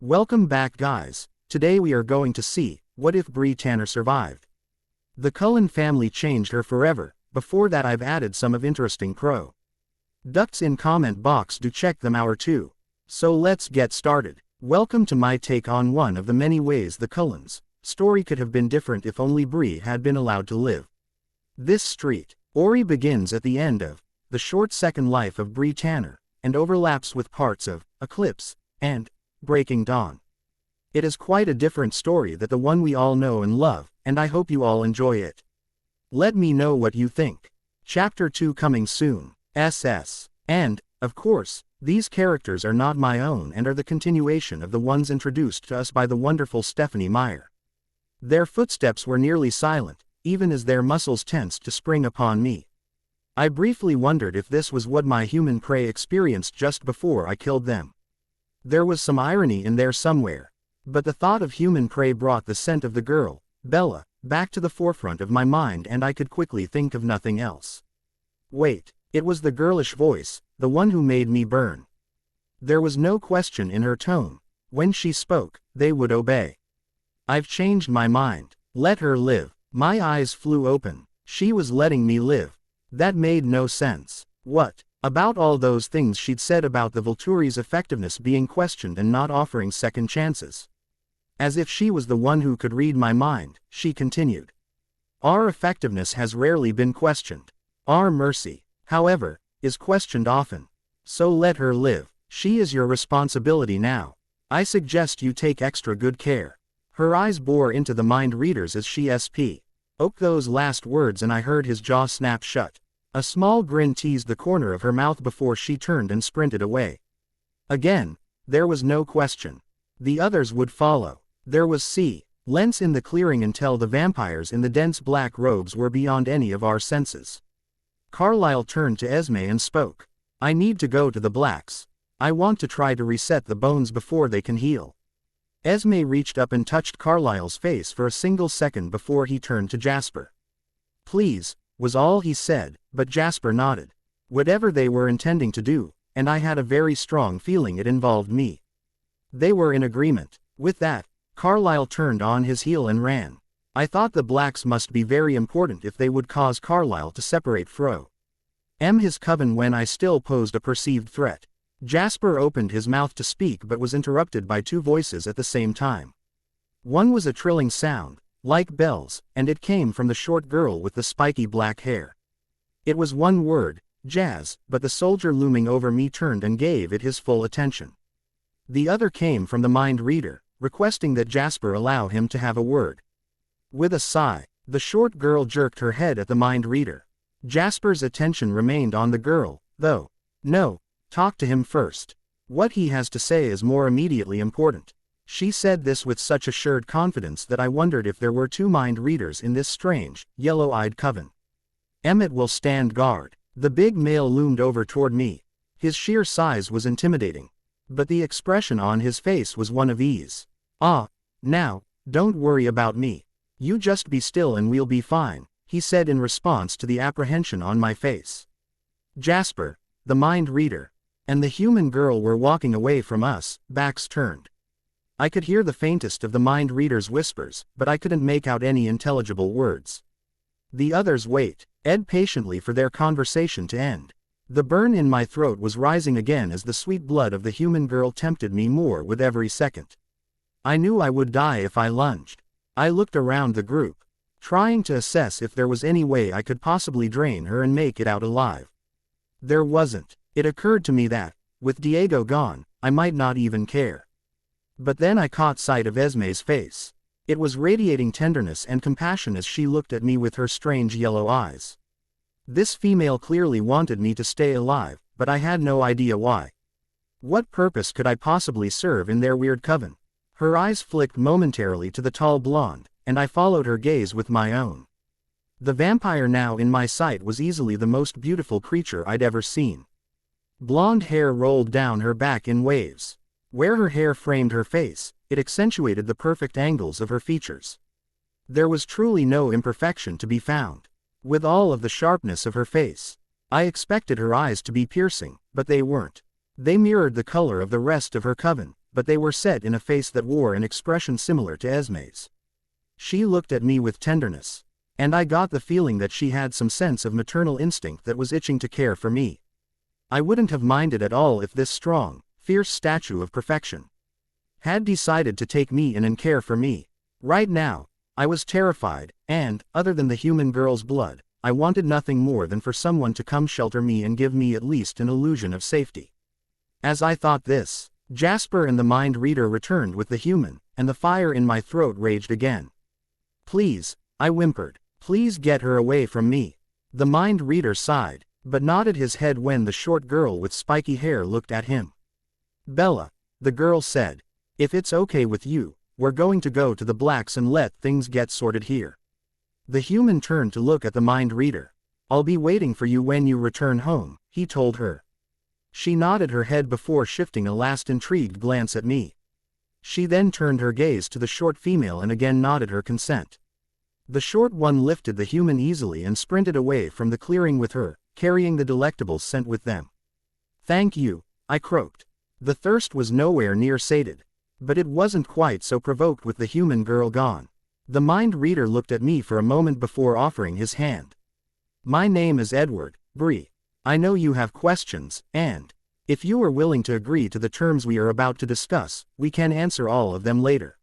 Welcome back, guys. Today we are going to see, what if Bree Tanner survived? The Cullen family changed her forever. Before that I've added some of interesting pro ducts in comment box, do check them out too. So let's get started. Welcome to my take on one of the many ways the Cullens' story could have been different if only Bree had been allowed to live. This story begins at the end of the short second life of Bree Tanner, and overlaps with parts of Eclipse and Breaking Dawn. It is quite a different story than the one we all know and love, and I hope you all enjoy it. Let me know what you think. Chapter 2 coming soon. SS. And, of course, these characters are not my own and are the continuation of the ones introduced to us by the wonderful Stephanie Meyer. Their footsteps were nearly silent, even as their muscles tensed to spring upon me. I briefly wondered if this was what my human prey experienced just before I killed them. There was some irony in there somewhere, but the thought of human prey brought the scent of the girl, Bella, back to the forefront of my mind, and I could quickly think of nothing else. Wait, it was the girlish voice, the one who made me burn. There was no question in her tone. When she spoke, they would obey. I've changed my mind. Let her live. My eyes flew open. She was letting me live. That made no sense. What about all those things she'd said about the Volturi's effectiveness being questioned and not offering second chances? As if she was the one who could read my mind, she continued. Our effectiveness has rarely been questioned. Our mercy, however, is questioned often. So let her live. She is your responsibility now. I suggest you take extra good care. Her eyes bore into the mind readers as she spoke those last words, and I heard his jaw snap shut. A small grin teased the corner of her mouth before she turned and sprinted away. Again, there was no question. The others would follow. There was silence in the clearing until the vampires in the dense black robes were beyond any of our senses. Carlyle turned to Esme and spoke. I need to go to the blacks. I want to try to reset the bones before they can heal. Esme reached up and touched Carlyle's face for a single second before he turned to Jasper. Please, was all he said, but Jasper nodded. Whatever they were intending to do, and I had a very strong feeling it involved me. They were in agreement. With that, Carlyle turned on his heel and ran. I thought the blacks must be very important if they would cause Carlyle to separate from his coven when I still posed a perceived threat. Jasper opened his mouth to speak but was interrupted by two voices at the same time. One was a trilling sound, like bells, and it came from the short girl with the spiky black hair. It was one word, Jazz, but the soldier looming over me turned and gave it his full attention. The other came from the mind reader, requesting that Jasper allow him to have a word. With a sigh, the short girl jerked her head at the mind reader. Jasper's attention remained on the girl, though. No, talk to him first. What he has to say is more immediately important. She said this with such assured confidence that I wondered if there were two mind readers in this strange, yellow-eyed coven. Emmett will stand guard. The big male loomed over toward me. His sheer size was intimidating, but the expression on his face was one of ease. Now, don't worry about me. You just be still and we'll be fine, he said in response to the apprehension on my face. Jasper, the mind reader, and the human girl were walking away from us, backs turned. I could hear the faintest of the mind reader's whispers, but I couldn't make out any intelligible words. The others waited patiently for their conversation to end. The burn in my throat was rising again as the sweet blood of the human girl tempted me more with every second. I knew I would die if I lunged. I looked around the group, trying to assess if there was any way I could possibly drain her and make it out alive. There wasn't. It occurred to me that, with Diego gone, I might not even care. But then I caught sight of Esme's face. It was radiating tenderness and compassion as she looked at me with her strange yellow eyes. This female clearly wanted me to stay alive, but I had no idea why. What purpose could I possibly serve in their weird coven? Her eyes flicked momentarily to the tall blonde, and I followed her gaze with my own. The vampire now in my sight was easily the most beautiful creature I'd ever seen. Blonde hair rolled down her back in waves. Where her hair framed her face, it accentuated the perfect angles of her features. There was truly no imperfection to be found. With all of the sharpness of her face, I expected her eyes to be piercing, but they weren't. They mirrored the color of the rest of her coven, but they were set in a face that wore an expression similar to Esme's. She looked at me with tenderness, and I got the feeling that she had some sense of maternal instinct that was itching to care for me. I wouldn't have minded at all if this strong, fierce statue of perfection had decided to take me in and care for me. Right now, I was terrified, and, other than the human girl's blood, I wanted nothing more than for someone to come shelter me and give me at least an illusion of safety. As I thought this, Jasper and the mind reader returned with the human, and the fire in my throat raged again. "Please," I whimpered, "please get her away from me." The mind reader sighed, but nodded his head when the short girl with spiky hair looked at him. "Bella," the girl said, "if it's okay with you, we're going to go to the Blacks and let things get sorted here." The human turned to look at the mind reader. "I'll be waiting for you when you return home," he told her. She nodded her head before shifting a last intrigued glance at me. She then turned her gaze to the short female and again nodded her consent. The short one lifted the human easily and sprinted away from the clearing with her, carrying the delectable scent with them. "Thank you," I croaked. The thirst was nowhere near sated. But it wasn't quite so provoked with the human girl gone. The mind reader looked at me for a moment before offering his hand. "My name is Edward, Bree. I know you have questions, and, if you are willing to agree to the terms we are about to discuss, we can answer all of them later.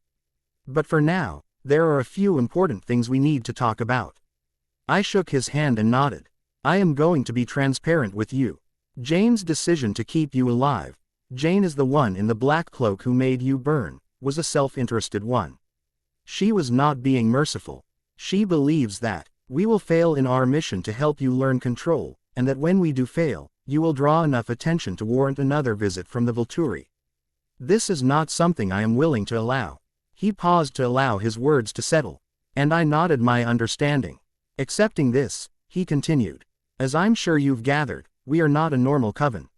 But for now, there are a few important things we need to talk about." I shook his hand and nodded. "I am going to be transparent with you. Jane's decision to keep you alive, Jane is the one in the black cloak who made you burn, was a self-interested one. She was not being merciful. She believes that we will fail in our mission to help you learn control, and that when we do fail, you will draw enough attention to warrant another visit from the Volturi. This is not something I am willing to allow." He paused to allow his words to settle, and I nodded my understanding. "Accepting this," he continued, "as I'm sure you've gathered, we are not a normal coven.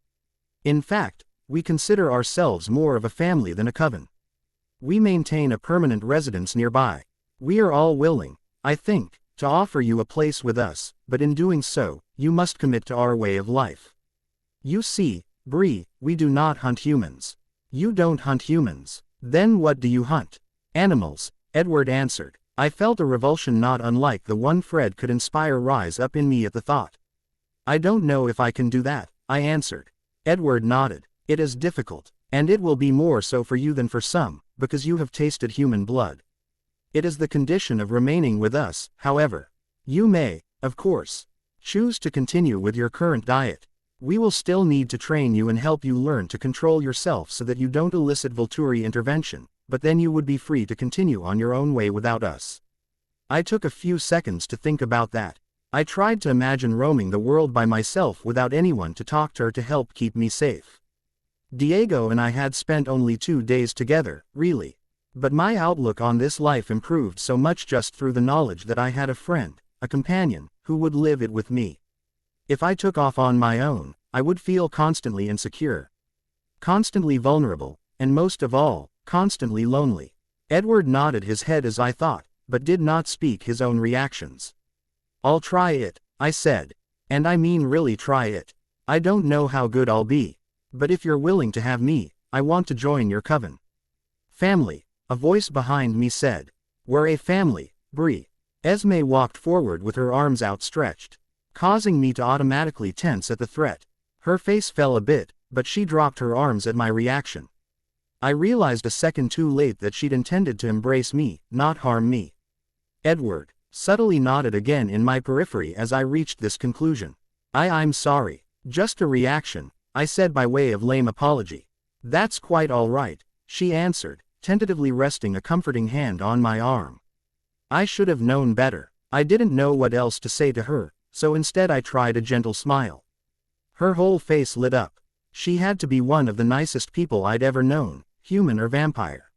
In fact, we consider ourselves more of a family than a coven. We maintain a permanent residence nearby. We are all willing, I think, to offer you a place with us, but in doing so, you must commit to our way of life. You see, Bree, we do not hunt humans." "You don't hunt humans. Then what do you hunt?" "Animals," Edward answered. I felt a revulsion not unlike the one Fred could inspire rise up in me at the thought. "I don't know if I can do that," I answered. Edward nodded. "It is difficult, and it will be more so for you than for some, because you have tasted human blood. It is the condition of remaining with us, however. You may, of course, choose to continue with your current diet. We will still need to train you and help you learn to control yourself so that you don't elicit Volturi intervention, but then you would be free to continue on your own way without us." I took a few seconds to think about that. I tried to imagine roaming the world by myself without anyone to talk to or to help keep me safe. Diego and I had spent only 2 days together, really. But my outlook on this life improved so much just through the knowledge that I had a friend, a companion, who would live it with me. If I took off on my own, I would feel constantly insecure, constantly vulnerable, and most of all, constantly lonely. Edward nodded his head as I thought, but did not speak his own reactions. "I'll try it," I said. "And I mean really try it. I don't know how good I'll be. But if you're willing to have me, I want to join your coven." "Family," a voice behind me said. "We're a family, Bree." Esme walked forward with her arms outstretched, causing me to automatically tense at the threat. Her face fell a bit, but she dropped her arms at my reaction. I realized a second too late that she'd intended to embrace me, not harm me. Edward subtly nodded again in my periphery as I reached this conclusion. I'm sorry. Just a reaction," I said by way of lame apology. "That's quite all right," she answered, tentatively resting a comforting hand on my arm. I should have known better. I didn't know what else to say to her, so instead I tried a gentle smile. Her whole face lit up. She had to be one of the nicest people I'd ever known, human or vampire.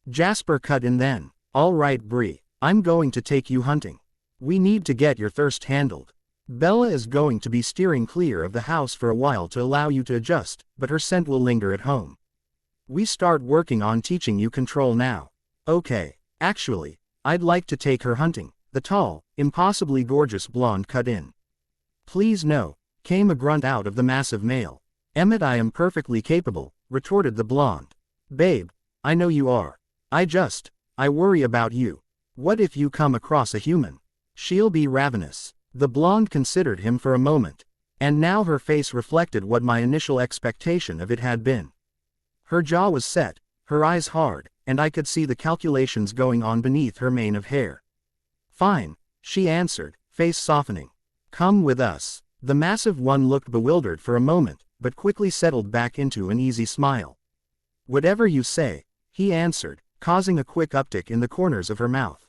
Jasper cut in then. "All right, Bree, I'm going to take you hunting. We need to get your thirst handled. Bella is going to be steering clear of the house for a while to allow you to adjust, but her scent will linger at home. We start working on teaching you control now." "Okay, actually, I'd like to take her hunting," the tall, impossibly gorgeous blonde cut in. "Please no," came a grunt out of the massive male. "Emmett, I am perfectly capable," retorted the blonde. Babe, I know you are. I worry about you. What if you come across a human? She'll be ravenous. The blonde considered him for a moment. And now her face reflected what my initial expectation of it had been. Her jaw was set, her eyes hard, and I could see the calculations going on beneath her mane of hair. Fine, she answered, face softening. Come with us. The massive one looked bewildered for a moment, but quickly settled back into an easy smile. Whatever you say, he answered, causing a quick uptick in the corners of her mouth.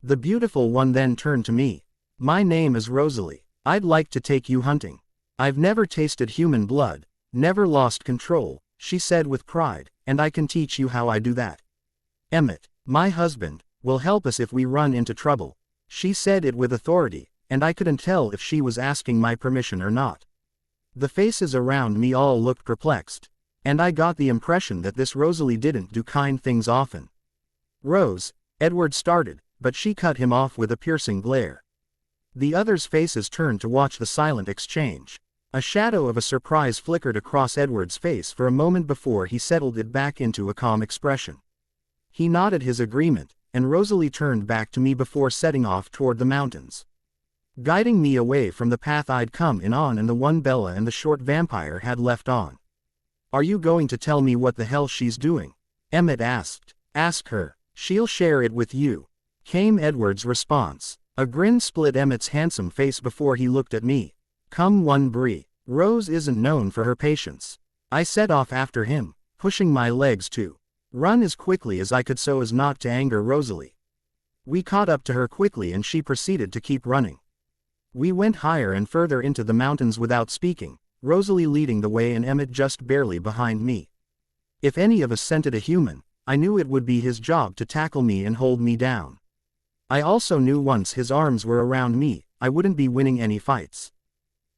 The beautiful one then turned to me. My name is Rosalie. I'd like to take you hunting. I've never tasted human blood, never lost control, she said with pride, and I can teach you how I do that. Emmett, my husband, will help us if we run into trouble. She said it with authority, and I couldn't tell if she was asking my permission or not. The faces around me all looked perplexed, and I got the impression that this Rosalie didn't do kind things often. Rose, Edward started, but she cut him off with a piercing glare. The others' faces turned to watch the silent exchange. A shadow of a surprise flickered across Edward's face for a moment before he settled it back into a calm expression. He nodded his agreement, and Rosalie turned back to me before setting off toward the mountains, guiding me away from the path I'd come in on and the one Bella and the short vampire had left on. Are you going to tell me what the hell she's doing? Emmett asked. Ask her. She'll share it with you, came Edward's response. A grin split Emmett's handsome face before he looked at me. Come one Bree. Rose isn't known for her patience. I set off after him, pushing my legs to run as quickly as I could so as not to anger Rosalie. We caught up to her quickly and she proceeded to keep running. We went higher and further into the mountains without speaking, Rosalie leading the way and Emmett just barely behind me. If any of us scented a human, I knew it would be his job to tackle me and hold me down. I also knew once his arms were around me, I wouldn't be winning any fights.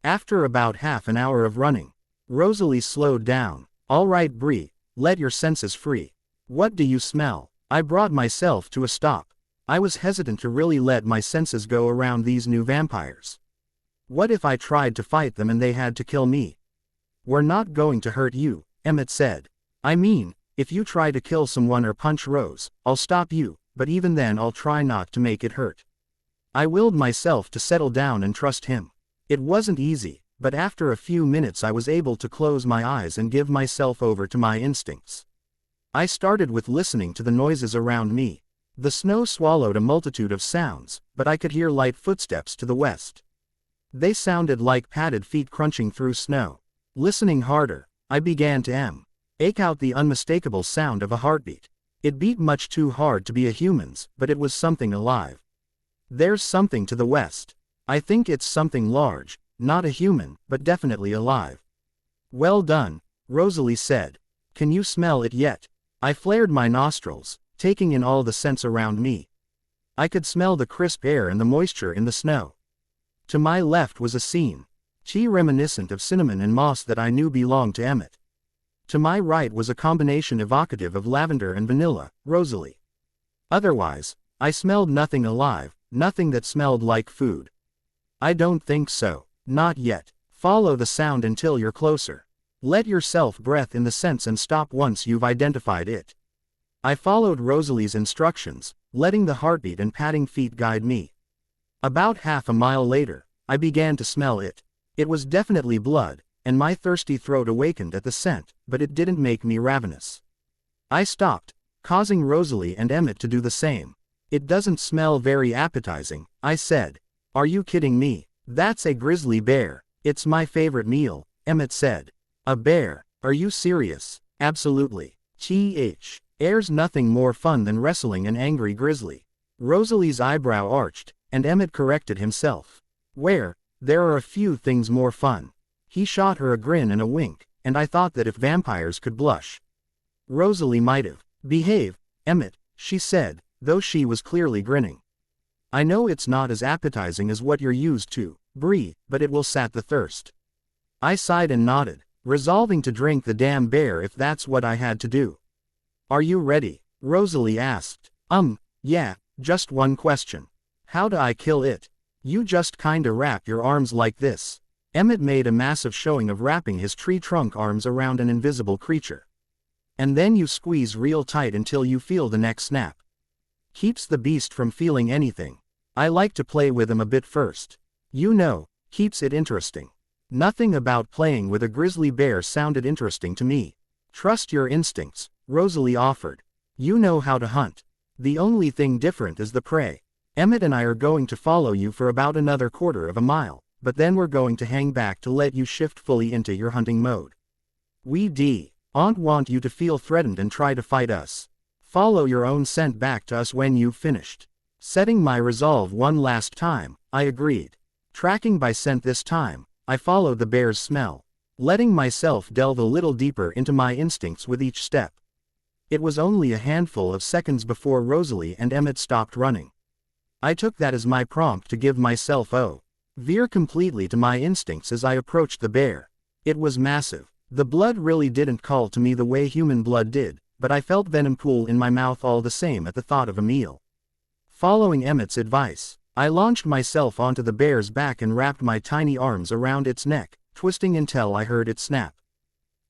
After about half an hour of running, Rosalie slowed down. All right Bree, let your senses free. What do you smell? I brought myself to a stop. I was hesitant to really let my senses go around these new vampires. What if I tried to fight them and they had to kill me? We're not going to hurt you, Emmett said. I mean, if you try to kill someone or punch Rose, I'll stop you, but even then I'll try not to make it hurt. I willed myself to settle down and trust him. It wasn't easy, but after a few minutes I was able to close my eyes and give myself over to my instincts. I started with listening to the noises around me. The snow swallowed a multitude of sounds, but I could hear light footsteps to the west. They sounded like padded feet crunching through snow. Listening harder, I began to ache out the unmistakable sound of a heartbeat. It beat much too hard to be a human's, but it was something alive. There's something to the west. I think it's something large, not a human, but definitely alive. Well done, Rosalie said. Can you smell it yet? I flared my nostrils, taking in all the scents around me. I could smell the crisp air and the moisture in the snow. To my left was a scene, reminiscent of cinnamon and moss that I knew belonged to Emmett. To my right was a combination evocative of lavender and vanilla, Rosalie. Otherwise, I smelled nothing alive, nothing that smelled like food. I don't think so. Not yet. Follow the sound until you're closer. Let yourself breathe in the scents and stop once you've identified it. I followed Rosalie's instructions, letting the heartbeat and padding feet guide me. About half a mile later, I began to smell it. It was definitely blood, and my thirsty throat awakened at the scent, but it didn't make me ravenous. I stopped, causing Rosalie and Emmett to do the same. It doesn't smell very appetizing, I said. Are you kidding me? That's a grizzly bear. It's my favorite meal, Emmett said. A bear? Are you serious? Absolutely. There's nothing more fun than wrestling an angry grizzly. Rosalie's eyebrow arched, and Emmett corrected himself. There are a few things more fun. He shot her a grin and a wink, and I thought that if vampires could blush, Rosalie might have. Behave, Emmett, she said, though she was clearly grinning. I know it's not as appetizing as what you're used to, Bree, but it will sat the thirst. I sighed and nodded, resolving to drink the damn bear if that's what I had to do. Are you ready? Rosalie asked. Yeah, just one question. How do I kill it? You just kinda wrap your arms like this. Emmett made a massive showing of wrapping his tree trunk arms around an invisible creature. And then you squeeze real tight until you feel the neck snap. Keeps the beast from feeling anything. I like to play with him a bit first. You know, keeps it interesting. Nothing about playing with a grizzly bear sounded interesting to me. Trust your instincts, Rosalie offered. You know how to hunt. The only thing different is the prey. Emmett and I are going to follow you for about another quarter of a mile, but then we're going to hang back to let you shift fully into your hunting mode. We don't want you to feel threatened and try to fight us. Follow your own scent back to us when you've finished. Setting my resolve one last time, I agreed. Tracking by scent this time, I followed the bear's smell, letting myself delve a little deeper into my instincts with each step. It was only a handful of seconds before Rosalie and Emmett stopped running. I took that as my prompt to give myself veer completely to my instincts as I approached the bear. It was massive. The blood really didn't call to me the way human blood did, but I felt venom pool in my mouth all the same at the thought of a meal. Following Emmett's advice, I launched myself onto the bear's back and wrapped my tiny arms around its neck, twisting until I heard it snap.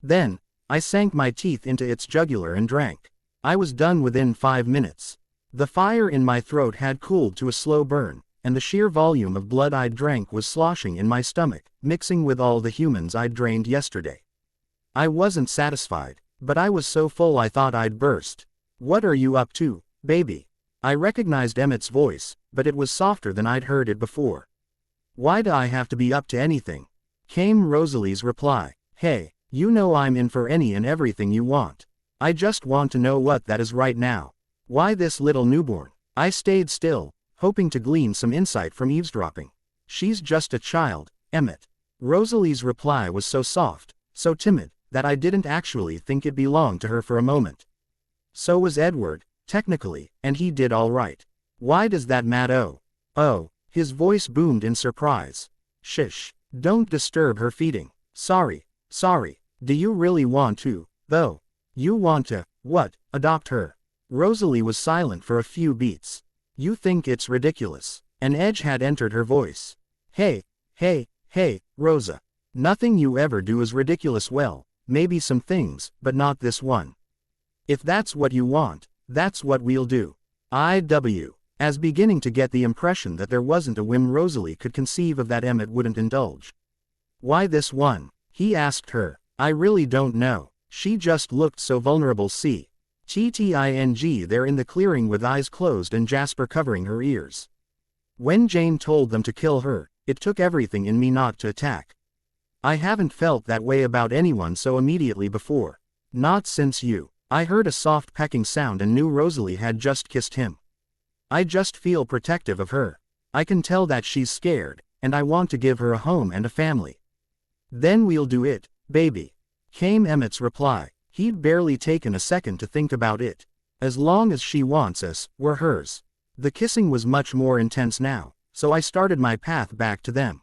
Then, I sank my teeth into its jugular and drank. I was done within 5 minutes. The fire in my throat had cooled to a slow burn, and the sheer volume of blood I'd drank was sloshing in my stomach, mixing with all the humans I'd drained yesterday. I wasn't satisfied, but I was so full I thought I'd burst. What are you up to, baby? I recognized Emmett's voice, but it was softer than I'd heard it before. Why do I have to be up to anything? Came Rosalie's reply. Hey, you know I'm in for any and everything you want. I just want to know what that is right now. Why this little newborn? I stayed still, hoping to glean some insight from eavesdropping. She's just a child, Emmett. Rosalie's reply was so soft, so timid, that I didn't actually think it belonged to her for a moment. So was Edward, technically, and he did all right. Why does that matter? Oh, his voice boomed in surprise. Shish, don't disturb her feeding. Sorry. Do you really want to, though? You want to, what, adopt her? Rosalie was silent for a few beats. You think it's ridiculous. An edge had entered her voice. Hey, Rosa. Nothing you ever do is ridiculous. Well, maybe some things, but not this one. If that's what you want, that's what we'll do. As beginning to get the impression that there wasn't a whim Rosalie could conceive of that Emmett wouldn't indulge. Why this one? He asked her. I really don't know. She just looked so vulnerable. TTING there in the clearing with eyes closed and Jasper covering her ears. When Jane told them to kill her, it took everything in me not to attack. I haven't felt that way about anyone so immediately before. Not since you. I heard a soft pecking sound and knew Rosalie had just kissed him. I just feel protective of her. I can tell that she's scared, and I want to give her a home and a family. Then we'll do it, baby. Came Emmett's reply. He'd barely taken a second to think about it. As long as she wants us, we're hers. The kissing was much more intense now, so I started my path back to them,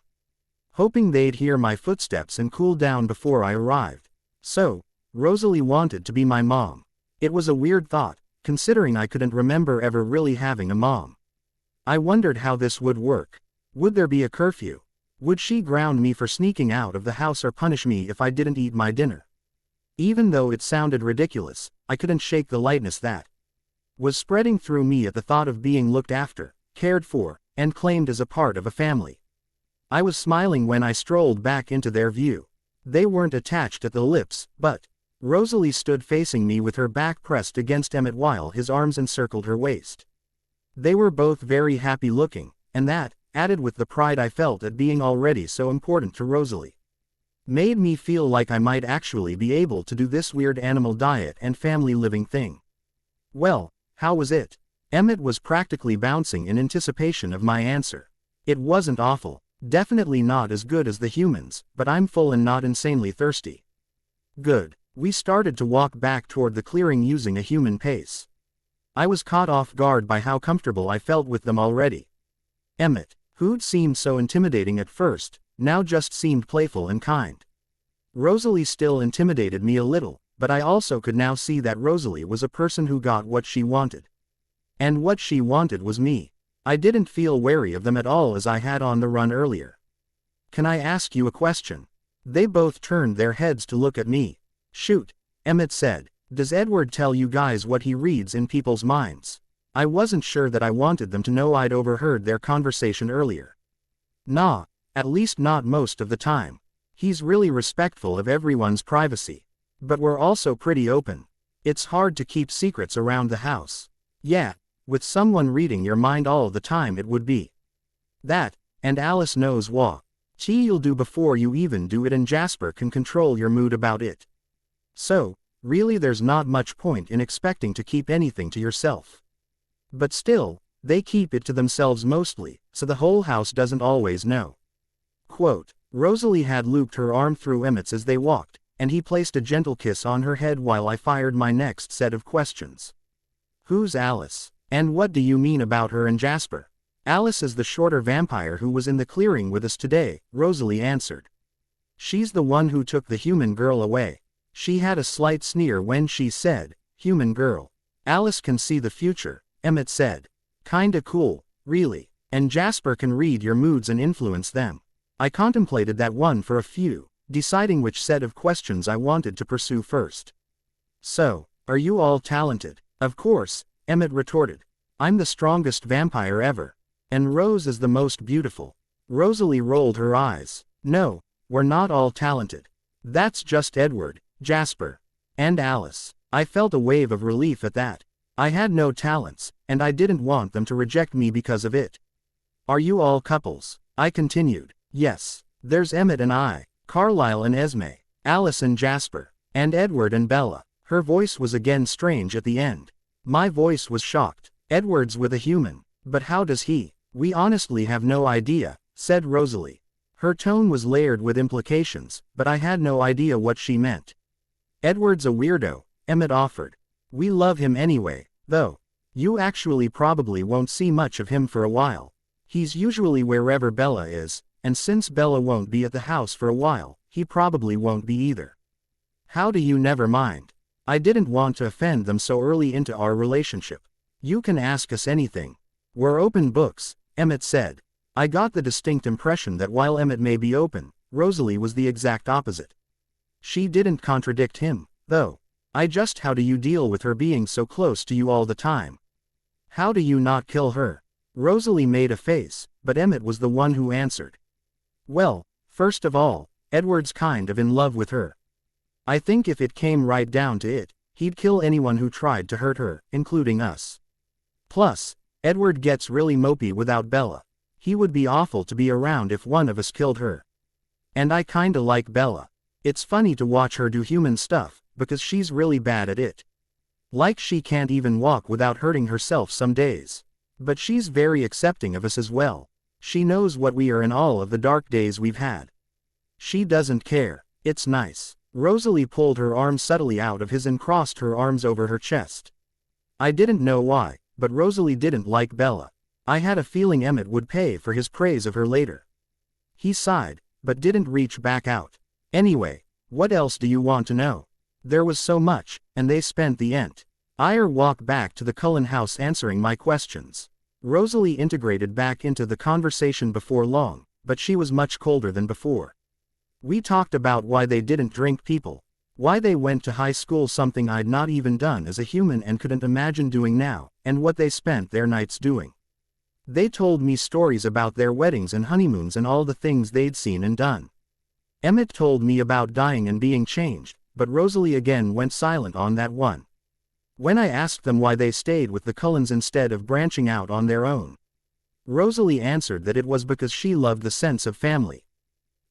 hoping they'd hear my footsteps and cool down before I arrived. So, Rosalie wanted to be my mom. It was a weird thought, considering I couldn't remember ever really having a mom. I wondered how this would work. Would there be a curfew? Would she ground me for sneaking out of the house or punish me if I didn't eat my dinner? Even though it sounded ridiculous, I couldn't shake the lightness that was spreading through me at the thought of being looked after, cared for, and claimed as a part of a family. I was smiling when I strolled back into their view. They weren't attached at the lips, but Rosalie stood facing me with her back pressed against Emmett while his arms encircled her waist. They were both very happy looking, and that, added with the pride I felt at being already so important to Rosalie, made me feel like I might actually be able to do this weird animal diet and family living thing. Well, how was it? Emmett was practically bouncing in anticipation of my answer. It wasn't awful, definitely not as good as the humans, but I'm full and not insanely thirsty. Good. We started to walk back toward the clearing using a human pace. I was caught off guard by how comfortable I felt with them already. Emmett, who'd seemed so intimidating at first, now just seemed playful and kind. Rosalie still intimidated me a little, but I also could now see that Rosalie was a person who got what she wanted. And what she wanted was me. I didn't feel wary of them at all as I had on the run earlier. Can I ask you a question? They both turned their heads to look at me. Shoot, Emmett said. Does Edward tell you guys what he reads in people's minds? I wasn't sure that I wanted them to know I'd overheard their conversation earlier. Nah, at least not most of the time. He's really respectful of everyone's privacy. But we're also pretty open. It's hard to keep secrets around the house. Yeah, with someone reading your mind all the time it would be that, and Alice knows what you'll do before you even do it, and Jasper can control your mood about it. So, really there's not much point in expecting to keep anything to yourself. But still, they keep it to themselves mostly, so the whole house doesn't always know. Quote, Rosalie had looped her arm through Emmett's as they walked, and he placed a gentle kiss on her head while I fired my next set of questions. Who's Alice? And what do you mean about her and Jasper? Alice is the shorter vampire who was in the clearing with us today, Rosalie answered. She's the one who took the human girl away. She had a slight sneer when she said, human girl. Alice can see the future, Emmett said. Kinda cool, really. And Jasper can read your moods and influence them. I contemplated that one for a few, deciding which set of questions I wanted to pursue first. So, are you all talented? Of course, Emmett retorted. I'm the strongest vampire ever. And Rose is the most beautiful. Rosalie rolled her eyes. No, we're not all talented. That's just Edward, Jasper, and Alice. I felt a wave of relief at that. I had no talents, and I didn't want them to reject me because of it. Are you all couples? I continued. Yes. There's Emmett and I, Carlisle and Esme, Alice and Jasper, and Edward and Bella. Her voice was again strange at the end. My voice was shocked. Edward's with a human. But how does he? We honestly have no idea, said Rosalie. Her tone was layered with implications, but I had no idea what she meant. Edward's a weirdo, Emmett offered. We love him anyway, though. You actually probably won't see much of him for a while. He's usually wherever Bella is, and since Bella won't be at the house for a while, he probably won't be either. How do you never mind? I didn't want to offend them so early into our relationship. You can ask us anything. We're open books, Emmett said. I got the distinct impression that while Emmett may be open, Rosalie was the exact opposite. She didn't contradict him, though. How do you deal with her being so close to you all the time? How do you not kill her? Rosalie made a face, but Emmett was the one who answered. Well, first of all, Edward's kind of in love with her. I think if it came right down to it, he'd kill anyone who tried to hurt her, including us. Plus, Edward gets really mopey without Bella. He would be awful to be around if one of us killed her. And I kinda like Bella. It's funny to watch her do human stuff, because she's really bad at it. Like she can't even walk without hurting herself some days. But she's very accepting of us as well. She knows what we are in all of the dark days we've had. She doesn't care. It's nice. Rosalie pulled her arm subtly out of his and crossed her arms over her chest. I didn't know why, but Rosalie didn't like Bella. I had a feeling Emmett would pay for his praise of her later. He sighed, but didn't reach back out. Anyway, what else do you want to know? There was so much, and they spent the entire walk back to the Cullen house answering my questions. Rosalie integrated back into the conversation before long, but she was much colder than before. We talked about why they didn't drink people, why they went to high school, something I'd not even done as a human and couldn't imagine doing now, and what they spent their nights doing. They told me stories about their weddings and honeymoons and all the things they'd seen and done. Emmett told me about dying and being changed, but Rosalie again went silent on that one. When I asked them why they stayed with the Cullens instead of branching out on their own, Rosalie answered that it was because she loved the sense of family.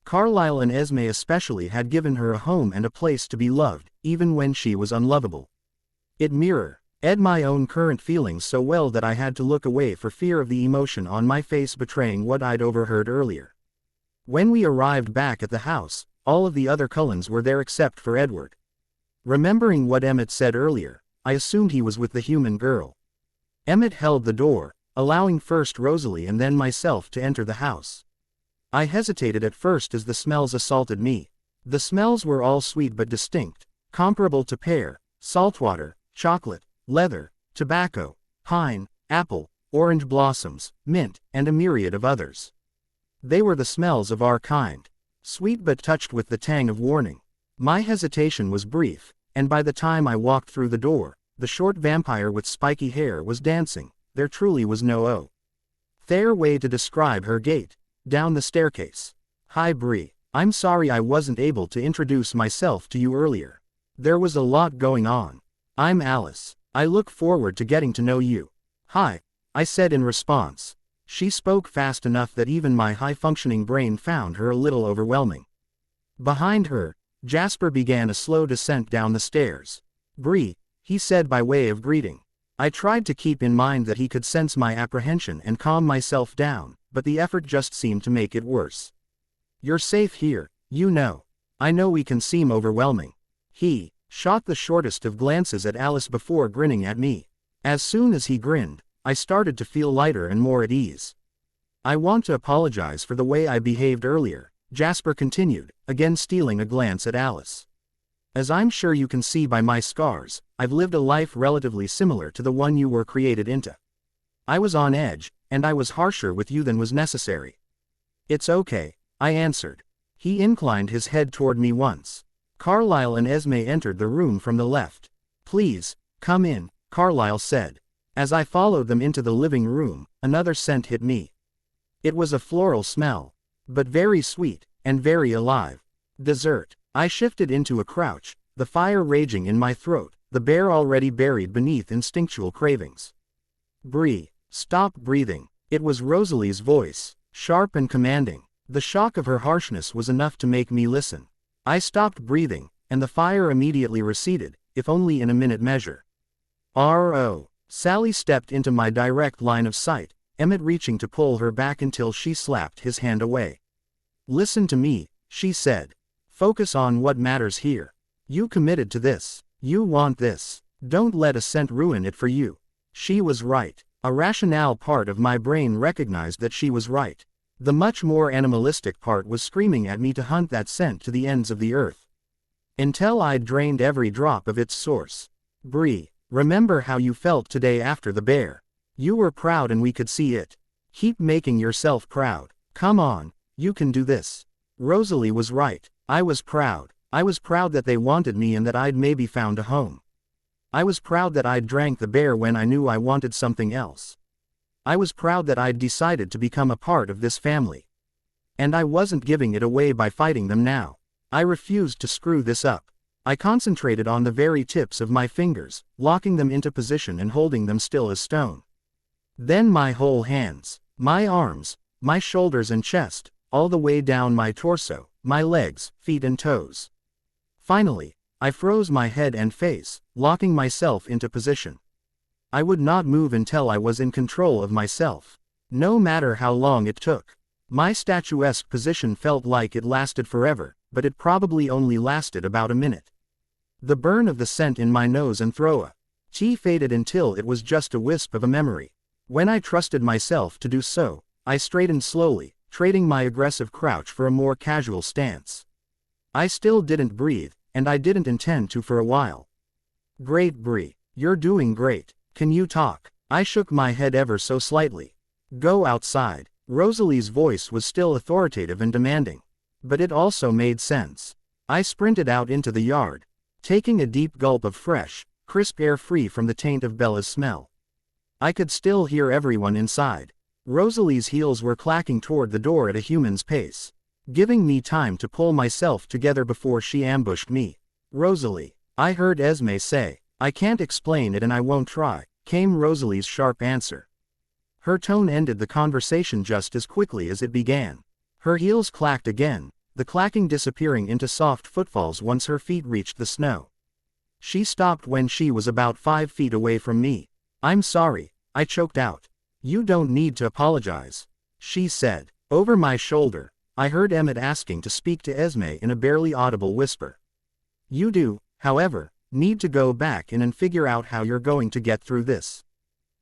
Carlisle and Esme especially had given her a home and a place to be loved, even when she was unlovable. It mirrored my own current feelings so well that I had to look away for fear of the emotion on my face betraying what I'd overheard earlier. When we arrived back at the house, all of the other Cullens were there except for Edward. Remembering what Emmett said earlier, I assumed he was with the human girl. Emmett held the door, allowing first Rosalie and then myself to enter the house. I hesitated at first as the smells assaulted me. The smells were all sweet but distinct, comparable to pear, saltwater, chocolate, leather, tobacco, pine, apple, orange blossoms, mint, and a myriad of others. They were the smells of our kind. Sweet but touched with the tang of warning. My hesitation was brief, and by the time I walked through the door, the short vampire with spiky hair was dancing. There truly was no fair way to describe her gait. Down the staircase. Hi Bree. I'm sorry I wasn't able to introduce myself to you earlier. There was a lot going on. I'm Alice. I look forward to getting to know you. Hi, I said in response. She spoke fast enough that even my high-functioning brain found her a little overwhelming. Behind her, Jasper began a slow descent down the stairs. Bree, he said by way of greeting. I tried to keep in mind that he could sense my apprehension and calm myself down, but the effort just seemed to make it worse. You're safe here, you know. I know we can seem overwhelming. He shot the shortest of glances at Alice before grinning at me. As soon as he grinned, I started to feel lighter and more at ease. I want to apologize for the way I behaved earlier, Jasper continued, again stealing a glance at Alice. As I'm sure you can see by my scars, I've lived a life relatively similar to the one you were created into. I was on edge, and I was harsher with you than was necessary. It's okay, I answered. He inclined his head toward me once. Carlyle and Esme entered the room from the left. Please, come in, Carlyle said. As I followed them into the living room, another scent hit me. It was a floral smell, but very sweet, and very alive. Dessert. I shifted into a crouch, the fire raging in my throat, the bear already buried beneath instinctual cravings. Bree, stop breathing. It was Rosalie's voice, sharp and commanding. The shock of her harshness was enough to make me listen. I stopped breathing, and the fire immediately receded, if only in a minute measure. R.O. Sally stepped into my direct line of sight, Emmett reaching to pull her back until she slapped his hand away. Listen to me, she said. Focus on what matters here. You committed to this. You want this. Don't let a scent ruin it for you. She was right. A rationale part of my brain recognized that she was right. The much more animalistic part was screaming at me to hunt that scent to the ends of the earth. Until I'd drained every drop of its source. Bree, remember how you felt today after the bear. You were proud and we could see it. Keep making yourself proud. Come on, you can do this. Rosalie was right. I was proud. I was proud that they wanted me and that I'd maybe found a home. I was proud that I'd drank the bear when I knew I wanted something else. I was proud that I'd decided to become a part of this family. And I wasn't giving it away by fighting them now. I refused to screw this up. I concentrated on the very tips of my fingers, locking them into position and holding them still as stone. Then my whole hands, my arms, my shoulders and chest, all the way down my torso, my legs, feet and toes. Finally, I froze my head and face, locking myself into position. I would not move until I was in control of myself. No matter how long it took. My statuesque position felt like it lasted forever, but it probably only lasted about a minute. The burn of the scent in my nose and throat faded until it was just a wisp of a memory. When I trusted myself to do so, I straightened slowly, trading my aggressive crouch for a more casual stance. I still didn't breathe, and I didn't intend to for a while. Great Bree, you're doing great. Can you talk? I shook my head ever so slightly. Go outside. Rosalie's voice was still authoritative and demanding. But it also made sense. I sprinted out into the yard, taking a deep gulp of fresh, crisp air free from the taint of Bella's smell. I could still hear everyone inside. Rosalie's heels were clacking toward the door at a human's pace, giving me time to pull myself together before she ambushed me. Rosalie, I heard Esme say. I can't explain it and I won't try, came Rosalie's sharp answer. Her tone ended the conversation just as quickly as it began. Her heels clacked again, the clacking disappearing into soft footfalls once her feet reached the snow. She stopped when she was about 5 feet away from me. I'm sorry, I choked out. You don't need to apologize, she said. Over my shoulder, I heard Emmett asking to speak to Esme in a barely audible whisper. You do, however, need to go back in and figure out how you're going to get through this.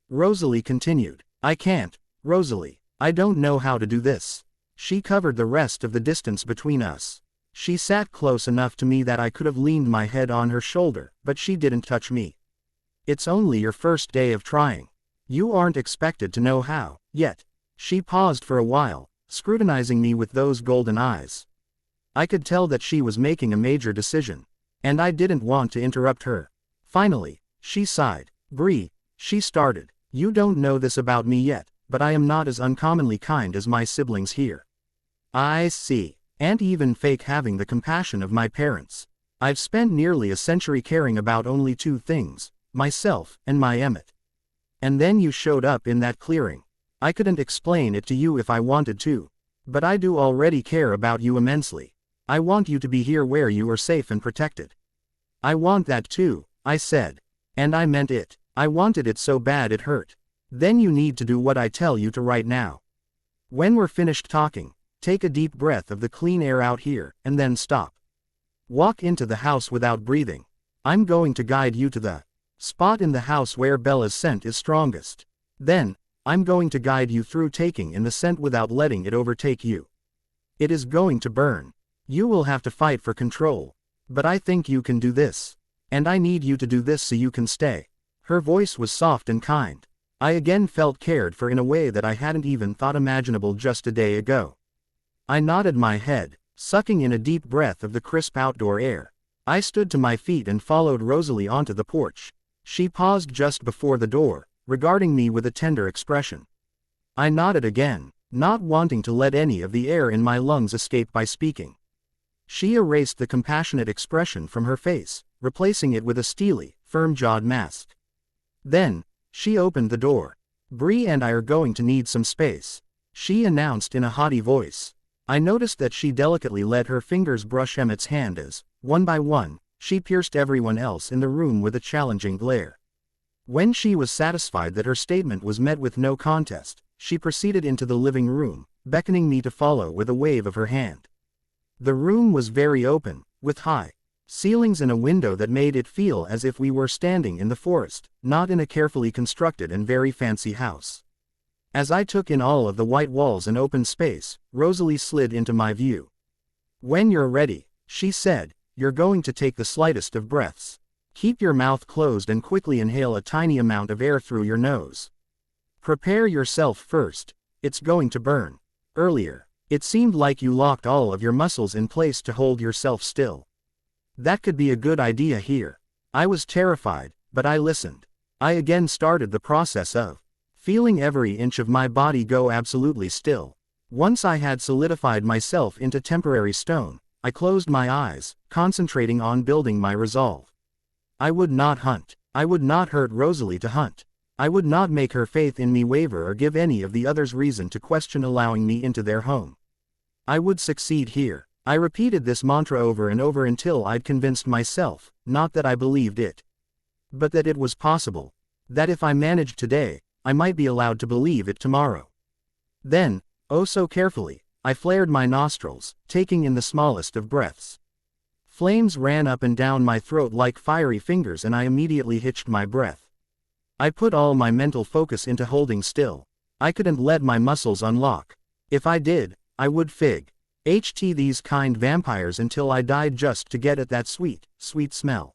Rosalie continued. I can't, Rosalie. I don't know how to do this. She covered the rest of the distance between us. She sat close enough to me that I could have leaned my head on her shoulder, but she didn't touch me. It's only your first day of trying. You aren't expected to know how, yet. She paused for a while, scrutinizing me with those golden eyes. I could tell that she was making a major decision. And I didn't want to interrupt her. Finally, she sighed. Bree, she started. You don't know this about me yet, but I am not as uncommonly kind as my siblings here. I see. And even fake having the compassion of my parents. I've spent nearly a century caring about only two things, myself and my Emmett. And then you showed up in that clearing. I couldn't explain it to you if I wanted to. But I do already care about you immensely. I want you to be here where you are safe and protected. I want that too, I said. And I meant it. I wanted it so bad it hurt. Then you need to do what I tell you to right now. When we're finished talking, take a deep breath of the clean air out here, and then stop. Walk into the house without breathing. I'm going to guide you to the spot in the house where Bella's scent is strongest. Then, I'm going to guide you through taking in the scent without letting it overtake you. It is going to burn. You will have to fight for control. But I think you can do this. And I need you to do this so you can stay. Her voice was soft and kind. I again felt cared for in a way that I hadn't even thought imaginable just a day ago. I nodded my head, sucking in a deep breath of the crisp outdoor air. I stood to my feet and followed Rosalie onto the porch. She paused just before the door, regarding me with a tender expression. I nodded again, not wanting to let any of the air in my lungs escape by speaking. She erased the compassionate expression from her face, replacing it with a steely, firm-jawed mask. Then, she opened the door. Bree and I are going to need some space, she announced in a haughty voice. I noticed that she delicately let her fingers brush Emmett's hand as, one by one, she pierced everyone else in the room with a challenging glare. When she was satisfied that her statement was met with no contest, she proceeded into the living room, beckoning me to follow with a wave of her hand. The room was very open, with high ceilings and a window that made it feel as if we were standing in the forest, not in a carefully constructed and very fancy house. As I took in all of the white walls and open space, Rosalie slid into my view. When you're ready, she said, you're going to take the slightest of breaths. Keep your mouth closed and quickly inhale a tiny amount of air through your nose. Prepare yourself first, it's going to burn. Earlier, it seemed like you locked all of your muscles in place to hold yourself still. That could be a good idea here. I was terrified, but I listened. I again started the process of feeling every inch of my body go absolutely still. Once I had solidified myself into temporary stone, I closed my eyes, concentrating on building my resolve. I would not hunt. I would not hurt Rosalie to hunt. I would not make her faith in me waver or give any of the others reason to question allowing me into their home. I would succeed here. I repeated this mantra over and over until I'd convinced myself, not that I believed it, but that it was possible. That if I managed today, I might be allowed to believe it tomorrow. Then, oh so carefully, I flared my nostrils, taking in the smallest of breaths. Flames ran up and down my throat like fiery fingers and I immediately hitched my breath. I put all my mental focus into holding still. I couldn't let my muscles unlock. If I did, I would these kind vampires until I died just to get at that sweet, sweet smell.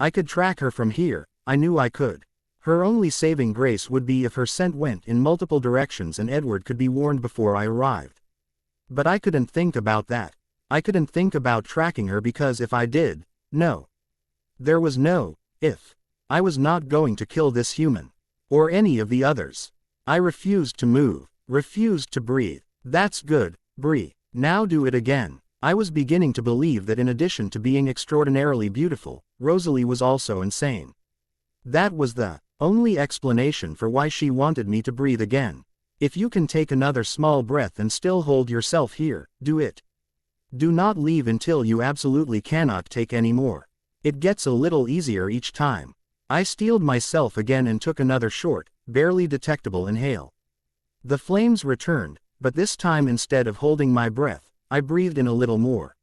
I could track her from here, I knew I could. Her only saving grace would be if her scent went in multiple directions and Edward could be warned before I arrived. But I couldn't think about that. I couldn't think about tracking her because if I did, no. There was no if. I was not going to kill this human. Or any of the others. I refused to move, refused to breathe. That's good, Bree. Now do it again. I was beginning to believe that in addition to being extraordinarily beautiful, Rosalie was also insane. That was the only explanation for why she wanted me to breathe again. If you can take another small breath and still hold yourself here, do it. Do not leave until you absolutely cannot take any more. It gets a little easier each time. I steeled myself again and took another short, barely detectable inhale. The flames returned, but this time instead of holding my breath, I breathed in a little more.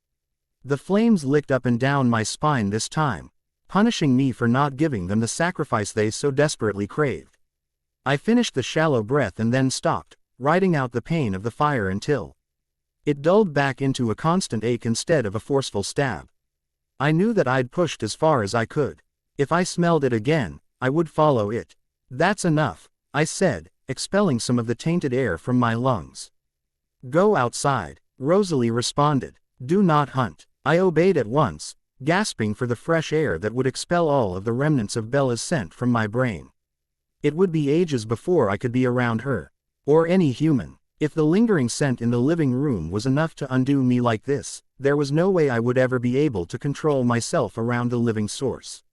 The flames licked up and down my spine this time, punishing me for not giving them the sacrifice they so desperately craved. I finished the shallow breath and then stopped, riding out the pain of the fire until it dulled back into a constant ache instead of a forceful stab. I knew that I'd pushed as far as I could. If I smelled it again, I would follow it. That's enough, I said, expelling some of the tainted air from my lungs. Go outside, Rosalie responded. Do not hunt. I obeyed at once, gasping for the fresh air that would expel all of the remnants of Bella's scent from my brain. It would be ages before I could be around her. Or any human. If the lingering scent in the living room was enough to undo me like this, there was no way I would ever be able to control myself around the living source.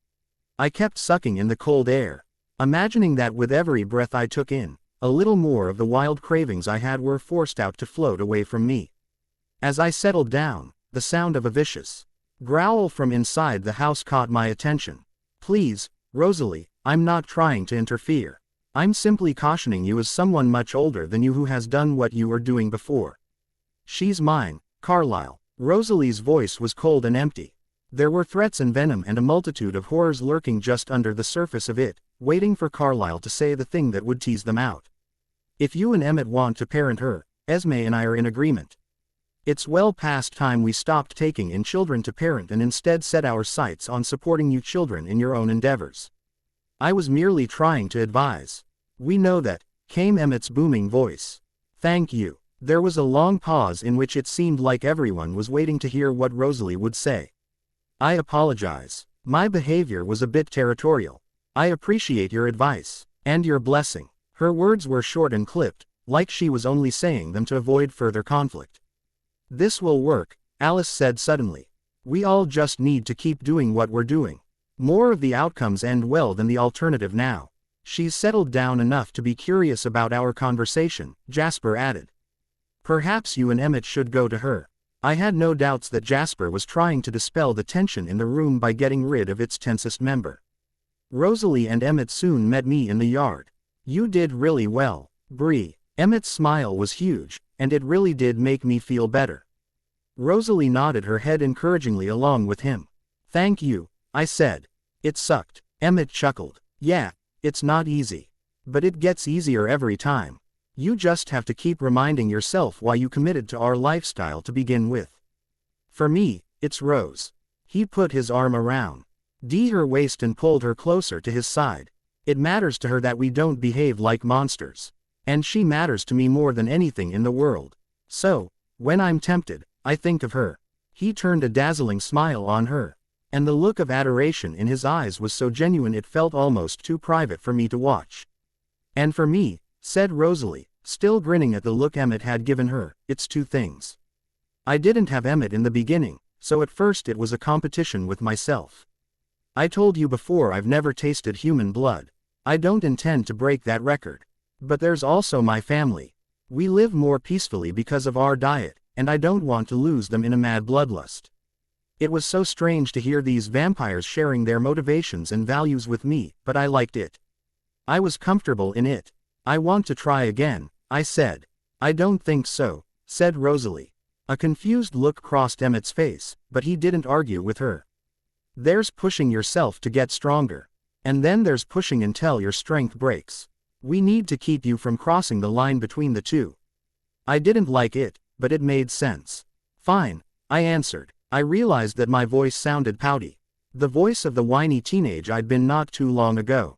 I kept sucking in the cold air, imagining that with every breath I took in, a little more of the wild cravings I had were forced out to float away from me. As I settled down, the sound of a vicious growl from inside the house caught my attention. "Please, Rosalie, I'm not trying to interfere. I'm simply cautioning you as someone much older than you who has done what you were doing before." "She's mine, Carlyle." Rosalie's voice was cold and empty. There were threats and venom and a multitude of horrors lurking just under the surface of it, waiting for Carlyle to say the thing that would tease them out. "If you and Emmett want to parent her, Esme and I are in agreement. It's well past time we stopped taking in children to parent and instead set our sights on supporting you children in your own endeavors." "I was merely trying to advise." "We know that," came Emmett's booming voice. "Thank you." There was a long pause in which it seemed like everyone was waiting to hear what Rosalie would say. "I apologize. My behavior was a bit territorial. I appreciate your advice, and your blessing." Her words were short and clipped, like she was only saying them to avoid further conflict. "This will work," Alice said suddenly. "We all just need to keep doing what we're doing. More of the outcomes end well than the alternative now." "She's settled down enough to be curious about our conversation," Jasper added. "Perhaps you and Emmett should go to her." I had no doubts that Jasper was trying to dispel the tension in the room by getting rid of its tensest member. Rosalie and Emmett soon met me in the yard. "You did really well, Bree." Emmett's smile was huge, and it really did make me feel better. Rosalie nodded her head encouragingly along with him. "Thank you," I said. "It sucked." Emmett chuckled. "Yeah, it's not easy. But it gets easier every time. You just have to keep reminding yourself why you committed to our lifestyle to begin with. For me, it's Rose." He put his arm around her waist and pulled her closer to his side. "It matters to her that we don't behave like monsters. And she matters to me more than anything in the world. So, when I'm tempted, I think of her." He turned a dazzling smile on her, and the look of adoration in his eyes was so genuine it felt almost too private for me to watch. "And for me," said Rosalie, still grinning at the look Emmett had given her, "it's two things. I didn't have Emmett in the beginning, so at first it was a competition with myself. I told you before I've never tasted human blood. I don't intend to break that record. But there's also my family. We live more peacefully because of our diet, and I don't want to lose them in a mad bloodlust." It was so strange to hear these vampires sharing their motivations and values with me, but I liked it. I was comfortable in it. "I want to try again," I said. "I don't think so," said Rosalie. A confused look crossed Emmett's face, but he didn't argue with her. "There's pushing yourself to get stronger. And then there's pushing until your strength breaks. We need to keep you from crossing the line between the two." I didn't like it, but it made sense. "Fine," I answered. I realized that my voice sounded pouty. The voice of the whiny teenage I'd been not too long ago.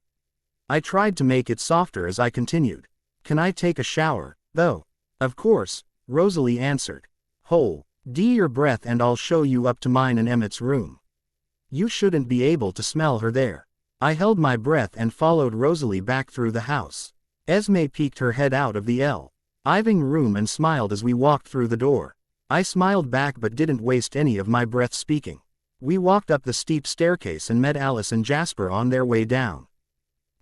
I tried to make it softer as I continued. "Can I take a shower, though?" "Of course," Rosalie answered. "Hold your breath and I'll show you up to mine and Emmett's room. You shouldn't be able to smell her there." I held my breath and followed Rosalie back through the house. Esme peeked her head out of the living room and smiled as we walked through the door. I smiled back but didn't waste any of my breath speaking. We walked up the steep staircase and met Alice and Jasper on their way down.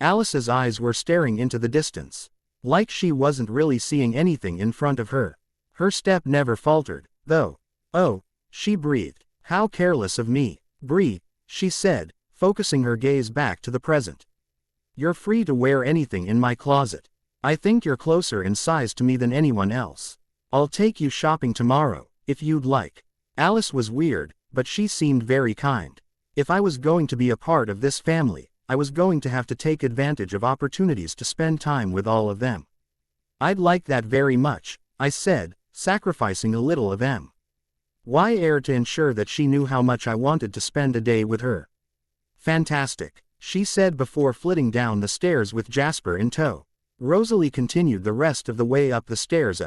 Alice's eyes were staring into the distance, like she wasn't really seeing anything in front of her. Her step never faltered, though. "Oh," she breathed. "How careless of me, Bree," she said, focusing her gaze back to the present. "You're free to wear anything in my closet. I think you're closer in size to me than anyone else. I'll take you shopping tomorrow, if you'd like." Alice was weird, but she seemed very kind. If I was going to be a part of this family, I was going to have to take advantage of opportunities to spend time with all of them. "I'd like that very much," I said, sacrificing a little of my air to ensure that she knew how much I wanted to spend a day with her. "Fantastic," she said before flitting down the stairs with Jasper in tow. Rosalie continued the rest of the way up the stairs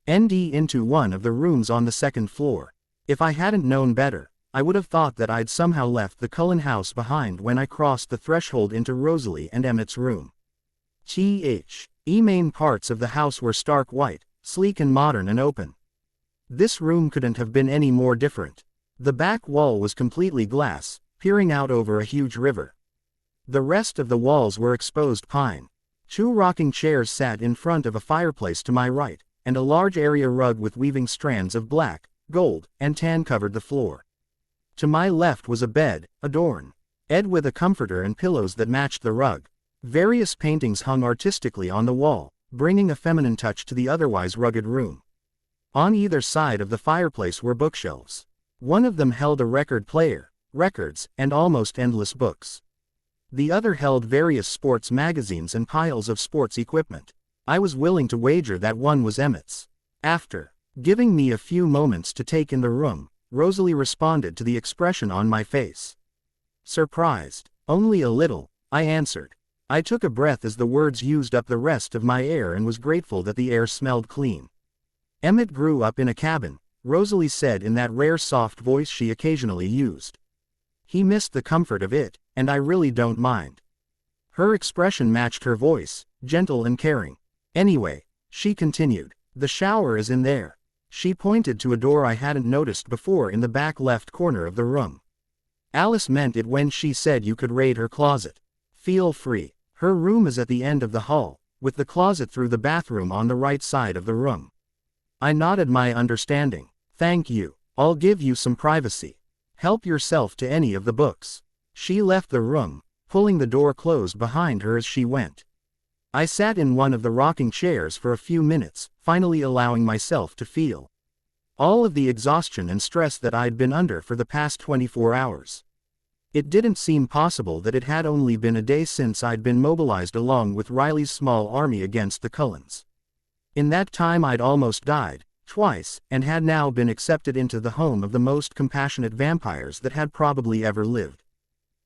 and into one of the rooms on the second floor. If I hadn't known better, I would have thought that I'd somehow left the Cullen house behind when I crossed the threshold into Rosalie and Emmett's room. Main parts of the house were stark white, sleek and modern and open. This room couldn't have been any more different. The back wall was completely glass, peering out over a huge river. The rest of the walls were exposed pine. 2 rocking chairs sat in front of a fireplace to my right, and a large area rug with weaving strands of black, gold, and tan covered the floor. To my left was a bed, adorned with a comforter and pillows that matched the rug. Various paintings hung artistically on the wall, bringing a feminine touch to the otherwise rugged room. On either side of the fireplace were bookshelves. One of them held a record player, records, and almost endless books. The other held various sports magazines and piles of sports equipment. I was willing to wager that one was Emmett's. After giving me a few moments to take in the room, Rosalie responded to the expression on my face. "Surprised?" "Only a little," I answered. I took a breath as the words used up the rest of my air and was grateful that the air smelled clean. "Emmett grew up in a cabin," Rosalie said in that rare soft voice she occasionally used. "He missed the comfort of it, and I really don't mind." Her expression matched her voice, gentle and caring. "Anyway," she continued, "the shower is in there." She pointed to a door I hadn't noticed before in the back left corner of the room. Alice meant it when she said you could raid her closet. "Feel free. Her room is at the end of the hall, with the closet through the bathroom on the right side of the room." I nodded my understanding. "Thank you. I'll give you some privacy. Help yourself to any of the books." She left the room, pulling the door closed behind her as she went. I sat in one of the rocking chairs for a few minutes, finally allowing myself to feel all of the exhaustion and stress that I'd been under for the past 24 hours. It didn't seem possible that it had only been a day since I'd been mobilized along with Riley's small army against the Cullens. In that time I'd almost died, twice, and had now been accepted into the home of the most compassionate vampires that had probably ever lived.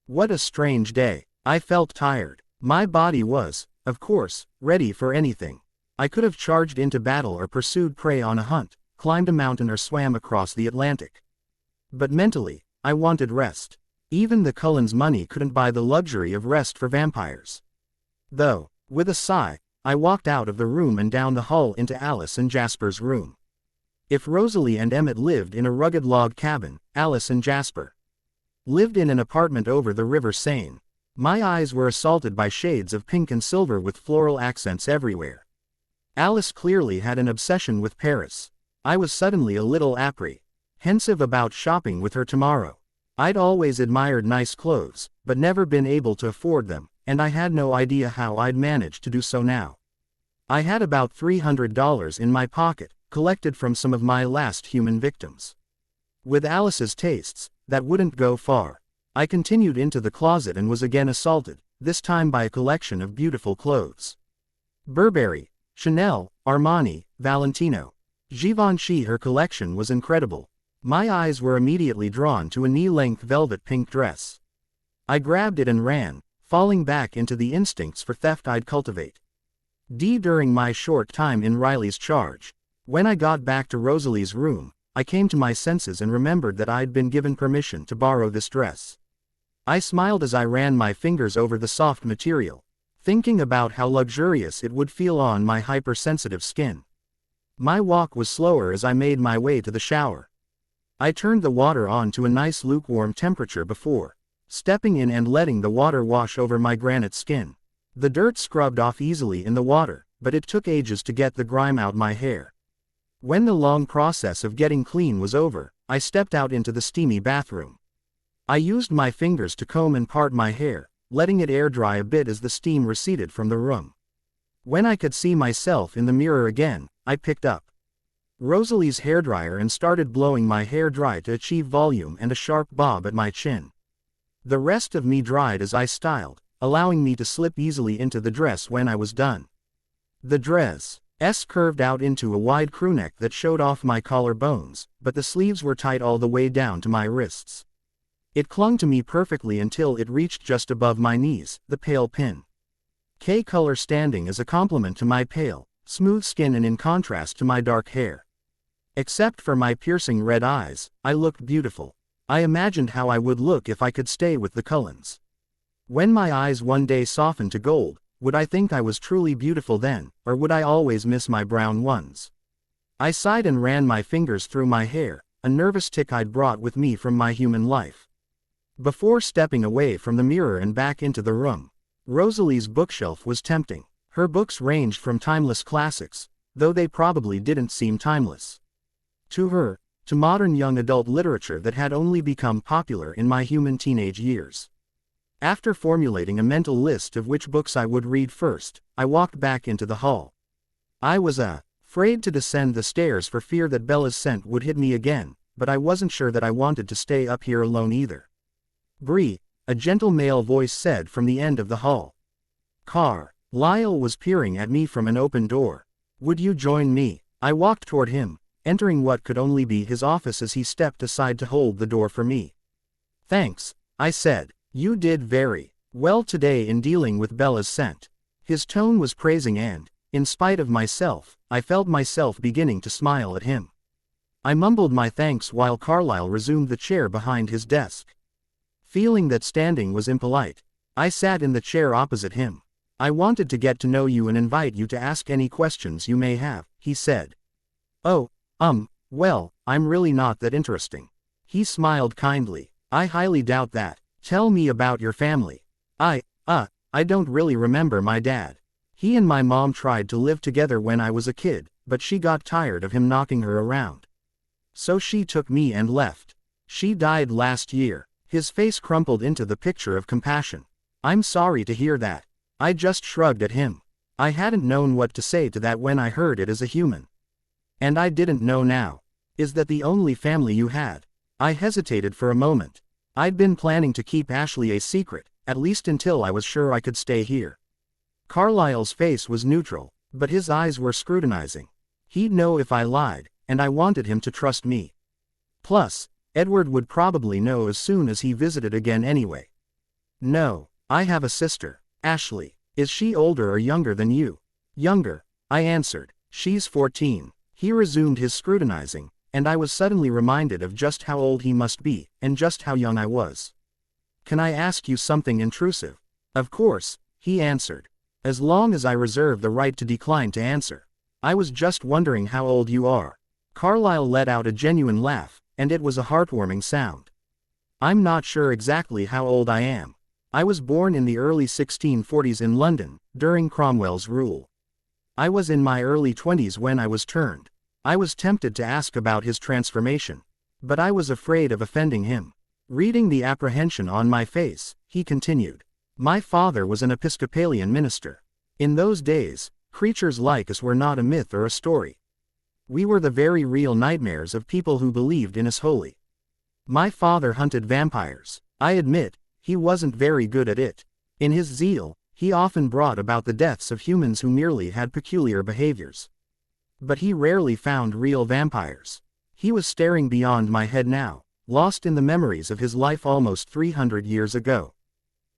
What a strange day. I felt tired. My body was, of course, ready for anything. I could have charged into battle or pursued prey on a hunt, climbed a mountain or swam across the Atlantic. But mentally, I wanted rest. Even the Cullens' money couldn't buy the luxury of rest for vampires. Though, with a sigh, I walked out of the room and down the hall into Alice and Jasper's room. If Rosalie and Emmett lived in a rugged log cabin, Alice and Jasper lived in an apartment over the River Seine. My eyes were assaulted by shades of pink and silver with floral accents everywhere. Alice clearly had an obsession with Paris. I was suddenly a little apprehensive about shopping with her tomorrow. I'd always admired nice clothes, but never been able to afford them, and I had no idea how I'd manage to do so now. I had about $300 in my pocket, collected from some of my last human victims. With Alice's tastes, that wouldn't go far. I continued into the closet and was again assaulted, this time by a collection of beautiful clothes. Burberry, Chanel, Armani, Valentino, Givenchy. Her collection was incredible. My eyes were immediately drawn to a knee-length velvet pink dress. I grabbed it and ran, falling back into the instincts for theft I'd cultivate during my short time in Riley's charge. When I got back to Rosalie's room, I came to my senses and remembered that I'd been given permission to borrow this dress. I smiled as I ran my fingers over the soft material, thinking about how luxurious it would feel on my hypersensitive skin. My walk was slower as I made my way to the shower. I turned the water on to a nice lukewarm temperature before stepping in and letting the water wash over my granite skin. The dirt scrubbed off easily in the water, but it took ages to get the grime out my hair. When the long process of getting clean was over, I stepped out into the steamy bathroom. I used my fingers to comb and part my hair, letting it air dry a bit as the steam receded from the room. When I could see myself in the mirror again, I picked up Rosalie's hairdryer and started blowing my hair dry to achieve volume and a sharp bob at my chin. The rest of me dried as I styled, allowing me to slip easily into the dress when I was done. The dress curved out into a wide crewneck that showed off my collarbones, but the sleeves were tight all the way down to my wrists. It clung to me perfectly until it reached just above my knees, the pale pin color standing as a complement to my pale, smooth skin and in contrast to my dark hair. Except for my piercing red eyes, I looked beautiful. I imagined how I would look if I could stay with the Cullens. When my eyes one day softened to gold, would I think I was truly beautiful then, or would I always miss my brown ones? I sighed and ran my fingers through my hair, a nervous tic I'd brought with me from my human life. Before stepping away from the mirror and back into the room, Rosalie's bookshelf was tempting. Her books ranged from timeless classics, though they probably didn't seem timeless to her, to modern young adult literature that had only become popular in my human teenage years. After formulating a mental list of which books I would read first, I walked back into the hall. I was afraid to descend the stairs for fear that Bella's scent would hit me again, but I wasn't sure that I wanted to stay up here alone either. "Bree," a gentle male voice said from the end of the hall. Lyle was peering at me from an open door. "Would you join me?" I walked toward him, entering what could only be his office as he stepped aside to hold the door for me. "Thanks," I said. "You did very well today in dealing with Bella's scent." His tone was praising and, in spite of myself, I felt myself beginning to smile at him. I mumbled my thanks while Carlyle resumed the chair behind his desk. Feeling that standing was impolite, I sat in the chair opposite him. "I wanted to get to know you and invite you to ask any questions you may have," he said. "Oh, well, I'm really not that interesting." He smiled kindly. "I highly doubt that. Tell me about your family." I don't really remember my dad. He and my mom tried to live together when I was a kid, but she got tired of him knocking her around. So she took me and left. She died last year." His face crumpled into the picture of compassion. "I'm sorry to hear that." I just shrugged at him. I hadn't known what to say to that when I heard it as a human. "And I didn't know now. Is that the only family you had?" I hesitated for a moment. I'd been planning to keep Ashley a secret, at least until I was sure I could stay here. Carlyle's face was neutral, but his eyes were scrutinizing. He'd know if I lied, and I wanted him to trust me. Plus, Edward would probably know as soon as he visited again anyway. "No, I have a sister. Ashley. Is she older or younger than you?" "Younger," I answered. "She's 14. He resumed his scrutinizing, and I was suddenly reminded of just how old he must be, and just how young I was. "Can I ask you something intrusive?" "Of course," he answered. "As long as I reserve the right to decline to answer." "I was just wondering how old you are." Carlyle let out a genuine laugh, and it was a heartwarming sound. "I'm not sure exactly how old I am. I was born in the early 1640s in London, during Cromwell's rule. I was in my early 20s when I was turned." I was tempted to ask about his transformation, but I was afraid of offending him. Reading the apprehension on my face, he continued. "My father was an Episcopalian minister. In those days, creatures like us were not a myth or a story. We were the very real nightmares of people who believed in us wholly. My father hunted vampires. I admit, he wasn't very good at it. In his zeal, he often brought about the deaths of humans who merely had peculiar behaviors. But he rarely found real vampires." He was staring beyond my head now, lost in the memories of his life almost 300 years ago.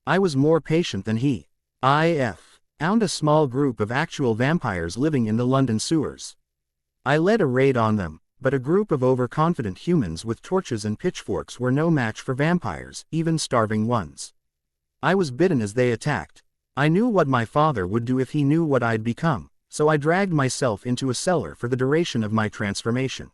I was more patient than he. I found a small group of actual vampires living in the London sewers. I led a raid on them, but a group of overconfident humans with torches and pitchforks were no match for vampires, even starving ones. I was bitten as they attacked. I knew what my father would do if he knew what I'd become, so I dragged myself into a cellar for the duration of my transformation."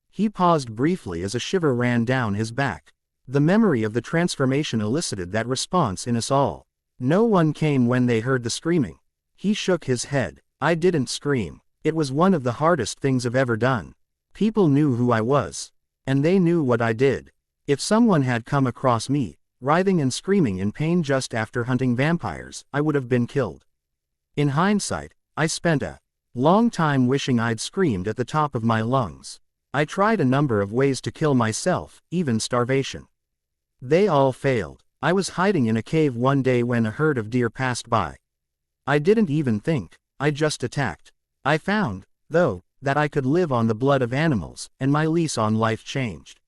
He paused briefly as a shiver ran down his back. The memory of the transformation elicited that response in us all. No one came when they heard the screaming. He shook his head. "I didn't scream. It was one of the hardest things I've ever done. People knew who I was. And they knew what I did. If someone had come across me, writhing and screaming in pain just after hunting vampires, I would have been killed. In hindsight, I spent a long time wishing I'd screamed at the top of my lungs. I tried a number of ways to kill myself, even starvation. They all failed. I was hiding in a cave one day when a herd of deer passed by. I didn't even think, I just attacked. I found, though, that I could live on the blood of animals, and my lease on life changed."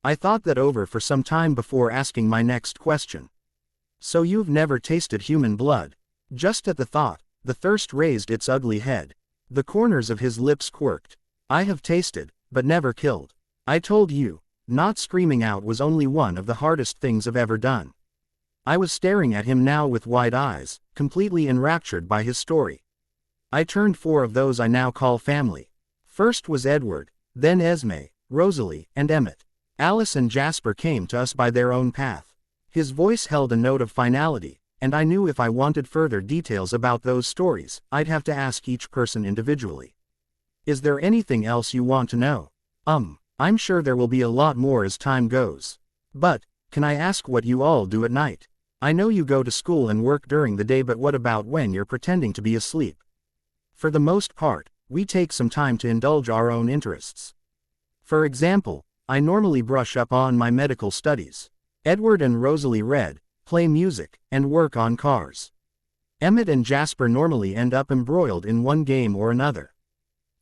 I thought that over for some time before asking my next question. "So you've never tasted human blood?" Just at the thought, the thirst raised its ugly head. The corners of his lips quirked. "I have tasted, but never killed. I told you, Not screaming out was only one of the hardest things I've ever done. I was staring at him now with wide eyes, completely enraptured by his story. I turned 4 of those I now call family. First was Edward, then Esme, Rosalie, and Emmett. Alice and Jasper came to us by their own path. His voice held a note of finality, and I knew if I wanted further details about those stories, I'd have to ask each person individually. Is there anything else you want to know? I'm sure there will be a lot more as time goes. But, can I ask what you all do at night? I know you go to school and work during the day, but what about when you're pretending to be asleep? For the most part, we take some time to indulge our own interests. For example, I normally brush up on my medical studies. Edward and Rosalie read, play music, and work on cars. Emmett and Jasper normally end up embroiled in one game or another.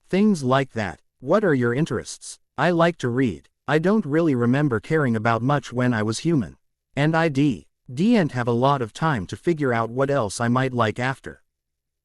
Things like that. What are your interests? I like to read. I don't really remember caring about much when I was human. And I didn't have a lot of time to figure out what else I might like after.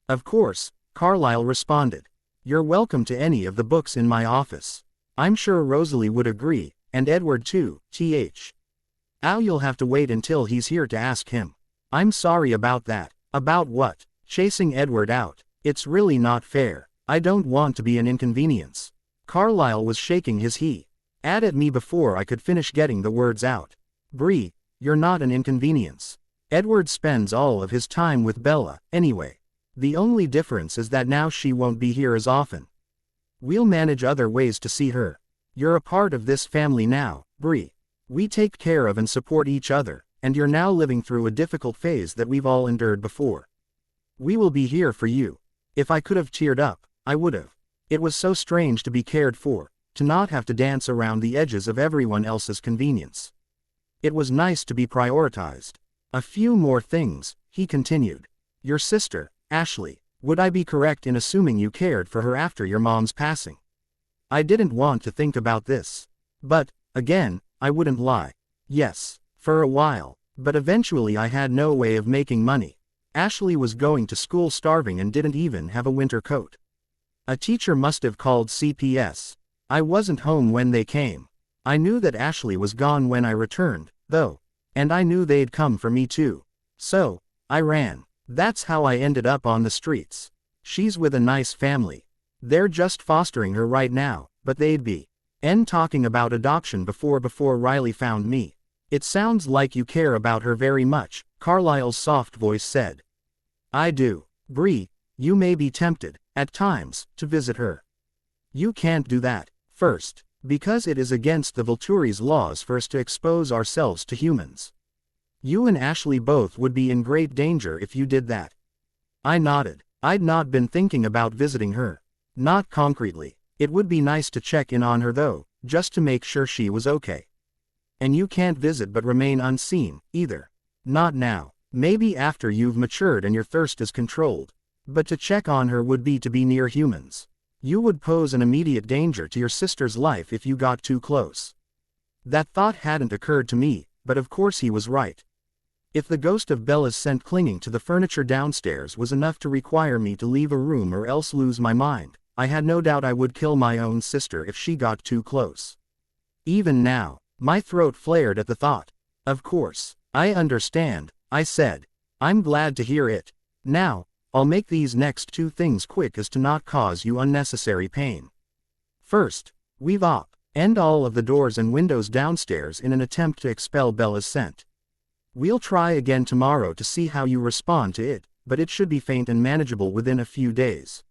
Of course, Carlyle responded. You're welcome to any of the books in my office. I'm sure Rosalie would agree, and Edward too, you'll have to wait until he's here to ask him. I'm sorry about that. About what? Chasing Edward out. It's really not fair. I don't want to be an inconvenience. Carlyle was shaking his head at me before I could finish getting the words out. Bree, you're not an inconvenience. Edward spends all of his time with Bella, anyway. The only difference is that now she won't be here as often. We'll manage other ways to see her. You're a part of this family now, Bree. We take care of and support each other, and you're now living through a difficult phase that we've all endured before. We will be here for you. If I could have cheered up, I would have. It was so strange to be cared for, to not have to dance around the edges of everyone else's convenience. It was nice to be prioritized. A few more things, he continued. Your sister, Ashley, would I be correct in assuming you cared for her after your mom's passing? I didn't want to think about this. But, again, I wouldn't lie. Yes, for a while, but eventually I had no way of making money. Ashley was going to school starving and didn't even have a winter coat. A teacher must have called CPS. I wasn't home when they came. I knew that Ashley was gone when I returned, though, and I knew they'd come for me too. So, I ran. That's how I ended up on the streets. She's with a nice family. They're just fostering her right now, but they'd be talking about adoption before Riley found me. It sounds like you care about her very much, Carlyle's soft voice said. I do. Bree, you may be tempted, at times, to visit her. You can't do that. First, because it is against the Volturi's laws for us to expose ourselves to humans. You and Ashley both would be in great danger if you did that. I nodded. I'd not been thinking about visiting her. Not concretely. It would be nice to check in on her though, just to make sure she was okay. And you can't visit but remain unseen, either. Not now. Maybe after you've matured and your thirst is controlled. But to check on her would be to be near humans. You would pose an immediate danger to your sister's life if you got too close. That thought hadn't occurred to me, but of course he was right. If the ghost of Bella's scent clinging to the furniture downstairs was enough to require me to leave a room or else lose my mind, I had no doubt I would kill my own sister if she got too close. Even now, my throat flared at the thought. Of course, I understand, I said. I'm glad to hear it. Now, I'll make these next 2 things quick as to not cause you unnecessary pain. First, we've opened all of the doors and windows downstairs in an attempt to expel Bella's scent. We'll try again tomorrow to see how you respond to it, but it should be faint and manageable within a few days.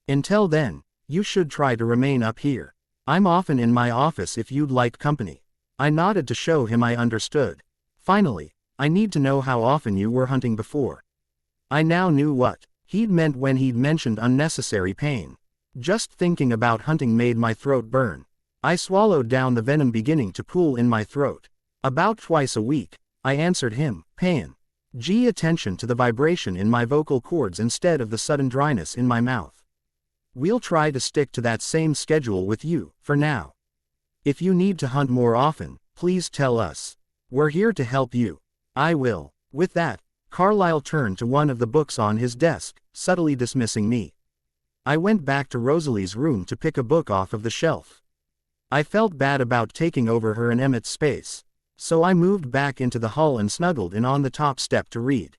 Until then, you should try to remain up here. I'm often in my office if you'd like company. I nodded to show him I understood. Finally, I need to know how often you were hunting before. I now knew what he'd meant when he'd mentioned unnecessary pain. Just thinking about hunting made my throat burn. I swallowed down the venom beginning to pool in my throat. About twice a week, I answered him, paying attention to the vibration in my vocal cords instead of the sudden dryness in my mouth. We'll try to stick to that same schedule with you, for now. If you need to hunt more often, please tell us. We're here to help you. I will. With that, Carlyle turned to one of the books on his desk, subtly dismissing me. I went back to Rosalie's room to pick a book off of the shelf. I felt bad about taking over her and Emmett's space. So I moved back into the hall and snuggled in on the top step to read.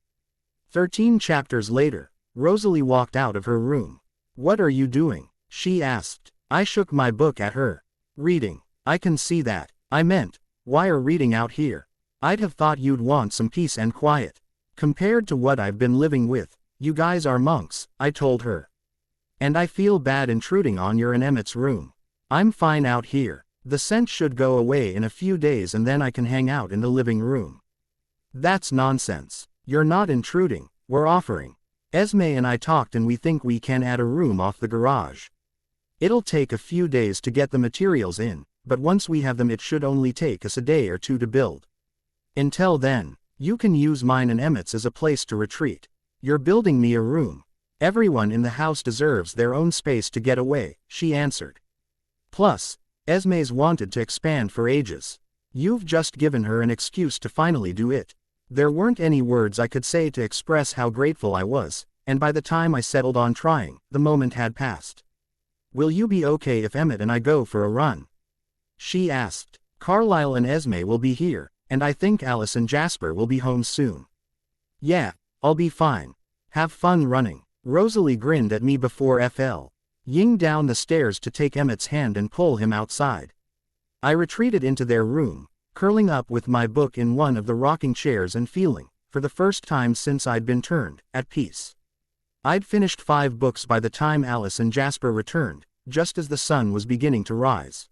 13 chapters later, Rosalie walked out of her room. "What are you doing?" she asked. I shook my book at her. "Reading. I can see that." I meant, why are reading out here? I'd have thought you'd want some peace and quiet. Compared to what I've been living with, you guys are monks, I told her. And I feel bad intruding on your and Emmett's room. I'm fine out here. The scent should go away in a few days and then I can hang out in the living room. That's nonsense. You're not intruding, we're offering. Esme and I talked and we think we can add a room off the garage. It'll take a few days to get the materials in, but once we have them it should only take us a day or two to build. Until then, you can use mine and Emmett's as a place to retreat. You're building me a room. Everyone in the house deserves their own space to get away, she answered. Plus, Esme's wanted to expand for ages. You've just given her an excuse to finally do it. There weren't any words I could say to express how grateful I was, and by the time I settled on trying, the moment had passed. Will you be okay if Emmett and I go for a run? She asked. Carlisle and Esme will be here, and I think Alice and Jasper will be home soon. Yeah, I'll be fine. Have fun running. Rosalie grinned at me before ying down the stairs to take Emmett's hand and pull him outside. I retreated into their room, curling up with my book in one of the rocking chairs and feeling, for the first time since I'd been turned, at peace. I'd finished 5 books by the time Alice and Jasper returned, just as the sun was beginning to rise.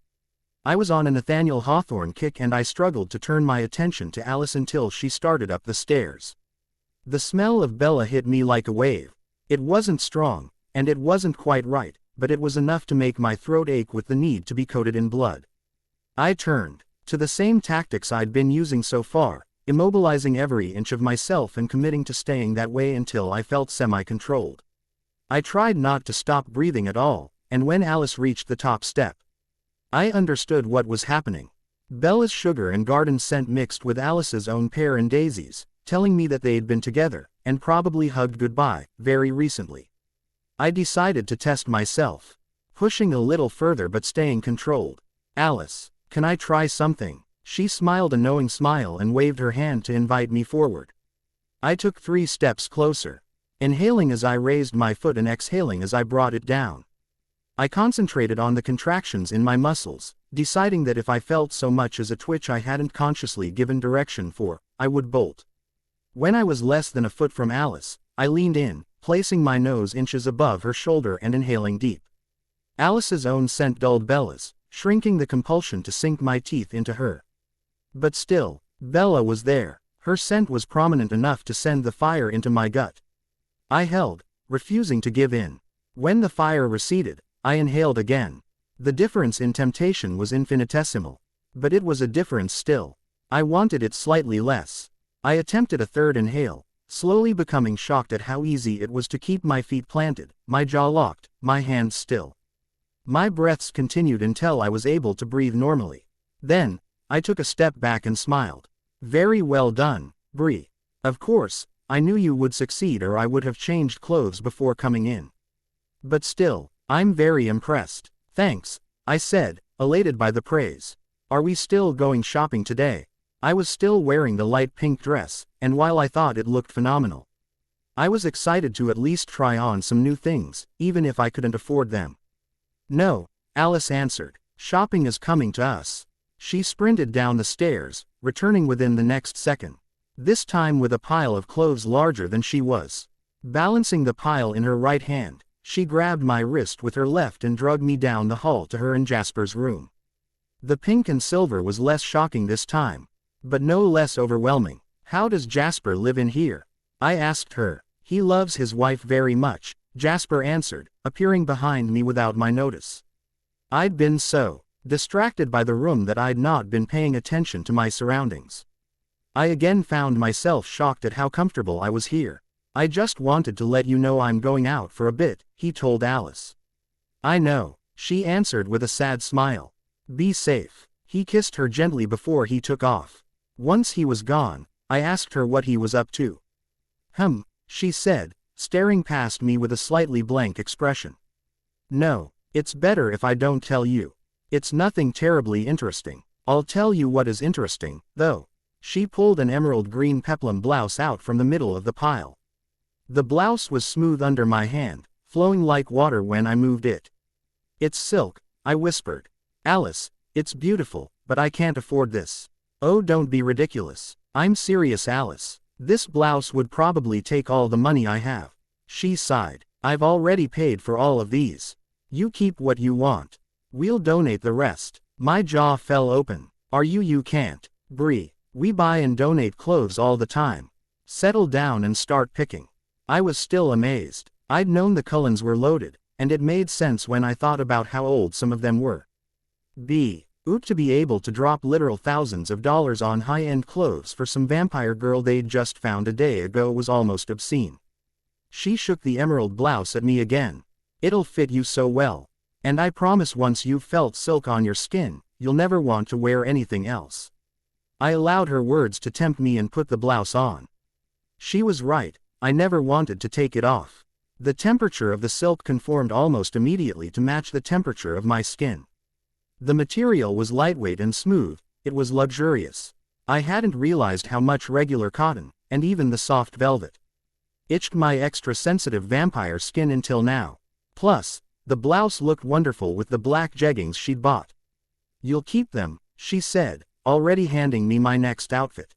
I was on a Nathaniel Hawthorne kick and I struggled to turn my attention to Alice until she started up the stairs. The smell of Bella hit me like a wave. It wasn't strong, and it wasn't quite right, but it was enough to make my throat ache with the need to be coated in blood. I turned to the same tactics I'd been using so far, immobilizing every inch of myself and committing to staying that way until I felt semi-controlled. I tried not to stop breathing at all, and when Alice reached the top step, I understood what was happening. Bella's sugar and garden scent mixed with Alice's own pear and daisies, telling me that they'd been together, and probably hugged goodbye, very recently. I decided to test myself, pushing a little further but staying controlled. Alice, can I try something? She smiled a knowing smile and waved her hand to invite me forward. I took 3 steps closer, inhaling as I raised my foot and exhaling as I brought it down. I concentrated on the contractions in my muscles, deciding that if I felt so much as a twitch I hadn't consciously given direction for, I would bolt. When I was less than a foot from Alice, I leaned in, placing my nose inches above her shoulder and inhaling deep. Alice's own scent dulled Bella's, shrinking the compulsion to sink my teeth into her. But still, Bella was there. Her scent was prominent enough to send the fire into my gut. I held, refusing to give in. When the fire receded, I inhaled again. The difference in temptation was infinitesimal. But it was a difference still. I wanted it slightly less. I attempted a third inhale, slowly becoming shocked at how easy it was to keep my feet planted, my jaw locked, my hands still. My breaths continued until I was able to breathe normally. Then, I took a step back and smiled. Very well done, Bree. Of course, I knew you would succeed or I would have changed clothes before coming in. But still, I'm very impressed. Thanks, I said, elated by the praise. Are we still going shopping today? I was still wearing the light pink dress, and while I thought it looked phenomenal, I was excited to at least try on some new things, even if I couldn't afford them. No, Alice answered. Shopping is coming to us. She sprinted down the stairs, returning within the next second. This time with a pile of clothes larger than she was. Balancing the pile in her right hand, she grabbed my wrist with her left and dragged me down the hall to her and Jasper's room. The pink and silver was less shocking this time, but no less overwhelming. How does Jasper live in here? I asked her. He loves his wife very much, Jasper answered, appearing behind me without my notice. I'd been so distracted by the room that I'd not been paying attention to my surroundings. I again found myself shocked at how comfortable I was here. I just wanted to let you know I'm going out for a bit, he told Alice. I know, she answered with a sad smile. Be safe. He kissed her gently before he took off. Once he was gone, I asked her what he was up to. She said, staring past me with a slightly blank expression. No, it's better if I don't tell you. It's nothing terribly interesting. I'll tell you what is interesting, though. She pulled an emerald green peplum blouse out from the middle of the pile. The blouse was smooth under my hand, flowing like water when I moved it. It's silk, I whispered. Alice, it's beautiful, but I can't afford this. Oh, don't be ridiculous. I'm serious, Alice. This blouse would probably take all the money I have. She sighed. I've already paid for all of these. You keep what you want. We'll donate the rest. My jaw fell open. You can't. Bree, we buy and donate clothes all the time. Settle down and start picking. I was still amazed. I'd known the Cullens were loaded, and it made sense when I thought about how old some of them were. To be able to drop literal thousands of dollars on high-end clothes for some vampire girl they'd just found a day ago was almost obscene. She shook the emerald blouse at me again. It'll fit you so well. And I promise once you've felt silk on your skin, you'll never want to wear anything else. I allowed her words to tempt me and put the blouse on. She was right, I never wanted to take it off. The temperature of the silk conformed almost immediately to match the temperature of my skin. The material was lightweight and smooth, it was luxurious. I hadn't realized how much regular cotton, and even the soft velvet, itched my extra-sensitive vampire skin until now. Plus, the blouse looked wonderful with the black jeggings she'd bought. You'll keep them, she said, already handing me my next outfit.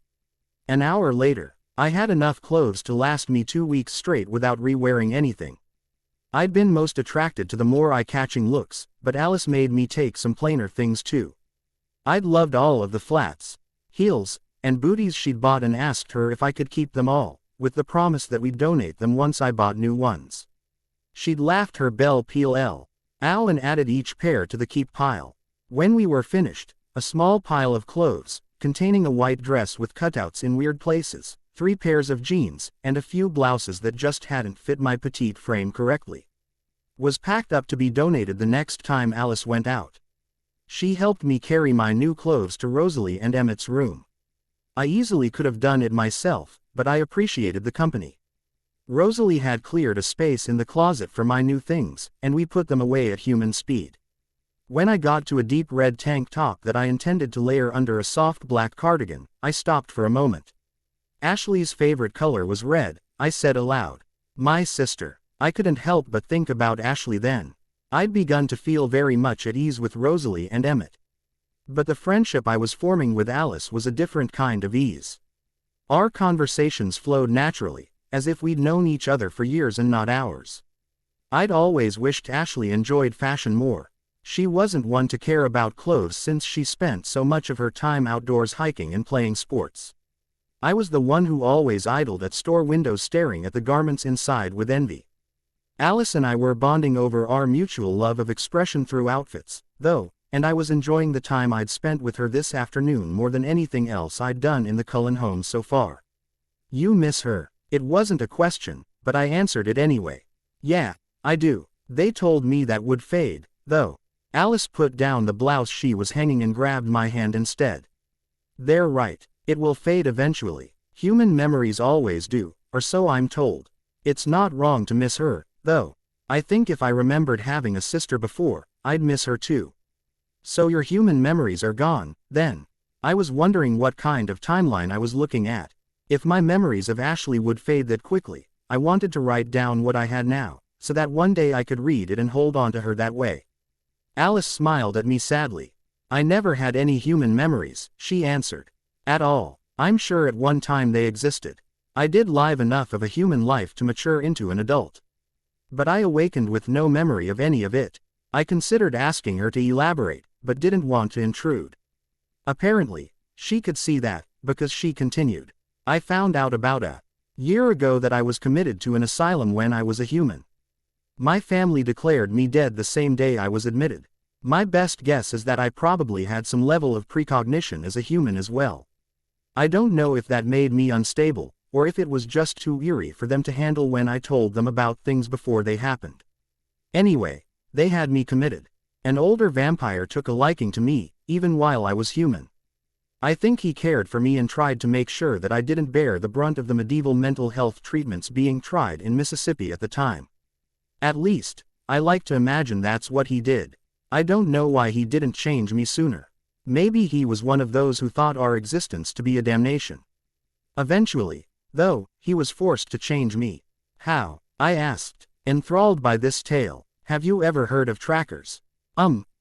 An hour later, I had enough clothes to last me 2 weeks straight without re-wearing anything. I'd been most attracted to the more eye-catching looks, but Alice made me take some plainer things too. I'd loved all of the flats, heels, and booties she'd bought and asked her if I could keep them all, with the promise that we'd donate them once I bought new ones. She'd laughed her belle pile and added each pair to the keep pile. When we were finished, a small pile of clothes, containing a white dress with cutouts in weird places, 3 pairs of jeans, and a few blouses that just hadn't fit my petite frame correctly, was packed up to be donated the next time Alice went out. She helped me carry my new clothes to Rosalie and Emmett's room. I easily could have done it myself, but I appreciated the company. Rosalie had cleared a space in the closet for my new things, and we put them away at human speed. When I got to a deep red tank top that I intended to layer under a soft black cardigan, I stopped for a moment. Ashley's favorite color was red, I said aloud. My sister. I couldn't help but think about Ashley then. I'd begun to feel very much at ease with Rosalie and Emmett. But the friendship I was forming with Alice was a different kind of ease. Our conversations flowed naturally, as if we'd known each other for years and not hours. I'd always wished Ashley enjoyed fashion more. She wasn't one to care about clothes since she spent so much of her time outdoors hiking and playing sports. I was the one who always idled at store windows staring at the garments inside with envy. Alice and I were bonding over our mutual love of expression through outfits, though, and I was enjoying the time I'd spent with her this afternoon more than anything else I'd done in the Cullen home so far. You miss her? It wasn't a question, but I answered it anyway. Yeah, I do. They told me that would fade, though. Alice put down the blouse she was hanging and grabbed my hand instead. They're right. It will fade eventually. Human memories always do, or so I'm told. It's not wrong to miss her, though. I think if I remembered having a sister before, I'd miss her too. So your human memories are gone, then? I was wondering what kind of timeline I was looking at. If my memories of Ashley would fade that quickly, I wanted to write down what I had now, so that one day I could read it and hold on to her that way. Alice smiled at me sadly. I never had any human memories, she answered. At all. I'm sure at one time they existed. I did live enough of a human life to mature into an adult. But I awakened with no memory of any of it. I considered asking her to elaborate, but didn't want to intrude. Apparently, she could see that, because she continued. I found out about a year ago that I was committed to an asylum when I was a human. My family declared me dead the same day I was admitted. My best guess is that I probably had some level of precognition as a human as well. I don't know if that made me unstable, or if it was just too eerie for them to handle when I told them about things before they happened. Anyway, they had me committed. An older vampire took a liking to me, even while I was human. I think he cared for me and tried to make sure that I didn't bear the brunt of the medieval mental health treatments being tried in Mississippi at the time. At least, I like to imagine that's what he did. I don't know why he didn't change me sooner. Maybe he was one of those who thought our existence to be a damnation. Eventually, though, he was forced to change me. How? I asked, enthralled by this tale. Have you ever heard of trackers?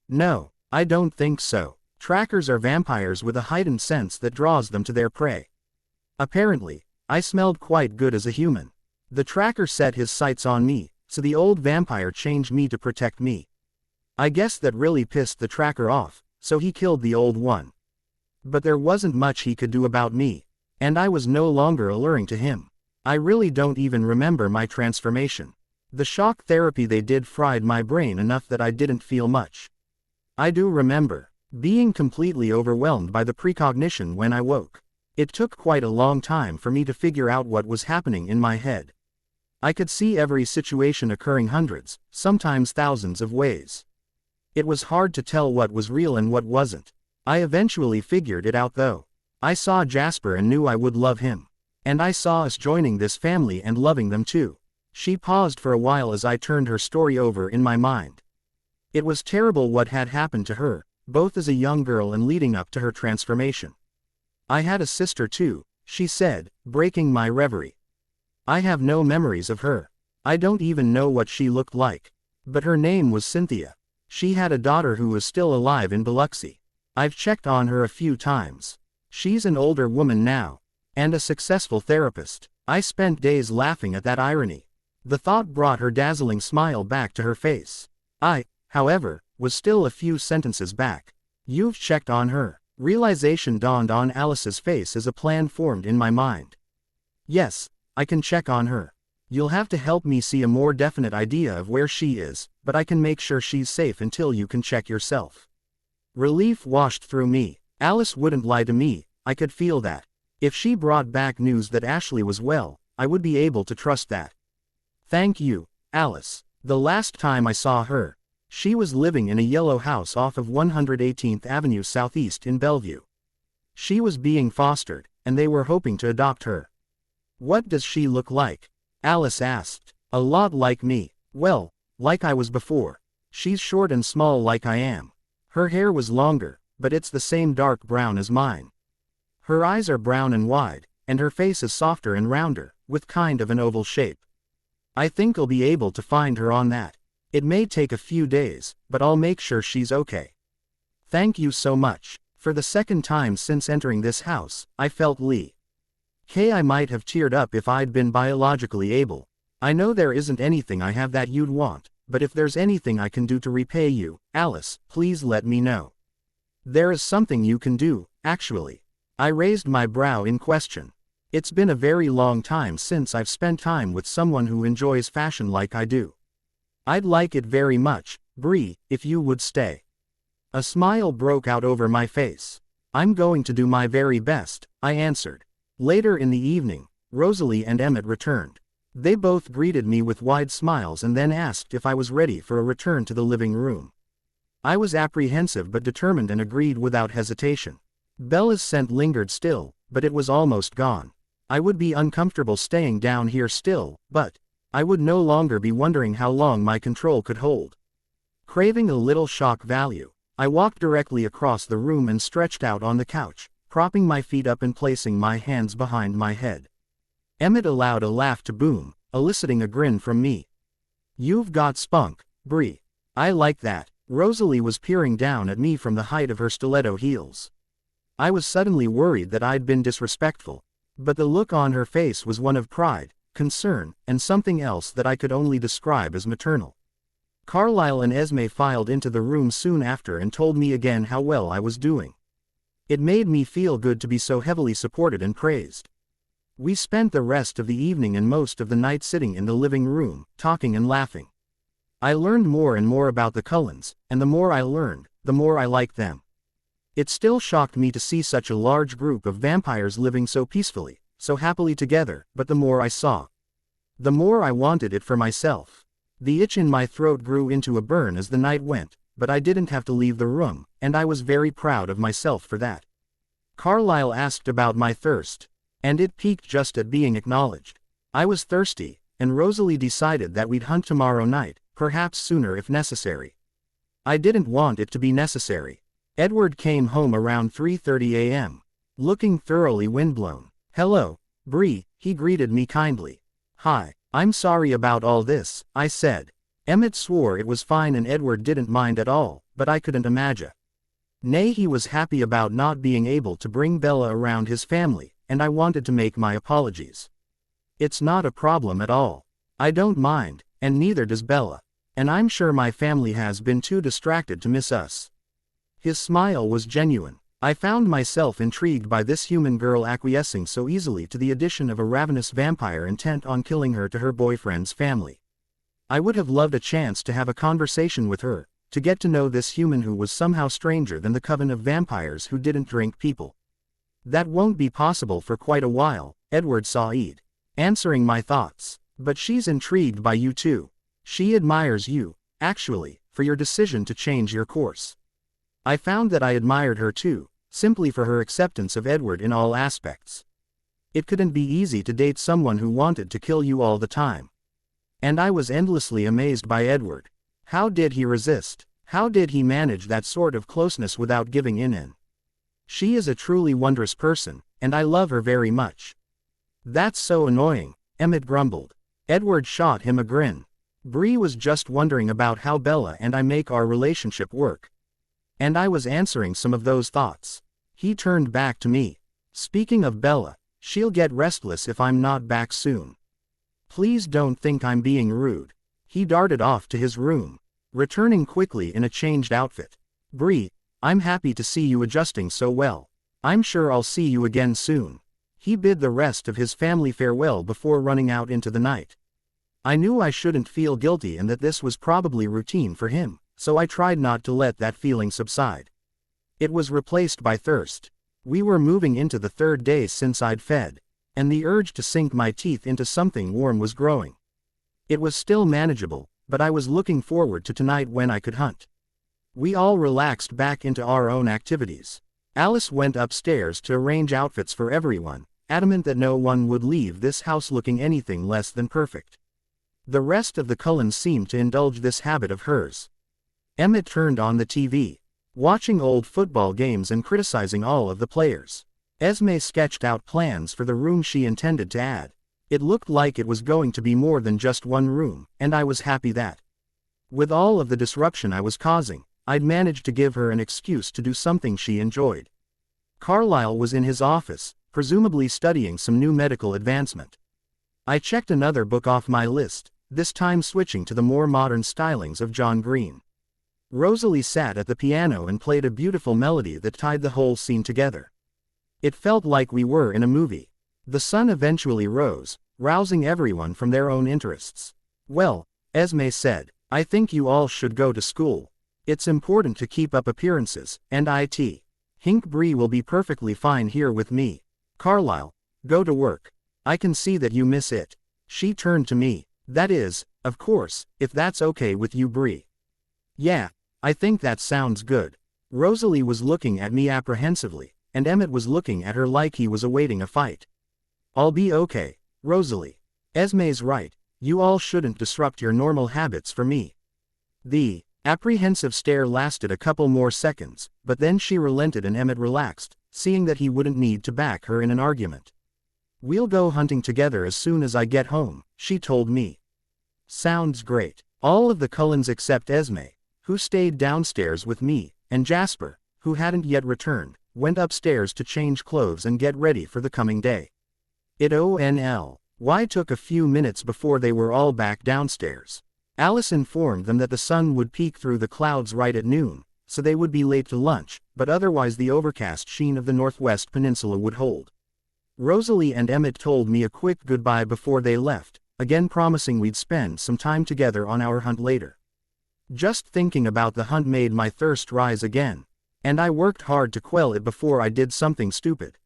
No, I don't think so. Trackers are vampires with a heightened sense that draws them to their prey. Apparently, I smelled quite good as a human. The tracker set his sights on me, so the old vampire changed me to protect me. I guess that really pissed the tracker off, so he killed the old one. But there wasn't much he could do about me, and I was no longer alluring to him. I really don't even remember my transformation. The shock therapy they did fried my brain enough that I didn't feel much. I do remember being completely overwhelmed by the precognition when I woke. It took quite a long time for me to figure out what was happening in my head. I could see every situation occurring hundreds, sometimes thousands of ways. It was hard to tell what was real and what wasn't. I eventually figured it out though. I saw Jasper and knew I would love him. And I saw us joining this family and loving them too. She paused for a while as I turned her story over in my mind. It was terrible what had happened to her, both as a young girl and leading up to her transformation. I had a sister too, she said, breaking my reverie. I have no memories of her. I don't even know what she looked like. But her name was Cynthia. She had a daughter who was still alive in Biloxi. I've checked on her a few times. She's an older woman now. And a successful therapist. I spent days laughing at that irony. The thought brought her dazzling smile back to her face. I, however, was still a few sentences back. You've checked on her. Realization dawned on Alice's face as a plan formed in my mind. Yes, I can check on her. You'll have to help me see a more definite idea of where she is, but I can make sure she's safe until you can check yourself. Relief washed through me. Alice wouldn't lie to me, I could feel that. If she brought back news that Ashley was well, I would be able to trust that. Thank you, Alice. The last time I saw her, she was living in a yellow house off of 118th Avenue Southeast in Bellevue. She was being fostered, and they were hoping to adopt her. What does she look like? Alice asked. A lot like me. Well, like I was before. She's short and small like I am. Her hair was longer, but it's the same dark brown as mine. Her eyes are brown and wide, and her face is softer and rounder, with kind of an oval shape. I think I'll be able to find her on that. It may take a few days, but I'll make sure she's okay. Thank you so much. For the second time since entering this house, I felt I might have teared up if I'd been biologically able. I know there isn't anything I have that you'd want, but if there's anything I can do to repay you, Alice, please let me know. There is something you can do, actually. I raised my brow in question. It's been a very long time since I've spent time with someone who enjoys fashion like I do. I'd like it very much, Bree, if you would stay. A smile broke out over my face. I'm going to do my very best, I answered. Later in the evening, Rosalie and Emmett returned. They both greeted me with wide smiles and then asked if I was ready for a return to the living room. I was apprehensive but determined and agreed without hesitation. Bella's scent lingered still, but it was almost gone. I would be uncomfortable staying down here still, but I would no longer be wondering how long my control could hold. Craving a little shock value, I walked directly across the room and stretched out on the couch, propping my feet up and placing my hands behind my head. Emmett allowed a laugh to boom, eliciting a grin from me. You've got spunk, Bree. I like that. Rosalie was peering down at me from the height of her stiletto heels. I was suddenly worried that I'd been disrespectful, but the look on her face was one of pride, concern, and something else that I could only describe as maternal. Carlisle and Esme filed into the room soon after and told me again how well I was doing. It made me feel good to be so heavily supported and praised. We spent the rest of the evening and most of the night sitting in the living room, talking and laughing. I learned more and more about the Cullens, and the more I learned, the more I liked them. It still shocked me to see such a large group of vampires living so peacefully, so happily together, but the more I saw, the more I wanted it for myself. The itch in my throat grew into a burn as the night went, but I didn't have to leave the room, and I was very proud of myself for that. Carlisle asked about my thirst, and it peaked just at being acknowledged. I was thirsty, and Rosalie decided that we'd hunt tomorrow night, perhaps sooner if necessary. I didn't want it to be necessary. Edward came home around 3:30 a.m. looking thoroughly windblown. "Hello, Bree," he greeted me kindly. "Hi, I'm sorry about all this," I said. Emmett swore it was fine and Edward didn't mind at all, but I couldn't imagine. Nay, he was happy about not being able to bring Bella around his family, and I wanted to make my apologies. "It's not a problem at all. I don't mind, and neither does Bella. And I'm sure my family has been too distracted to miss us." His smile was genuine. I found myself intrigued by this human girl acquiescing so easily to the addition of a ravenous vampire intent on killing her to her boyfriend's family. I would have loved a chance to have a conversation with her, to get to know this human who was somehow stranger than the coven of vampires who didn't drink people. "That won't be possible for quite a while," Edward sighed, answering my thoughts. "But she's intrigued by you too. She admires you, actually, for your decision to change your course." I found that I admired her too, simply for her acceptance of Edward in all aspects. It couldn't be easy to date someone who wanted to kill you all the time. And I was endlessly amazed by Edward. How did he resist? How did he manage that sort of closeness without giving in? She is a truly wondrous person, and I love her very much. "That's so annoying," Emmett grumbled. Edward shot him a grin. "Bree was just wondering about how Bella and I make our relationship work." And I was answering some of those thoughts. He turned back to me. "Speaking of Bella, she'll get restless if I'm not back soon. Please don't think I'm being rude." He darted off to his room, returning quickly in a changed outfit. "Bree, I'm happy to see you adjusting so well. I'm sure I'll see you again soon." He bid the rest of his family farewell before running out into the night. I knew I shouldn't feel guilty and that this was probably routine for him, so I tried not to let that feeling subside. It was replaced by thirst. We were moving into the third day since I'd fed, and the urge to sink my teeth into something warm was growing. It was still manageable, but I was looking forward to tonight when I could hunt. We all relaxed back into our own activities. Alice went upstairs to arrange outfits for everyone, adamant that no one would leave this house looking anything less than perfect. The rest of the Cullens seemed to indulge this habit of hers. Emmett turned on the TV, watching old football games and criticizing all of the players. Esme sketched out plans for the room she intended to add. It looked like it was going to be more than just one room, and I was happy that, with all of the disruption I was causing, I'd managed to give her an excuse to do something she enjoyed. Carlyle was in his office, presumably studying some new medical advancement. I checked another book off my list, this time switching to the more modern stylings of John Green. Rosalie sat at the piano and played a beautiful melody that tied the whole scene together. It felt like we were in a movie. The sun eventually rose, rousing everyone from their own interests. "Well," Esme said, "I think you all should go to school. It's important to keep up appearances, and think Bree will be perfectly fine here with me. Carlyle, go to work. I can see that you miss it." She turned to me. "That is, of course, if that's okay with you, Bree." "Yeah, I think that sounds good." Rosalie was looking at me apprehensively, and Emmett was looking at her like he was awaiting a fight. "I'll be okay, Rosalie. Esme's right, you all shouldn't disrupt your normal habits for me." The apprehensive stare lasted a couple more seconds, but then she relented and Emmett relaxed, seeing that he wouldn't need to back her in an argument. "We'll go hunting together as soon as I get home," she told me. "Sounds great." All of the Cullens except Esme, who stayed downstairs with me, and Jasper, who hadn't yet returned, went upstairs to change clothes and get ready for the coming day. It took a few minutes before they were all back downstairs. Alice informed them that the sun would peek through the clouds right at noon, so they would be late to lunch, but otherwise the overcast sheen of the Northwest Peninsula would hold. Rosalie and Emmett told me a quick goodbye before they left, again promising we'd spend some time together on our hunt later. Just thinking about the hunt made my thirst rise again, and I worked hard to quell it before I did something stupid.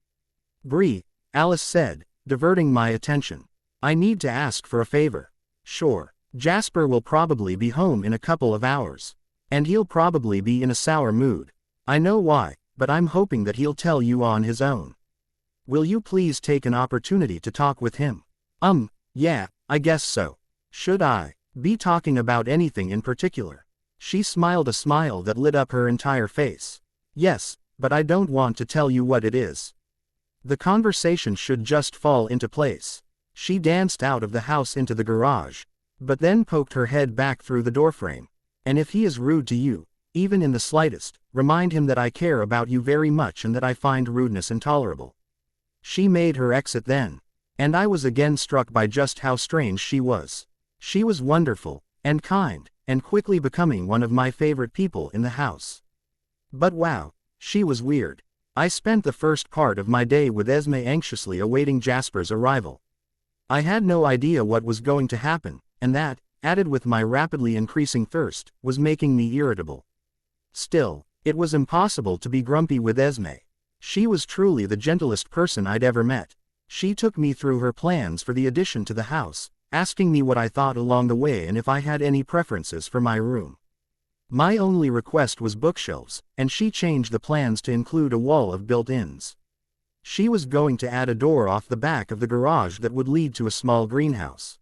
"Bree," Alice said, diverting my attention, "I need to ask for a favor." "Sure. Jasper will probably be home in a couple of hours. And he'll probably be in a sour mood. I know why, but I'm hoping that he'll tell you on his own. Will you please take an opportunity to talk with him?" Yeah, I guess so. Should I be talking about anything in particular?" She smiled a smile that lit up her entire face. Yes, but I don't want to tell you what it is. The conversation should just fall into place. She danced out of the house into the garage, but then poked her head back through the doorframe. And if he is rude to you, even in the slightest, remind him that I care about you very much and that I find rudeness intolerable. She made her exit then. And I was again struck by just how strange she was. She was wonderful, and kind, and quickly becoming one of my favorite people in the house. But wow, she was weird. I spent the first part of my day with Esme anxiously awaiting Jasper's arrival. I had no idea what was going to happen, and that, added with my rapidly increasing thirst, was making me irritable. Still, it was impossible to be grumpy with Esme. She was truly the gentlest person I'd ever met. She took me through her plans for the addition to the house, asking me what I thought along the way and if I had any preferences for my room. My only request was bookshelves, and she changed the plans to include a wall of built-ins. She was going to add a door off the back of the garage that would lead to a small greenhouse.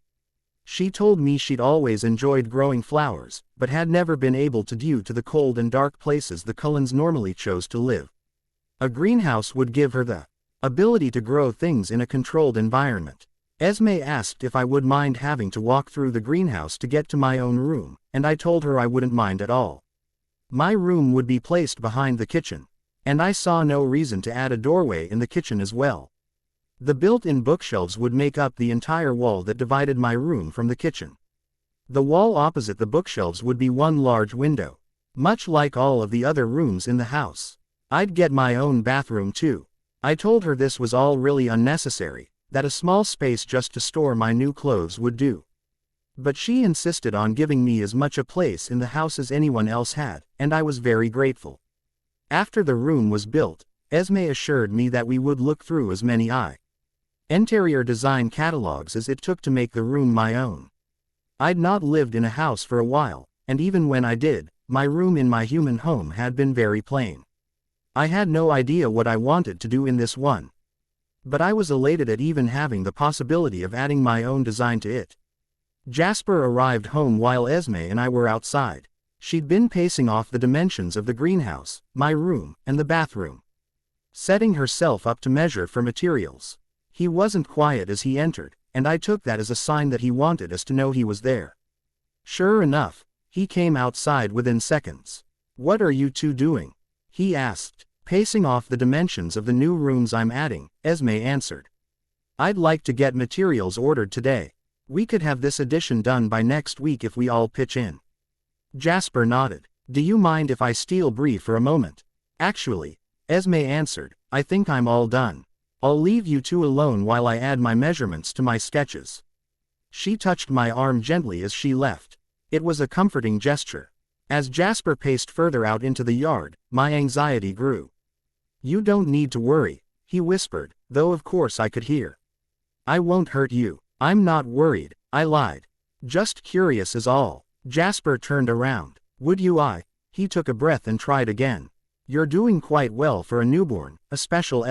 She told me she'd always enjoyed growing flowers, but had never been able to due to the cold and dark places the Cullens normally chose to live. A greenhouse would give her the ability to grow things in a controlled environment. Esme asked if I would mind having to walk through the greenhouse to get to my own room, and I told her I wouldn't mind at all. My room would be placed behind the kitchen, and I saw no reason to add a doorway in the kitchen as well. The built-in bookshelves would make up the entire wall that divided my room from the kitchen. The wall opposite the bookshelves would be one large window, much like all of the other rooms in the house. I'd get my own bathroom too. I told her this was all really unnecessary, that a small space just to store my new clothes would do. But she insisted on giving me as much a place in the house as anyone else had, and I was very grateful. After the room was built, Esme assured me that we would look through as many interior design catalogs as it took to make the room my own. I'd not lived in a house for a while, and even when I did, my room in my human home had been very plain. I had no idea what I wanted to do in this one. But I was elated at even having the possibility of adding my own design to it. Jasper arrived home while Esme and I were outside. She'd been pacing off the dimensions of the greenhouse, my room, and the bathroom, setting herself up to measure for materials. He wasn't quiet as he entered, and I took that as a sign that he wanted us to know he was there. Sure enough, he came outside within seconds. "What are you two doing?" he asked. "Pacing off the dimensions of the new rooms I'm adding," Esme answered. "I'd like to get materials ordered today. We could have this addition done by next week if we all pitch in." Jasper nodded. "Do you mind if I steal Bree for a moment?" "Actually," Esme answered, "I think I'm all done. I'll leave you two alone while I add my measurements to my sketches." She touched my arm gently as she left. It was a comforting gesture. As Jasper paced further out into the yard, my anxiety grew. "You don't need to worry," he whispered, though of course I could hear. "I won't hurt you." "I'm not worried," I lied. "Just curious is all." Jasper turned around. "Would you?" He took a breath and tried again. "You're doing quite well for a newborn, a special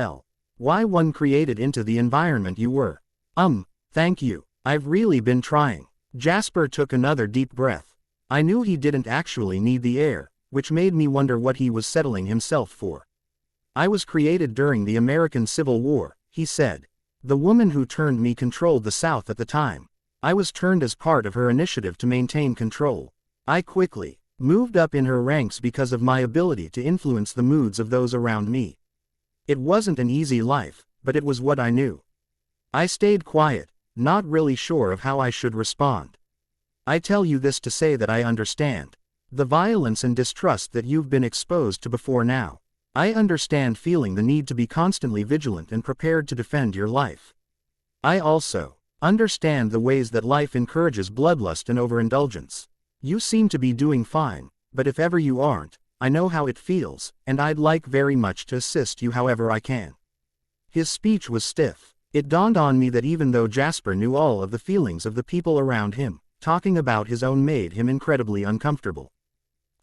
one created into the environment you were." Thank you. I've really been trying." Jasper took another deep breath. I knew he didn't actually need the air, which made me wonder what he was settling himself for. "I was created during the American Civil War," he said. "The woman who turned me controlled the South at the time. I was turned as part of her initiative to maintain control. I quickly moved up in her ranks because of my ability to influence the moods of those around me. It wasn't an easy life, but it was what I knew." I stayed quiet, not really sure of how I should respond. "I tell you this to say that I understand the violence and distrust that you've been exposed to before now. I understand feeling the need to be constantly vigilant and prepared to defend your life. I also understand the ways that life encourages bloodlust and overindulgence. You seem to be doing fine, but if ever you aren't, I know how it feels, and I'd like very much to assist you however I can." His speech was stiff. It dawned on me that even though Jasper knew all of the feelings of the people around him, talking about his own made him incredibly uncomfortable.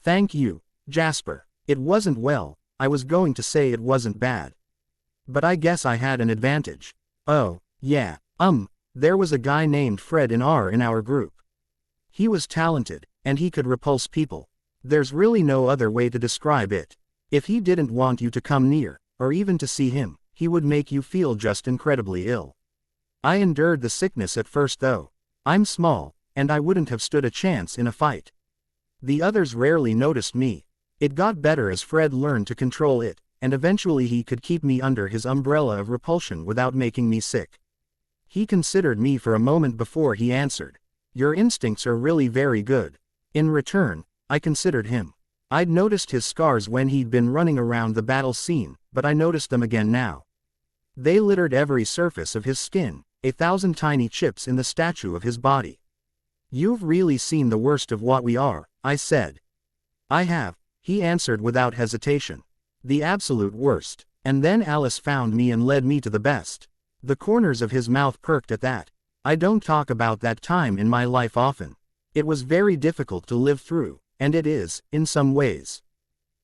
"Thank you, Jasper. It wasn't I was going to say it wasn't bad. But I guess I had an advantage." "Oh, yeah, there was a guy named Fred in our group. He was talented, and he could repulse people. There's really no other way to describe it. If he didn't want you to come near, or even to see him, he would make you feel just incredibly ill. I endured the sickness at first though. I'm small, and I wouldn't have stood a chance in a fight. The others rarely noticed me. It got better as Fred learned to control it, and eventually he could keep me under his umbrella of repulsion without making me sick. He considered me for a moment before he answered. Your instincts are really very good. In return, I considered him. I'd noticed his scars when he'd been running around the battle scene, but I noticed them again now. They littered every surface of his skin, 1,000 tiny chips in the statue of his body. You've really seen the worst of what we are, I said. I have, he answered without hesitation. The absolute worst. And then Alice found me and led me to the best. The corners of his mouth perked at that. I don't talk about that time in my life often. It was very difficult to live through, and it is, in some ways,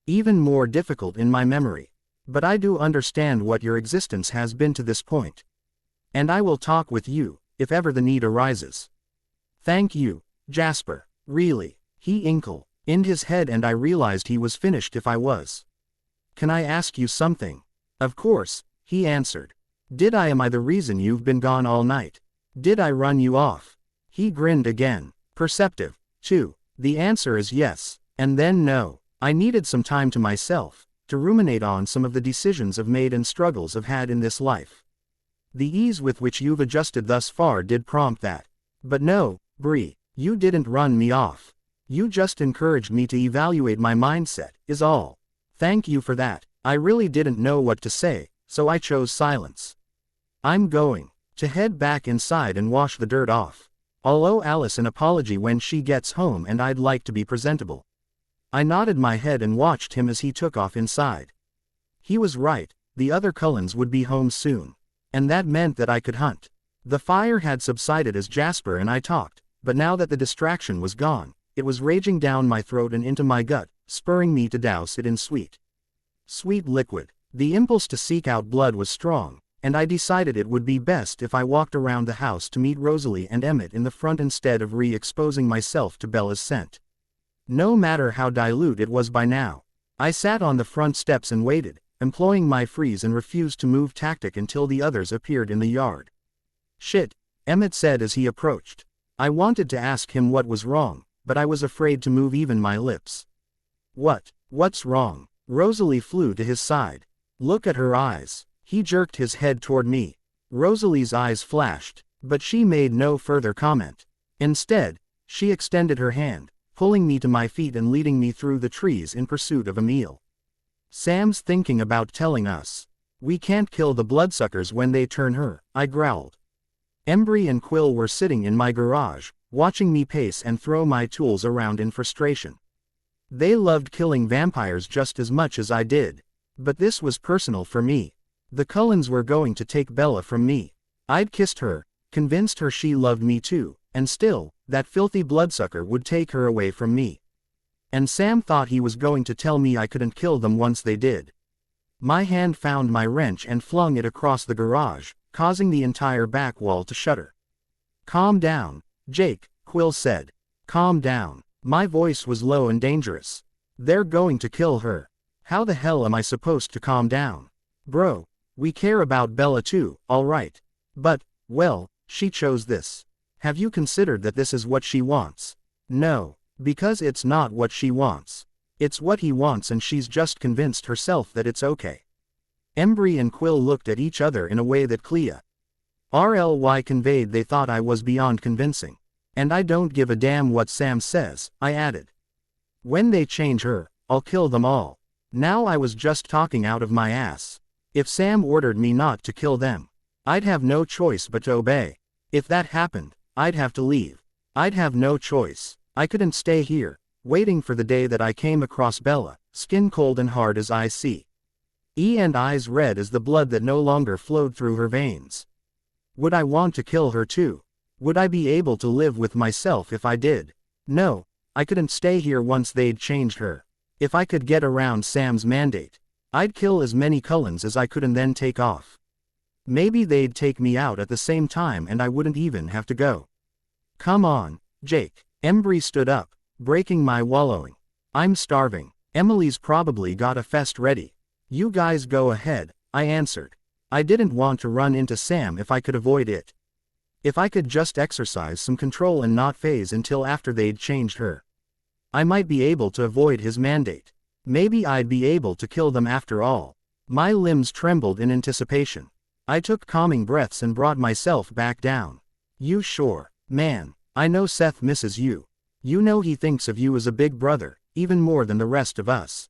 even more difficult in my memory. But I do understand what your existence has been to this point. And I will talk with you, if ever the need arises. Thank you, Jasper. Really. He inclined his head and I realized he was finished if I was. Can I ask you something? Of course, he answered. Am I the reason you've been gone all night? Did I run you off? He grinned again. Perceptive, too. The answer is yes, and then no. I needed some time to myself, to ruminate on some of the decisions I've made and struggles I've had in this life. The ease with which you've adjusted thus far did prompt that. But no, Bree, you didn't run me off. You just encouraged me to evaluate my mindset, is all. Thank you for that. I really didn't know what to say, so I chose silence. I'm going to head back inside and wash the dirt off. I'll owe Alice an apology when she gets home and I'd like to be presentable. I nodded my head and watched him as he took off inside. He was right, the other Cullens would be home soon. And that meant that I could hunt. The fire had subsided as Jasper and I talked, but now that the distraction was gone, it was raging down my throat and into my gut, spurring me to douse it in sweet liquid. The impulse to seek out blood was strong, and I decided it would be best if I walked around the house to meet Rosalie and Emmett in the front instead of re-exposing myself to Bella's scent. No matter how dilute it was by now. I sat on the front steps and waited, employing my freeze and refused to move tactic until the others appeared in the yard. Shit, Emmett said as he approached. I wanted to ask him what was wrong, but I was afraid to move even my lips. What's wrong? Rosalie flew to his side. Look at her eyes. He jerked his head toward me. Rosalie's eyes flashed, but she made no further comment. Instead, she extended her hand, pulling me to my feet and leading me through the trees in pursuit of a meal. Sam's thinking about telling us. We can't kill the bloodsuckers when they turn her, I growled. Embry and Quill were sitting in my garage, watching me pace and throw my tools around in frustration. They loved killing vampires just as much as I did. But this was personal for me. The Cullens were going to take Bella from me. I'd kissed her, convinced her she loved me too, and still, that filthy bloodsucker would take her away from me. And Sam thought he was going to tell me I couldn't kill them once they did. My hand found my wrench and flung it across the garage, causing the entire back wall to shudder. Calm down, Jake, Quill said. Calm down. My voice was low and dangerous. They're going to kill her. How the hell am I supposed to calm down? Bro, we care about Bella too, alright. But, well, she chose this. Have you considered that this is what she wants? No, because it's not what she wants. It's what he wants and she's just convinced herself that it's okay. Embry and Quill looked at each other in a way that Clea RLY conveyed they thought I was beyond convincing. And I don't give a damn what Sam says, I added. When they change her, I'll kill them all. Now I was just talking out of my ass. If Sam ordered me not to kill them, I'd have no choice but to obey. If that happened, I'd have to leave. I'd have no choice. I couldn't stay here, waiting for the day that I came across Bella, skin cold and hard as ice and eyes red as the blood that no longer flowed through her veins. Would I want to kill her too? Would I be able to live with myself if I did? No, I couldn't stay here once they'd changed her. If I could get around Sam's mandate, I'd kill as many Cullens as I could and then take off. Maybe they'd take me out at the same time and I wouldn't even have to go. Come on, Jake. Embry stood up, breaking my wallowing. I'm starving. Emily's probably got a feast ready. You guys go ahead, I answered. I didn't want to run into Sam if I could avoid it. If I could just exercise some control and not phase until after they'd changed her, I might be able to avoid his mandate. Maybe I'd be able to kill them after all. My limbs trembled in anticipation. I took calming breaths and brought myself back down. You sure, man, I know Seth misses you. You know he thinks of you as a big brother, even more than the rest of us.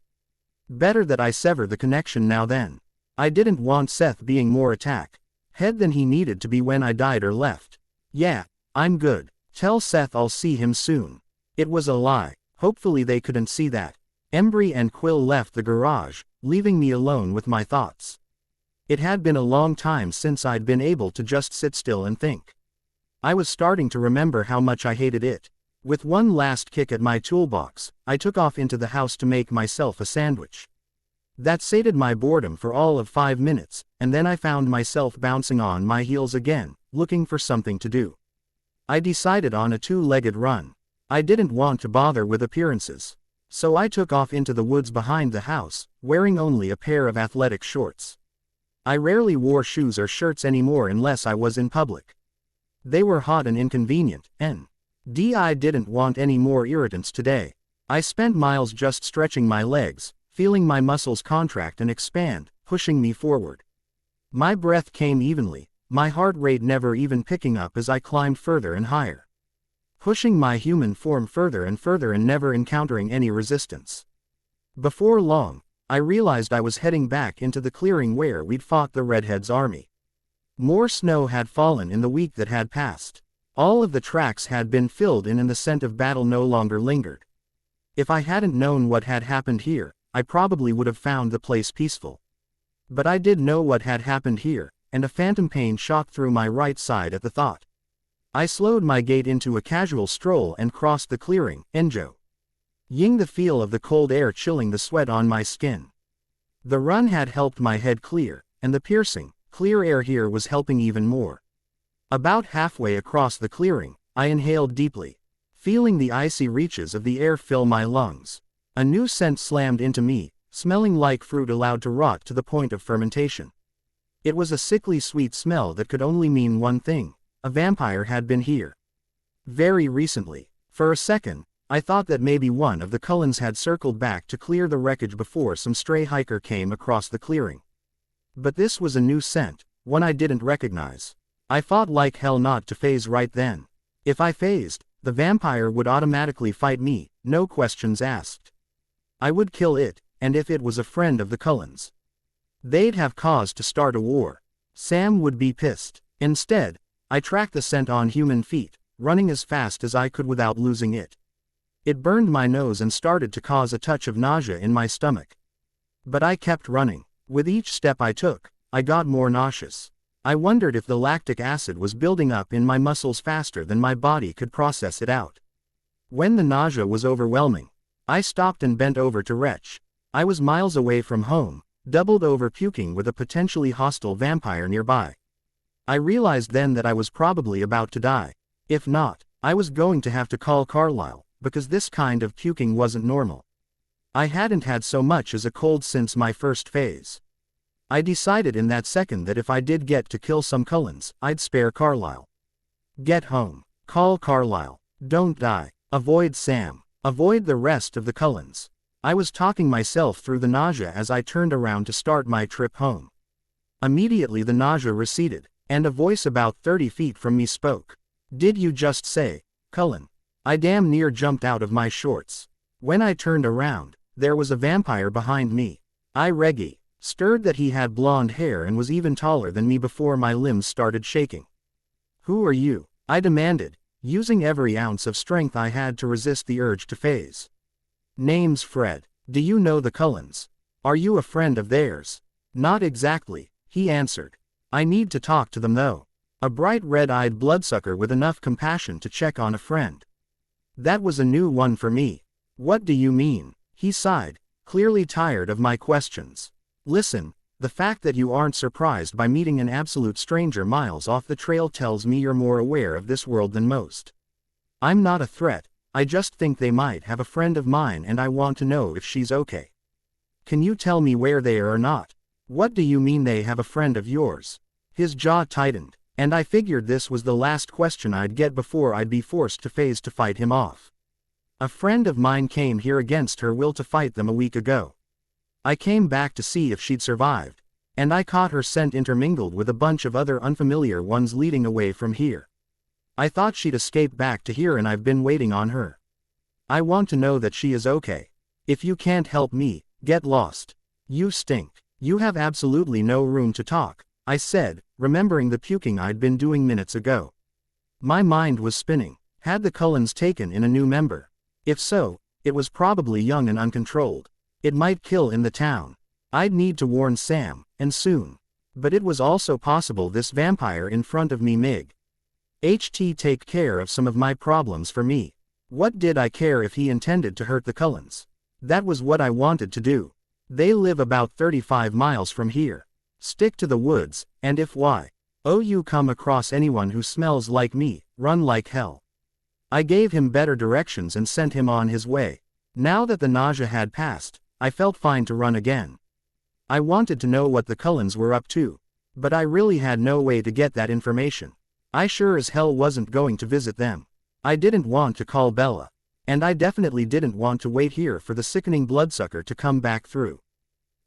Better that I sever the connection now then. I didn't want Seth being more attacked head than he needed to be when I died or left. Yeah, I'm good. Tell Seth I'll see him soon. It was a lie. Hopefully they couldn't see that. Embry and Quill left the garage, leaving me alone with my thoughts. It had been a long time since I'd been able to just sit still and think. I was starting to remember how much I hated it. With one last kick at my toolbox, I took off into the house to make myself a sandwich. That sated my boredom for all of 5 minutes, and then I found myself bouncing on my heels again, looking for something to do. I decided on a 2-legged run. I didn't want to bother with appearances. So I took off into the woods behind the house, wearing only a pair of athletic shorts. I rarely wore shoes or shirts anymore unless I was in public. They were hot and inconvenient, and I didn't want any more irritants today. I spent miles just stretching my legs, feeling my muscles contract and expand, pushing me forward. My breath came evenly, my heart rate never even picking up as I climbed further and higher. Pushing my human form further and never encountering any resistance. Before long, I realized I was heading back into the clearing where we'd fought the Redheads' army. More snow had fallen in the week that had passed. All of the tracks had been filled in and the scent of battle no longer lingered. If I hadn't known what had happened here, I probably would have found the place peaceful. But I did know what had happened here, and a phantom pain shot through my right side at the thought. I slowed my gait into a casual stroll and crossed the clearing, enjoying the feel of the cold air chilling the sweat on my skin. The run had helped my head clear, and the piercing, clear air here was helping even more. About halfway across the clearing, I inhaled deeply, feeling the icy reaches of the air fill my lungs. A new scent slammed into me, smelling like fruit allowed to rot to the point of fermentation. It was a sickly sweet smell that could only mean one thing: a vampire had been here. Very recently. For a second, I thought that maybe one of the Cullens had circled back to clear the wreckage before some stray hiker came across the clearing. But this was a new scent, one I didn't recognize. I fought like hell not to phase right then. If I phased, the vampire would automatically fight me, no questions asked. I would kill it, and if it was a friend of the Cullens, they'd have cause to start a war. Sam would be pissed. Instead, I tracked the scent on human feet, running as fast as I could without losing it. It burned my nose and started to cause a touch of nausea in my stomach. But I kept running. With each step I took, I got more nauseous. I wondered if the lactic acid was building up in my muscles faster than my body could process it out. When the nausea was overwhelming, I stopped and bent over to retch. I was miles away from home, doubled over puking with a potentially hostile vampire nearby. I realized then that I was probably about to die. If not, I was going to have to call Carlisle, because this kind of puking wasn't normal. I hadn't had so much as a cold since my first phase. I decided in that second that if I did get to kill some Cullens, I'd spare Carlisle. Get home. Call Carlisle. Don't die. Avoid Sam. Avoid the rest of the Cullens. I was talking myself through the nausea as I turned around to start my trip home. Immediately the nausea receded, and a voice about 30 feet from me spoke. Did you just say, Cullen? I damn near jumped out of my shorts. When I turned around, there was a vampire behind me. I stirred that he had blonde hair and was even taller than me before my limbs started shaking. Who are you? I demanded, using every ounce of strength I had to resist the urge to phase. Name's Fred. Do you know the Cullens? Are you a friend of theirs? Not exactly, he answered. I need to talk to them though. A bright red-eyed bloodsucker with enough compassion to check on a friend. That was a new one for me. What do you mean? He sighed, clearly tired of my questions. Listen, the fact that you aren't surprised by meeting an absolute stranger miles off the trail tells me you're more aware of this world than most. I'm not a threat, I just think they might have a friend of mine and I want to know if she's okay. Can you tell me where they are or not? What do you mean they have a friend of yours? His jaw tightened, and I figured this was the last question I'd get before I'd be forced to phase to fight him off. A friend of mine came here against her will to fight them a week ago. I came back to see if she'd survived, and I caught her scent intermingled with a bunch of other unfamiliar ones leading away from here. I thought she'd escape back to here and I've been waiting on her. I want to know that she is okay. If you can't help me, get lost. You stink. You have absolutely no room to talk, I said, remembering the puking I'd been doing minutes ago. My mind was spinning. Had the Cullens taken in a new member? If so, it was probably young and uncontrolled. It might kill in the town. I'd need to warn Sam, and soon. But it was also possible this vampire in front of me Mig. Take care of some of my problems for me. What did I care if he intended to hurt the Cullens? That was what I wanted to do. They live about 35 miles from here. Stick to the woods, and if you come across anyone who smells like me, run like hell. I gave him better directions and sent him on his way. Now that the nausea had passed, I felt fine to run again. I wanted to know what the Cullens were up to, but I really had no way to get that information. I sure as hell wasn't going to visit them. I didn't want to call Bella. And I definitely didn't want to wait here for the sickening bloodsucker to come back through.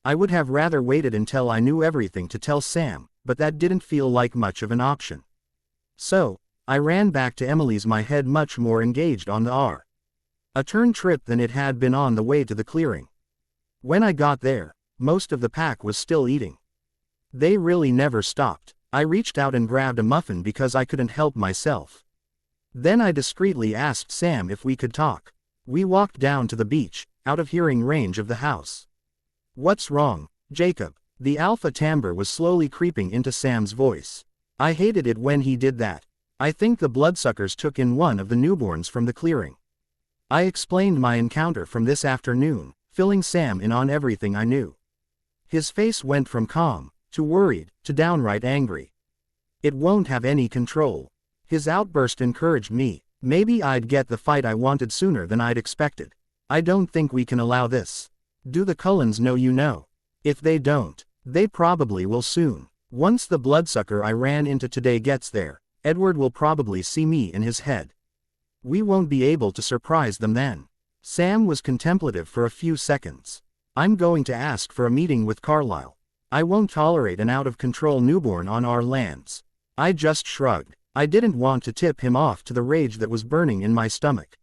I would have rather waited until I knew everything to tell Sam, but that didn't feel like much of an option. So, I ran back to Emily's, my head much more engaged on the a turn trip than it had been on the way to the clearing. When I got there, most of the pack was still eating. They really never stopped. I reached out and grabbed a muffin because I couldn't help myself. Then I discreetly asked Sam if we could talk. We walked down to the beach, out of hearing range of the house. What's wrong, Jacob? The alpha timbre was slowly creeping into Sam's voice. I hated it when he did that. I think the bloodsuckers took in one of the newborns from the clearing. I explained my encounter from this afternoon, filling Sam in on everything I knew. His face went from calm, to worried, to downright angry. It won't have any control. His outburst encouraged me. Maybe I'd get the fight I wanted sooner than I'd expected. I don't think we can allow this. Do the Cullens know you know? If they don't, they probably will soon. Once the bloodsucker I ran into today gets there, Edward will probably see me in his head. We won't be able to surprise them then. Sam was contemplative for a few seconds. I'm going to ask for a meeting with Carlisle. I won't tolerate an out-of-control newborn on our lands. I just shrugged. I didn't want to tip him off to the rage that was burning in my stomach.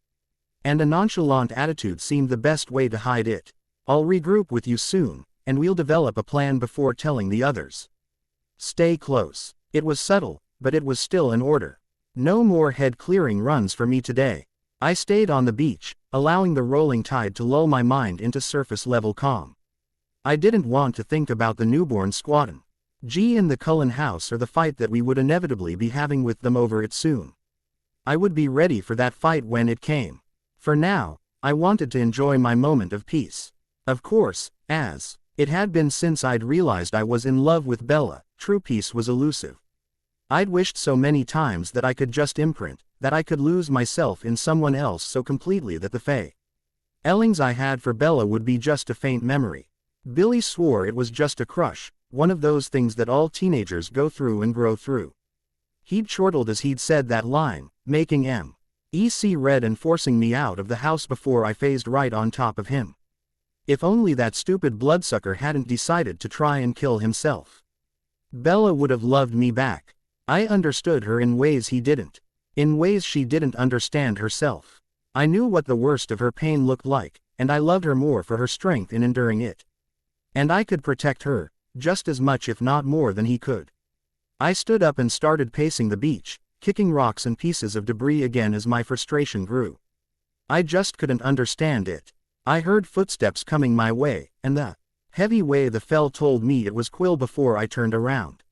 And a nonchalant attitude seemed the best way to hide it. I'll regroup with you soon, and we'll develop a plan before telling the others. Stay close. It was subtle, but it was still in order. No more head-clearing runs for me today. I stayed on the beach, allowing the rolling tide to lull my mind into surface-level calm. I didn't want to think about the newborn squatting. In the Cullen house or the fight that we would inevitably be having with them over it soon. I would be ready for that fight when it came. For now, I wanted to enjoy my moment of peace. Of course, as it had been since I'd realized I was in love with Bella, true peace was elusive. I'd wished so many times that I could just imprint, that I could lose myself in someone else so completely that the feelings I had for Bella would be just a faint memory. Billy swore it was just a crush, one of those things that all teenagers go through and grow through. He'd chortled as he'd said that line, making me red and forcing me out of the house before I phased right on top of him. If only that stupid bloodsucker hadn't decided to try and kill himself. Bella would have loved me back. I understood her in ways he didn't. In ways she didn't understand herself. I knew what the worst of her pain looked like, and I loved her more for her strength in enduring it. And I could protect her, just as much if not more than he could. I stood up and started pacing the beach, kicking rocks and pieces of debris again as my frustration grew. I just couldn't understand it. I heard footsteps coming my way, and the heavy way the fell told me it was Quill before I turned around.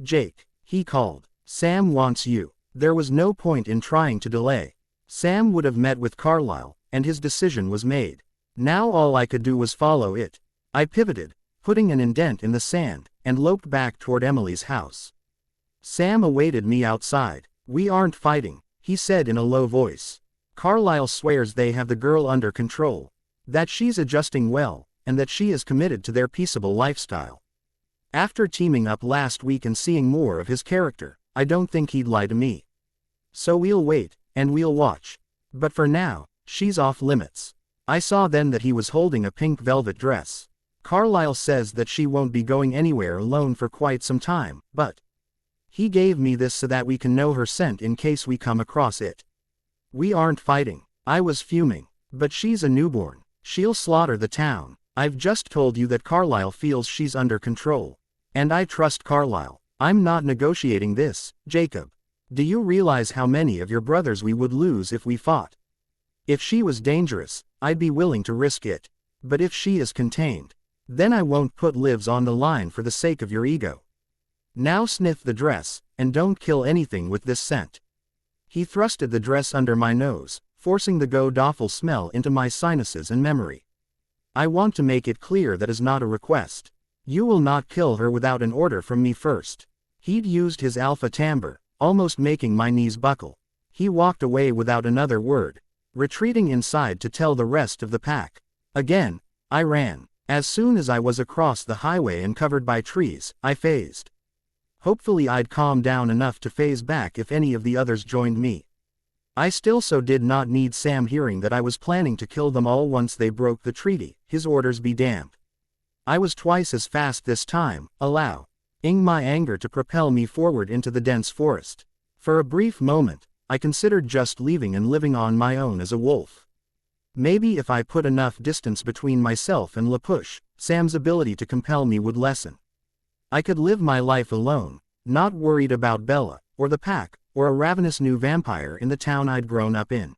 Jake, he called. Sam wants you. There was no point in trying to delay. Sam would have met with Carlisle, and his decision was made. Now all I could do was follow it. I pivoted, putting an indent in the sand, and loped back toward Emily's house. Sam awaited me outside. We aren't fighting, he said in a low voice. Carlisle swears they have the girl under control, that she's adjusting well, and that she is committed to their peaceable lifestyle. After teaming up last week and seeing more of his character, I don't think he'd lie to me. So we'll wait, and we'll watch. But for now, she's off limits. I saw then that he was holding a pink velvet dress. Carlisle says that she won't be going anywhere alone for quite some time, but he gave me this so that we can know her scent in case we come across it. We aren't fighting. I was fuming. But she's a newborn. She'll slaughter the town. I've just told you that Carlisle feels she's under control. And I trust Carlisle. I'm not negotiating this, Jacob. Do you realize how many of your brothers we would lose if we fought? If she was dangerous, I'd be willing to risk it. But if she is contained, then I won't put lives on the line for the sake of your ego. Now sniff the dress, and don't kill anything with this scent. He thrusted the dress under my nose, forcing the god-awful smell into my sinuses and memory. I want to make it clear that is not a request. You will not kill her without an order from me first. He'd used his alpha timbre, almost making my knees buckle. He walked away without another word, retreating inside to tell the rest of the pack. Again, I ran. As soon as I was across the highway and covered by trees, I phased. Hopefully I'd calm down enough to phase back if any of the others joined me. I still so did not need Sam hearing that I was planning to kill them all once they broke the treaty, his orders be damned. I was twice as fast this time, allowing my anger to propel me forward into the dense forest. For a brief moment, I considered just leaving and living on my own as a wolf. Maybe if I put enough distance between myself and Lapush, Sam's ability to compel me would lessen. I could live my life alone, not worried about Bella, or the pack, or a ravenous new vampire in the town I'd grown up in.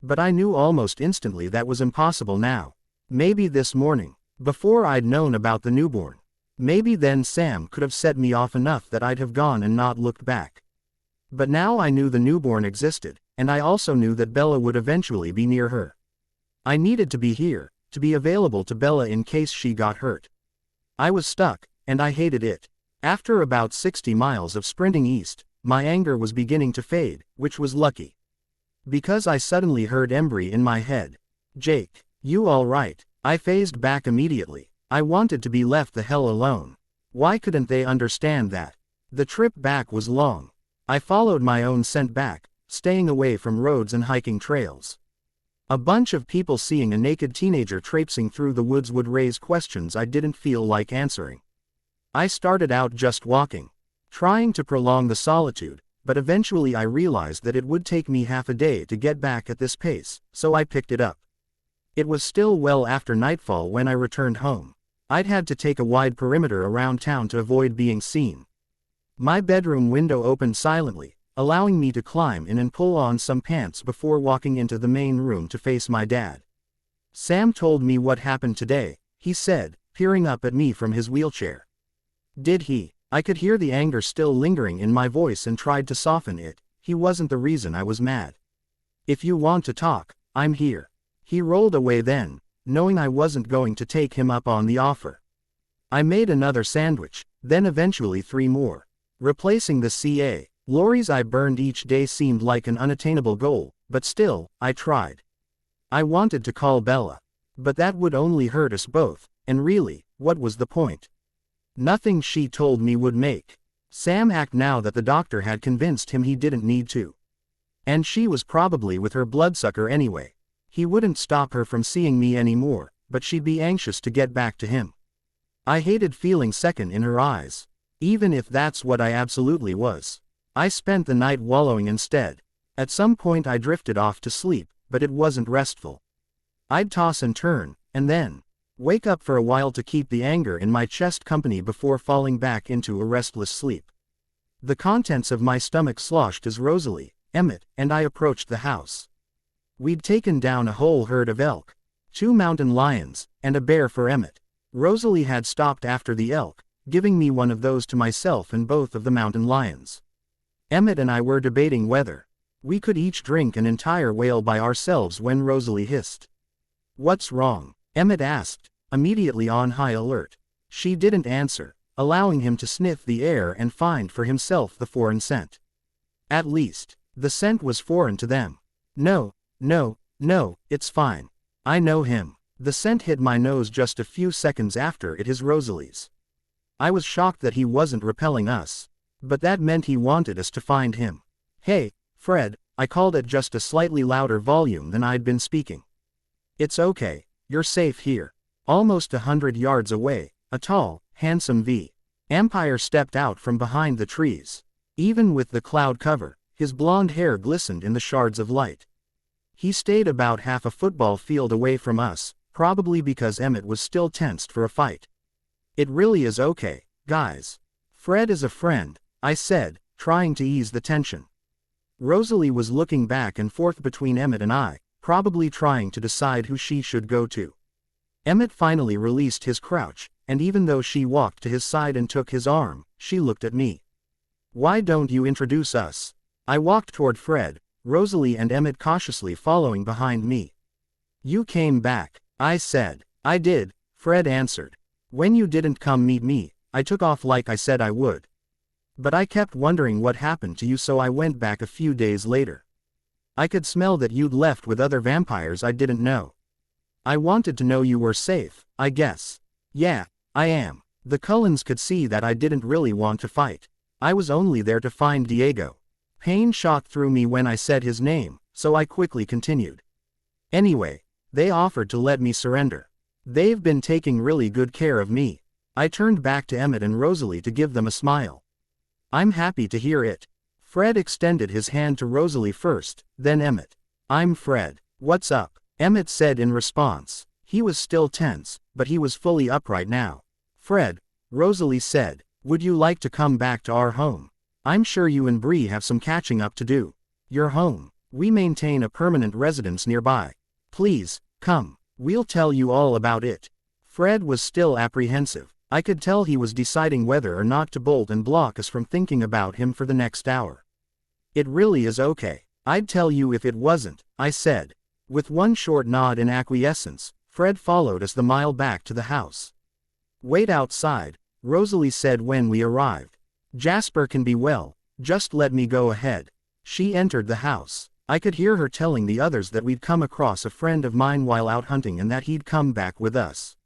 But I knew almost instantly that was impossible now. Maybe this morning, before I'd known about the newborn. Maybe then Sam could have set me off enough that I'd have gone and not looked back. But now I knew the newborn existed, and I also knew that Bella would eventually be near her. I needed to be here, to be available to Bella in case she got hurt. I was stuck, and I hated it. After about 60 miles of sprinting east, my anger was beginning to fade, which was lucky. Because I suddenly heard Embry in my head. Jake, you all right? I phased back immediately. I wanted to be left the hell alone. Why couldn't they understand that? The trip back was long. I followed my own scent back, staying away from roads and hiking trails. A bunch of people seeing a naked teenager traipsing through the woods would raise questions I didn't feel like answering. I started out just walking, trying to prolong the solitude, but eventually I realized that it would take me half a day to get back at this pace, so I picked it up. It was still well after nightfall when I returned home. I'd had to take a wide perimeter around town to avoid being seen. My bedroom window opened silently, allowing me to climb in and pull on some pants before walking into the main room to face my dad. Sam told me what happened today, he said, peering up at me from his wheelchair. Did he? I could hear the anger still lingering in my voice and tried to soften it. He wasn't the reason I was mad. If you want to talk, I'm here. He rolled away then, knowing I wasn't going to take him up on the offer. I made another sandwich, then eventually 3 more. Replacing the calories I burned each day seemed like an unattainable goal, but still, I tried. I wanted to call Bella. But that would only hurt us both, and really, what was the point? Nothing she told me would make Sam act now that the doctor had convinced him he didn't need to. And she was probably with her bloodsucker anyway. He wouldn't stop her from seeing me anymore, but she'd be anxious to get back to him. I hated feeling second in her eyes, even if that's what I absolutely was. I spent the night wallowing instead. At some point I drifted off to sleep, but it wasn't restful. I'd toss and turn, and then wake up for a while to keep the anger in my chest company before falling back into a restless sleep. The contents of my stomach sloshed as Rosalie, Emmett, and I approached the house. We'd taken down a whole herd of elk, 2 mountain lions, and a bear for Emmett. Rosalie had stopped after the elk, giving me one of those to myself and both of the mountain lions. Emmett and I were debating whether we could each drink an entire whale by ourselves when Rosalie hissed. What's wrong? Emmett asked, immediately on high alert. She didn't answer, allowing him to sniff the air and find for himself the foreign scent. At least, the scent was foreign to them. No, No, no, it's fine. I know him. The scent hit my nose just a few seconds after it his Rosalie's. I was shocked that he wasn't repelling us. But that meant he wanted us to find him. Hey, Fred, I called at just a slightly louder volume than I'd been speaking. It's okay, you're safe here. Almost 100 yards away, a tall, handsome vampire stepped out from behind the trees. Even with the cloud cover, his blonde hair glistened in the shards of light. He stayed about half a football field away from us, probably because Emmett was still tensed for a fight. It really is okay, guys. Fred is a friend, I said, trying to ease the tension. Rosalie was looking back and forth between Emmett and I, probably trying to decide who she should go to. Emmett finally released his crouch, and even though she walked to his side and took his arm, she looked at me. Why don't you introduce us? I walked toward Fred, Rosalie and Emmett cautiously following behind me. You came back, I said. I did, Fred answered. When you didn't come meet me, I took off like I said I would. But I kept wondering what happened to you, so I went back a few days later. I could smell that you'd left with other vampires I didn't know. I wanted to know you were safe, I guess. Yeah, I am. The Cullens could see that I didn't really want to fight. I was only there to find Diego. Pain shot through me when I said his name, so I quickly continued. Anyway, they offered to let me surrender. They've been taking really good care of me. I turned back to Emmett and Rosalie to give them a smile. I'm happy to hear it. Fred extended his hand to Rosalie first, then Emmett. I'm Fred. What's up? Emmett said in response. He was still tense, but he was fully upright now. Fred, Rosalie said, would you like to come back to our home? I'm sure you and Bree have some catching up to do. Your home. We maintain a permanent residence nearby. Please, come. We'll tell you all about it. Fred was still apprehensive. I could tell he was deciding whether or not to bolt and block us from thinking about him for the next hour. It really is okay. I'd tell you if it wasn't, I said. With one short nod in acquiescence, Fred followed us the mile back to the house. Wait outside, Rosalie said when we arrived. Jasper can be well, just let me go ahead. She entered the house. I could hear her telling the others that we'd come across a friend of mine while out hunting and that he'd come back with us.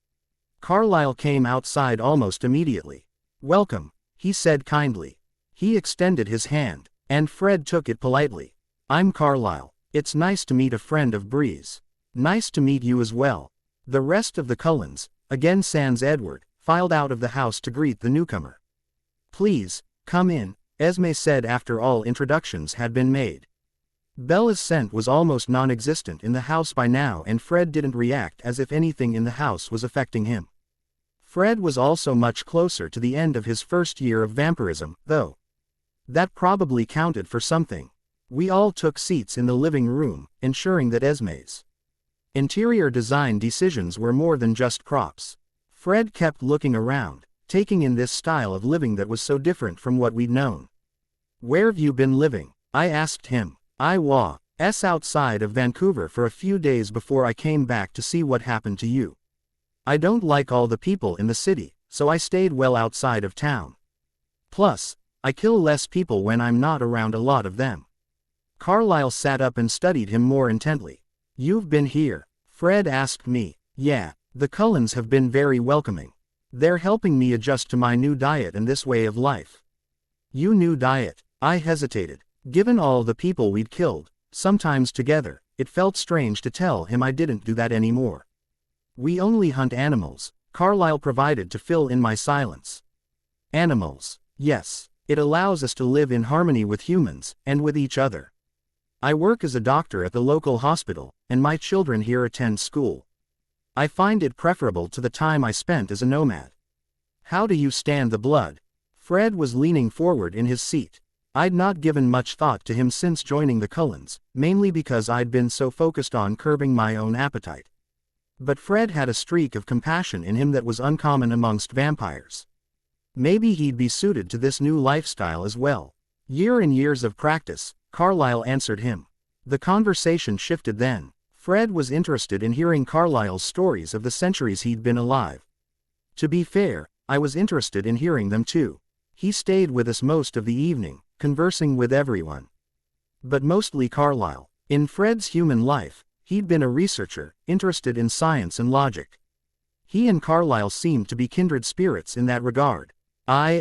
Carlisle came outside almost immediately. Welcome, he said kindly. He extended his hand, and Fred took it politely. I'm Carlisle. It's nice to meet a friend of Bree's. Nice to meet you as well. The rest of the Cullens, again sans Edward, filed out of the house to greet the newcomer. Please, come in, Esme said after all introductions had been made. Bella's scent was almost non-existent in the house by now, and Fred didn't react as if anything in the house was affecting him. Fred was also much closer to the end of his first year of vampirism, though. That probably counted for something. We all took seats in the living room, ensuring that Esme's interior design decisions were more than just props. Fred kept looking around, taking in this style of living that was so different from what we'd known. Where've you been living? I asked him. I was outside of Vancouver for a few days before I came back to see what happened to you. I don't like all the people in the city, so I stayed well outside of town. Plus, I kill less people when I'm not around a lot of them. Carlisle sat up and studied him more intently. You've been here? Fred asked me. Yeah, the Cullens have been very welcoming. They're helping me adjust to my new diet and this way of life. You new diet? I hesitated. Given all the people we'd killed, sometimes together, it felt strange to tell him I didn't do that anymore. We only hunt animals, Carlisle provided to fill in my silence. Animals, yes, it allows us to live in harmony with humans, and with each other. I work as a doctor at the local hospital, and my children here attend school. I find it preferable to the time I spent as a nomad. How do you stand the blood? Fred was leaning forward in his seat. I'd not given much thought to him since joining the Cullens, mainly because I'd been so focused on curbing my own appetite. But Fred had a streak of compassion in him that was uncommon amongst vampires. Maybe he'd be suited to this new lifestyle as well. Years and years of practice, Carlisle answered him. The conversation shifted then. Fred was interested in hearing Carlisle's stories of the centuries he'd been alive. To be fair, I was interested in hearing them too. He stayed with us most of the evening, conversing with everyone. But mostly Carlisle. In Fred's human life, he'd been a researcher, interested in science and logic. He and Carlisle seemed to be kindred spirits in that regard. I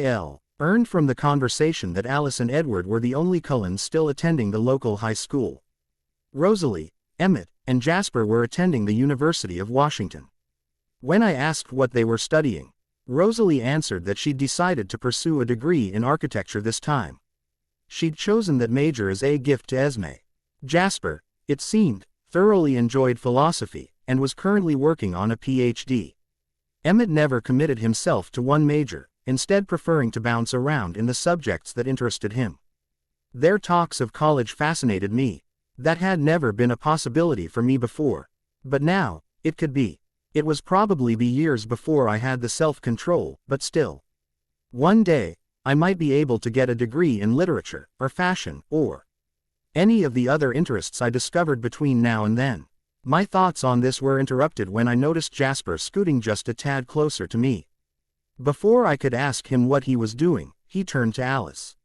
earned from the conversation that Alice and Edward were the only Cullens still attending the local high school. Rosalie, Emmett, and Jasper were attending the University of Washington. When I asked what they were studying, Rosalie answered that she'd decided to pursue a degree in architecture this time. She'd chosen that major as a gift to Esme. Jasper, it seemed, thoroughly enjoyed philosophy, and was currently working on a PhD. Emmett never committed himself to one major, instead preferring to bounce around in the subjects that interested him. Their talks of college fascinated me. That had never been a possibility for me before. But now, it could be. It was probably be years before I had the self-control, but still. One day, I might be able to get a degree in literature, or fashion, or any of the other interests I discovered between now and then. My thoughts on this were interrupted when I noticed Jasper scooting just a tad closer to me. Before I could ask him what he was doing, he turned to Alice.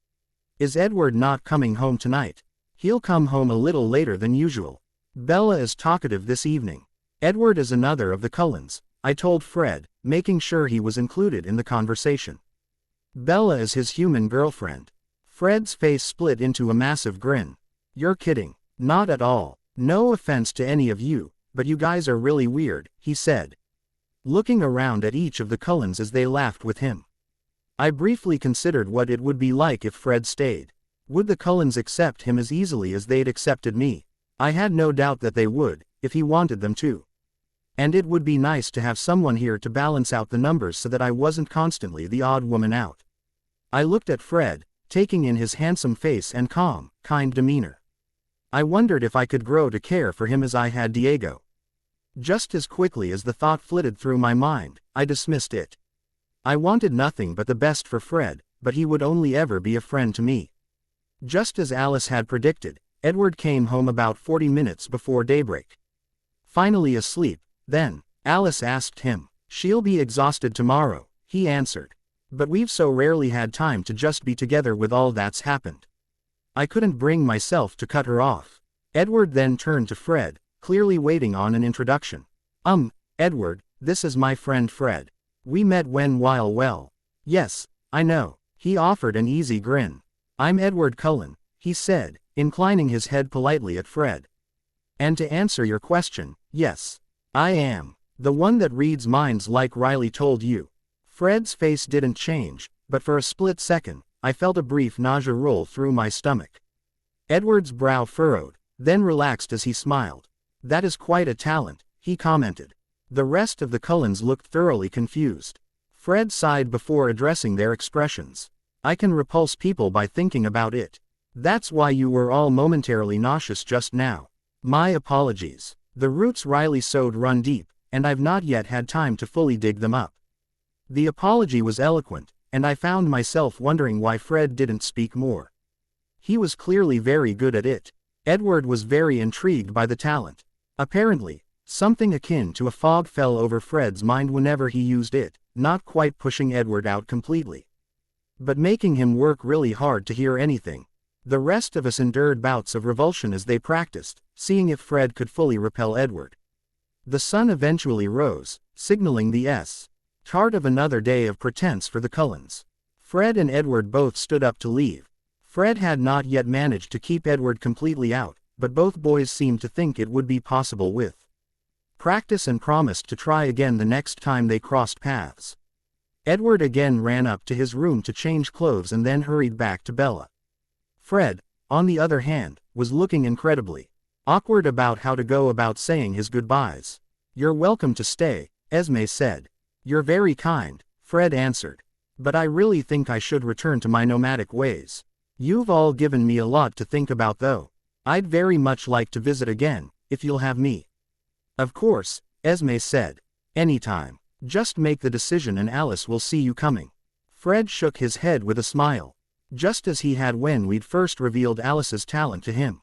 "Is Edward not coming home tonight?" "He'll come home a little later than usual. Bella is talkative this evening." "Edward is another of the Cullens," I told Fred, making sure he was included in the conversation. "Bella is his human girlfriend." Fred's face split into a massive grin. "You're kidding." "Not at all. No offense to any of you, but you guys are really weird," he said, looking around at each of the Cullens as they laughed with him. I briefly considered what it would be like if Fred stayed. Would the Cullens accept him as easily as they'd accepted me? I had no doubt that they would, if he wanted them to. And it would be nice to have someone here to balance out the numbers so that I wasn't constantly the odd woman out. I looked at Fred, taking in his handsome face and calm, kind demeanor. I wondered if I could grow to care for him as I had Diego. Just as quickly as the thought flitted through my mind, I dismissed it. I wanted nothing but the best for Fred, but he would only ever be a friend to me. Just as Alice had predicted, Edward came home about 40 minutes before daybreak. Finally asleep, then, Alice asked him. "She'll be exhausted tomorrow," he answered. "But we've so rarely had time to just be together with all that's happened." I couldn't bring myself to cut her off. Edward then turned to Fred, clearly waiting on an introduction. Edward, this is my friend Fred. We met well. Yes, I know." He offered an easy grin. "I'm Edward Cullen," he said, inclining his head politely at Fred. "And to answer your question, yes, I am. The one that reads minds like Riley told you." Fred's face didn't change, but for a split second, I felt a brief nausea roll through my stomach. Edward's brow furrowed, then relaxed as he smiled. "That is quite a talent," he commented. The rest of the Cullens looked thoroughly confused. Fred sighed before addressing their expressions. "I can repulse people by thinking about it. That's why you were all momentarily nauseous just now. My apologies. The roots Riley sowed run deep, and I've not yet had time to fully dig them up." The apology was eloquent, and I found myself wondering why Fred didn't speak more. He was clearly very good at it. Edward was very intrigued by the talent. Apparently, something akin to a fog fell over Fred's mind whenever he used it, not quite pushing Edward out completely, but making him work really hard to hear anything. The rest of us endured bouts of revulsion as they practiced, seeing if Fred could fully repel Edward. The sun eventually rose, signaling the start of another day of pretense for the Cullens. Fred and Edward both stood up to leave. Fred had not yet managed to keep Edward completely out, but both boys seemed to think it would be possible with practice and promised to try again the next time they crossed paths. Edward again ran up to his room to change clothes and then hurried back to Bella. Fred, on the other hand, was looking incredibly awkward about how to go about saying his goodbyes. "You're welcome to stay," Esme said. "You're very kind," Fred answered. "But I really think I should return to my nomadic ways. You've all given me a lot to think about though. I'd very much like to visit again, if you'll have me." "Of course," Esme said. "Anytime. Just make the decision and Alice will see you coming." Fred shook his head with a smile, just as he had when we'd first revealed Alice's talent to him.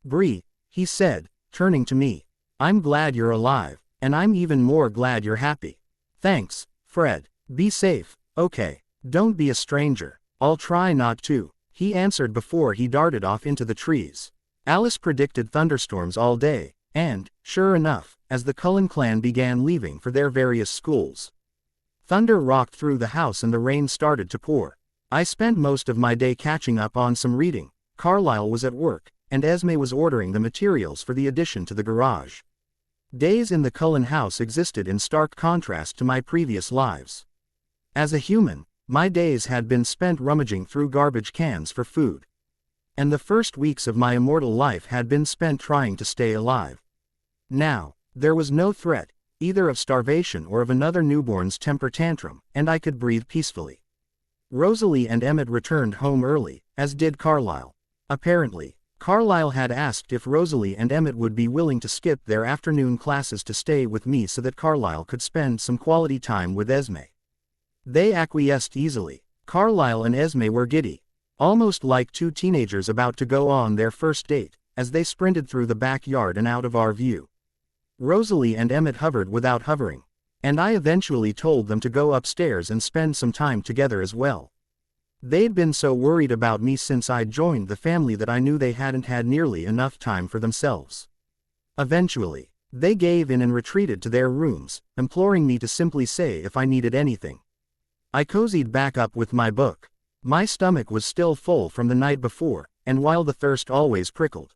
"Bree," he said, turning to me, "I'm glad you're alive, and I'm even more glad you're happy." "Thanks, Fred. Be safe, okay? Don't be a stranger." "I'll try not to," he answered before he darted off into the trees. Alice predicted thunderstorms all day, and, sure enough, as the Cullen clan began leaving for their various schools, thunder rocked through the house and the rain started to pour. I spent most of my day catching up on some reading. Carlisle was at work, and Esme was ordering the materials for the addition to the garage. Days in the Cullen house existed in stark contrast to my previous lives. As a human, my days had been spent rummaging through garbage cans for food. And the first weeks of my immortal life had been spent trying to stay alive. Now, there was no threat, either of starvation or of another newborn's temper tantrum, and I could breathe peacefully. Rosalie and Emmett returned home early, as did Carlisle. Apparently, Carlisle had asked if Rosalie and Emmett would be willing to skip their afternoon classes to stay with me so that Carlisle could spend some quality time with Esme. They acquiesced easily. Carlisle and Esme were giddy, almost like two teenagers about to go on their first date, as they sprinted through the backyard and out of our view. Rosalie and Emmett hovered without hovering, and I eventually told them to go upstairs and spend some time together as well. They'd been so worried about me since I'd joined the family that I knew they hadn't had nearly enough time for themselves. Eventually, they gave in and retreated to their rooms, imploring me to simply say if I needed anything. I cozied back up with my book. My stomach was still full from the night before, and while the thirst always prickled,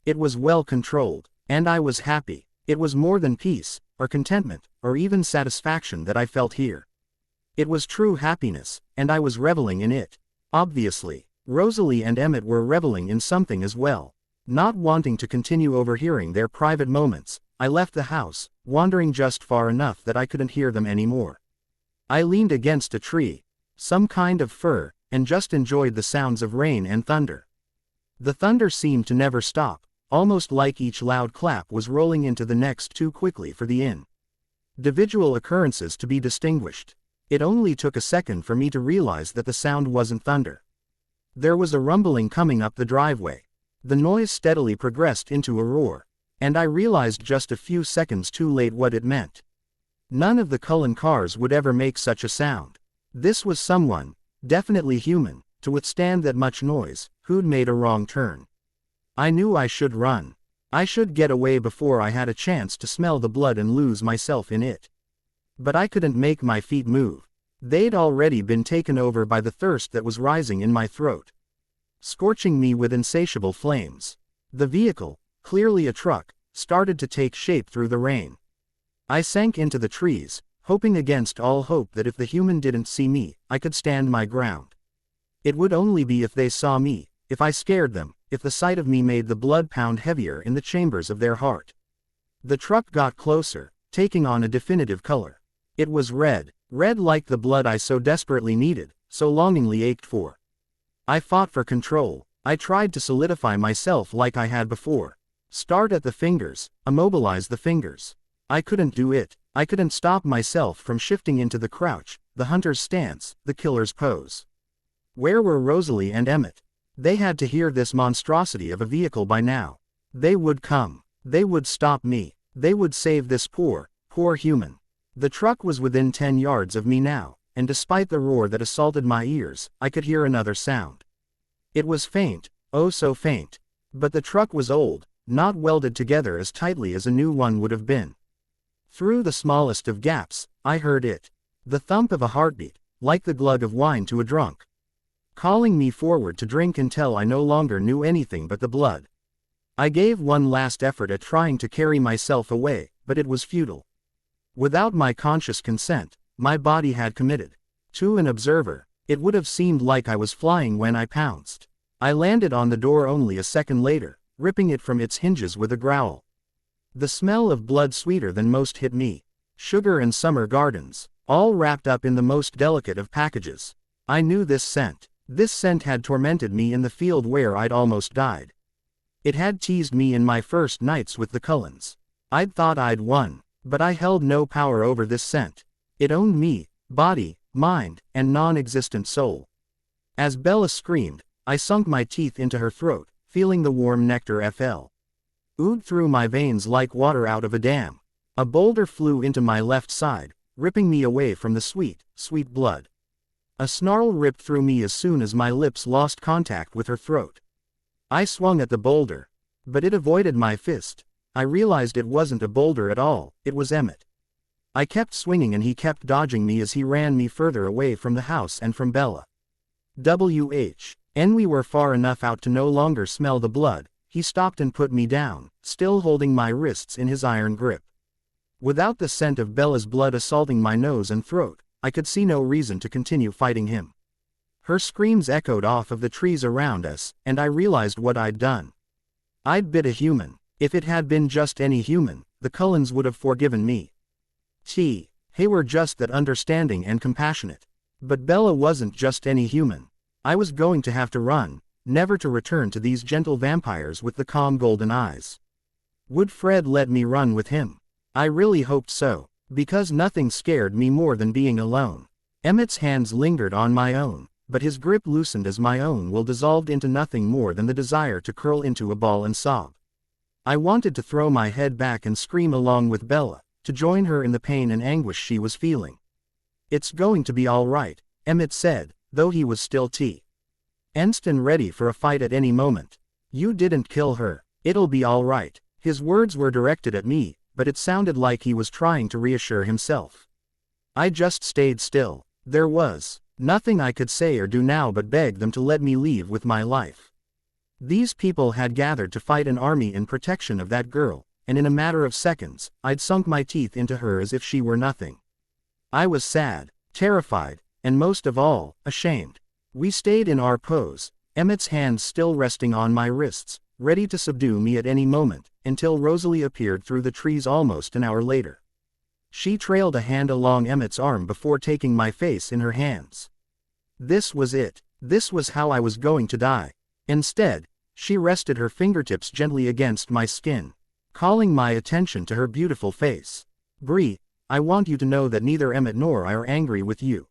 it was well controlled, and I was happy. It was more than peace, or contentment, or even satisfaction that I felt here. It was true happiness, and I was reveling in it. Obviously, Rosalie and Emmett were reveling in something as well. Not wanting to continue overhearing their private moments, I left the house, wandering just far enough that I couldn't hear them anymore. I leaned against a tree, some kind of fir, and just enjoyed the sounds of rain and thunder. The thunder seemed to never stop, almost like each loud clap was rolling into the next too quickly for the individual occurrences to be distinguished. It only took a second for me to realize that the sound wasn't thunder. There was a rumbling coming up the driveway. The noise steadily progressed into a roar, and I realized just a few seconds too late what it meant. None of the Cullen cars would ever make such a sound. This was someone, definitely human, to withstand that much noise, who'd made a wrong turn. I knew I should run. I should get away before I had a chance to smell the blood and lose myself in it. But I couldn't make my feet move. They'd already been taken over by the thirst that was rising in my throat, scorching me with insatiable flames. The vehicle, clearly a truck, started to take shape through the rain. I sank into the trees, hoping against all hope that if the human didn't see me, I could stand my ground. It would only be if they saw me, if I scared them, if the sight of me made the blood pound heavier in the chambers of their heart. The truck got closer, taking on a definitive color. It was red, red like the blood I so desperately needed, so longingly ached for. I fought for control. I tried to solidify myself like I had before. Start at the fingers, immobilize the fingers. I couldn't do it. I couldn't stop myself from shifting into the crouch, the hunter's stance, the killer's pose. Where were Rosalie and Emmett? They had to hear this monstrosity of a vehicle by now. They would come. They would stop me. They would save this poor human. The truck was within 10 yards of me now, and despite the roar that assaulted my ears, I could hear another sound. It was faint, oh so faint. But the truck was old, not welded together as tightly as a new one would have been. Through the smallest of gaps, I heard it. The thump of a heartbeat, like the glug of wine to a drunk, calling me forward to drink until I no longer knew anything but the blood. I gave one last effort at trying to carry myself away, but it was futile. Without my conscious consent, my body had committed. To an observer, it would have seemed like I was flying when I pounced. I landed on the door only a second later, ripping it from its hinges with a growl. The smell of blood sweeter than most hit me. Sugar and summer gardens, all wrapped up in the most delicate of packages. I knew this scent. This scent had tormented me in the field where I'd almost died. It had teased me in my first nights with the Cullens. I'd thought I'd won, but I held no power over this scent. It owned me, body, mind, and non-existent soul. As Bella screamed, I sunk my teeth into her throat, feeling the warm nectar oozed through my veins like water out of a dam. A boulder flew into my left side, ripping me away from the sweet, sweet blood. A snarl ripped through me as soon as my lips lost contact with her throat. I swung at the boulder, But it avoided my fist. I realized it wasn't a boulder at all, it was Emmett. I kept swinging and he kept dodging me as he ran me further away from the house and from Bella. When we were far enough out to no longer smell the blood, he stopped and put me down, still holding my wrists in his iron grip. Without the scent of Bella's blood assaulting my nose and throat, I could see no reason to continue fighting him. Her screams echoed off of the trees around us, and I realized what I'd done. I'd bit a human. If it had been just any human, the Cullens would have forgiven me. They were just that understanding and compassionate. But Bella wasn't just any human. I was going to have to run, never to return to these gentle vampires with the calm golden eyes. Would Fred let me run with him? I really hoped so, because nothing scared me more than being alone. Emmett's hands lingered on my own, but his grip loosened as my own will dissolved into nothing more than the desire to curl into a ball and sob. I wanted to throw my head back and scream along with Bella, to join her in the pain and anguish she was feeling. "It's going to be all right," Emmett said, though he was still Enston ready for a fight at any moment. "You didn't kill her. It'll be all right." His words were directed at me, but it sounded like he was trying to reassure himself. I just stayed still. There was nothing I could say or do now but beg them to let me leave with my life. These people had gathered to fight an army in protection of that girl, and in a matter of seconds, I'd sunk my teeth into her as if she were nothing. I was sad, terrified, and most of all, ashamed. We stayed in our pose, Emmett's hands still resting on my wrists, ready to subdue me at any moment, until Rosalie appeared through the trees almost an hour later. She trailed a hand along Emmett's arm before taking my face in her hands. This was it. This was how I was going to die. Instead, she rested her fingertips gently against my skin, calling my attention to her beautiful face. "Bree, I want you to know that neither Emmett nor I are angry with you.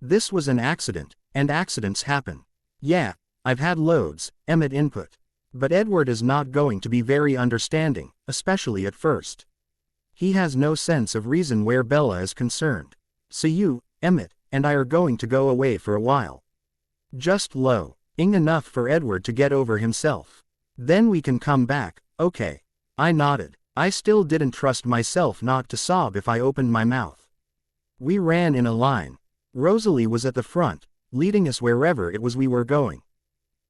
This was an accident, and accidents happen." "Yeah, I've had loads," Emmett input. "But Edward is not going to be very understanding, especially at first. He has no sense of reason where Bella is concerned. So you, Emmett, and I are going to go away for a while. Just enough for Edward to get over himself. Then we can come back, okay?" I nodded. I still didn't trust myself not to sob if I opened my mouth. We ran in a line. Rosalie was at the front, leading us wherever it was we were going.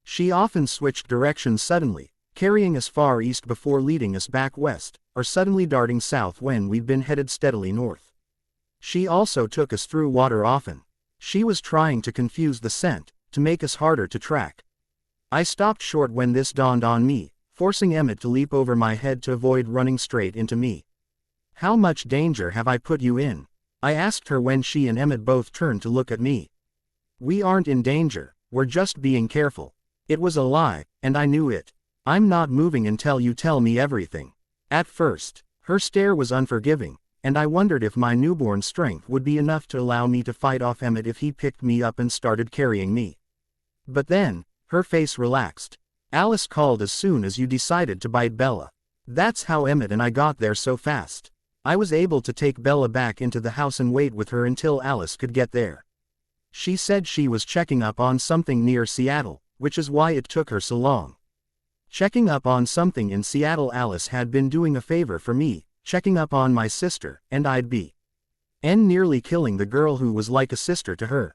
She often switched directions suddenly, carrying us far east before leading us back west, or suddenly darting south when we'd been headed steadily north. She also took us through water often. She was trying to confuse the scent, to make us harder to track. I stopped short when this dawned on me, forcing Emmett to leap over my head to avoid running straight into me. "How much danger have I put you in?" I asked her when she and Emmett both turned to look at me. "We aren't in danger, we're just being careful." It was a lie, and I knew it. "I'm not moving until you tell me everything." At first, her stare was unforgiving, and I wondered if my newborn strength would be enough to allow me to fight off Emmett if he picked me up and started carrying me. But then, her face relaxed. "Alice called as soon as you decided to bite Bella. That's how Emmett and I got there so fast. I was able to take Bella back into the house and wait with her until Alice could get there. She said she was checking up on something near Seattle, which is why it took her so long." Checking up on something in Seattle. Alice had been doing a favor for me, checking up on my sister, and I'd be nearly killing the girl who was like a sister to her.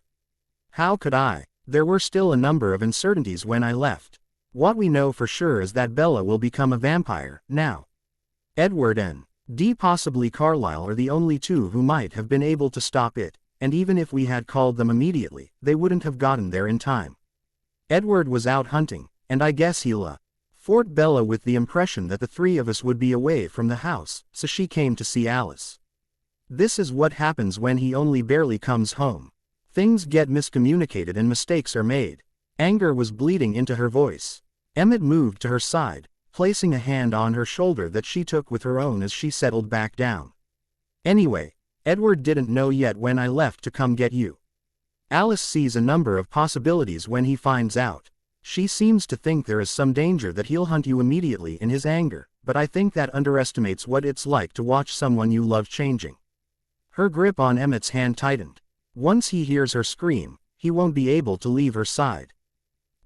How could I? There were still a number of uncertainties when I left. What we know for sure is that Bella will become a vampire, now. Edward and possibly Carlisle are the only two who might have been able to stop it, and even if we had called them immediately, they wouldn't have gotten there in time. Edward was out hunting, and I guess he'll fort Bella with the impression that the three of us would be away from the house, so she came to see Alice. This is what happens when he only barely comes home. Things get miscommunicated and mistakes are made. Anger was bleeding into her voice. Emmett moved to her side, placing a hand on her shoulder that she took with her own as she settled back down. "Anyway, Edward didn't know yet when I left to come get you. Alice sees a number of possibilities when he finds out. She seems to think there is some danger that he'll hunt you immediately in his anger, but I think that underestimates what it's like to watch someone you love changing." Her grip on Emmett's hand tightened. Once he hears her scream, he won't be able to leave her side.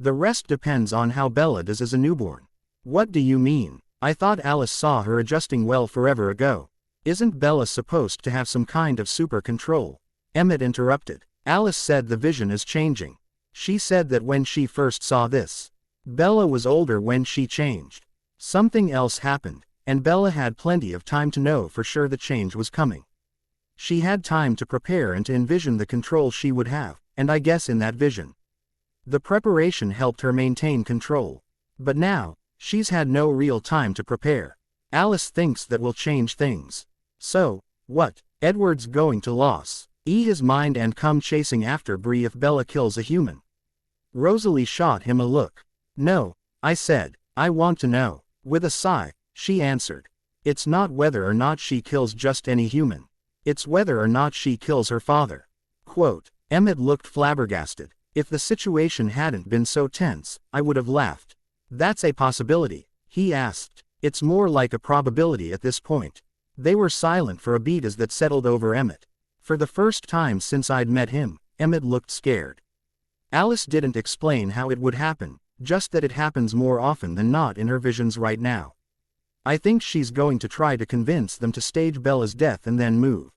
The rest depends on how Bella does as a newborn. What do you mean? I thought Alice saw her adjusting well forever ago. Isn't Bella supposed to have some kind of super control? Emmett interrupted. Alice said the vision is changing. She said that when she first saw this, Bella was older when she changed. Something else happened, and Bella had plenty of time to know for sure the change was coming. She had time to prepare and to envision the control she would have, and I guess in that vision, the preparation helped her maintain control. But now, she's had no real time to prepare. Alice thinks that will change things. So, what? Edward's going to lose his mind and come chasing after Bree if Bella kills a human. Rosalie shot him a look. No, I said, I want to know. With a sigh, she answered. It's not whether or not she kills just any human. It's whether or not she kills her father. Quote, Emmett looked flabbergasted. If the situation hadn't been so tense, I would have laughed. That's a possibility, he asked. It's more like a probability at this point. They were silent for a beat as that settled over Emmett. For the first time since I'd met him, Emmett looked scared. Alice didn't explain how it would happen, just that it happens more often than not in her visions right now. I think she's going to try to convince them to stage Bella's death and then move.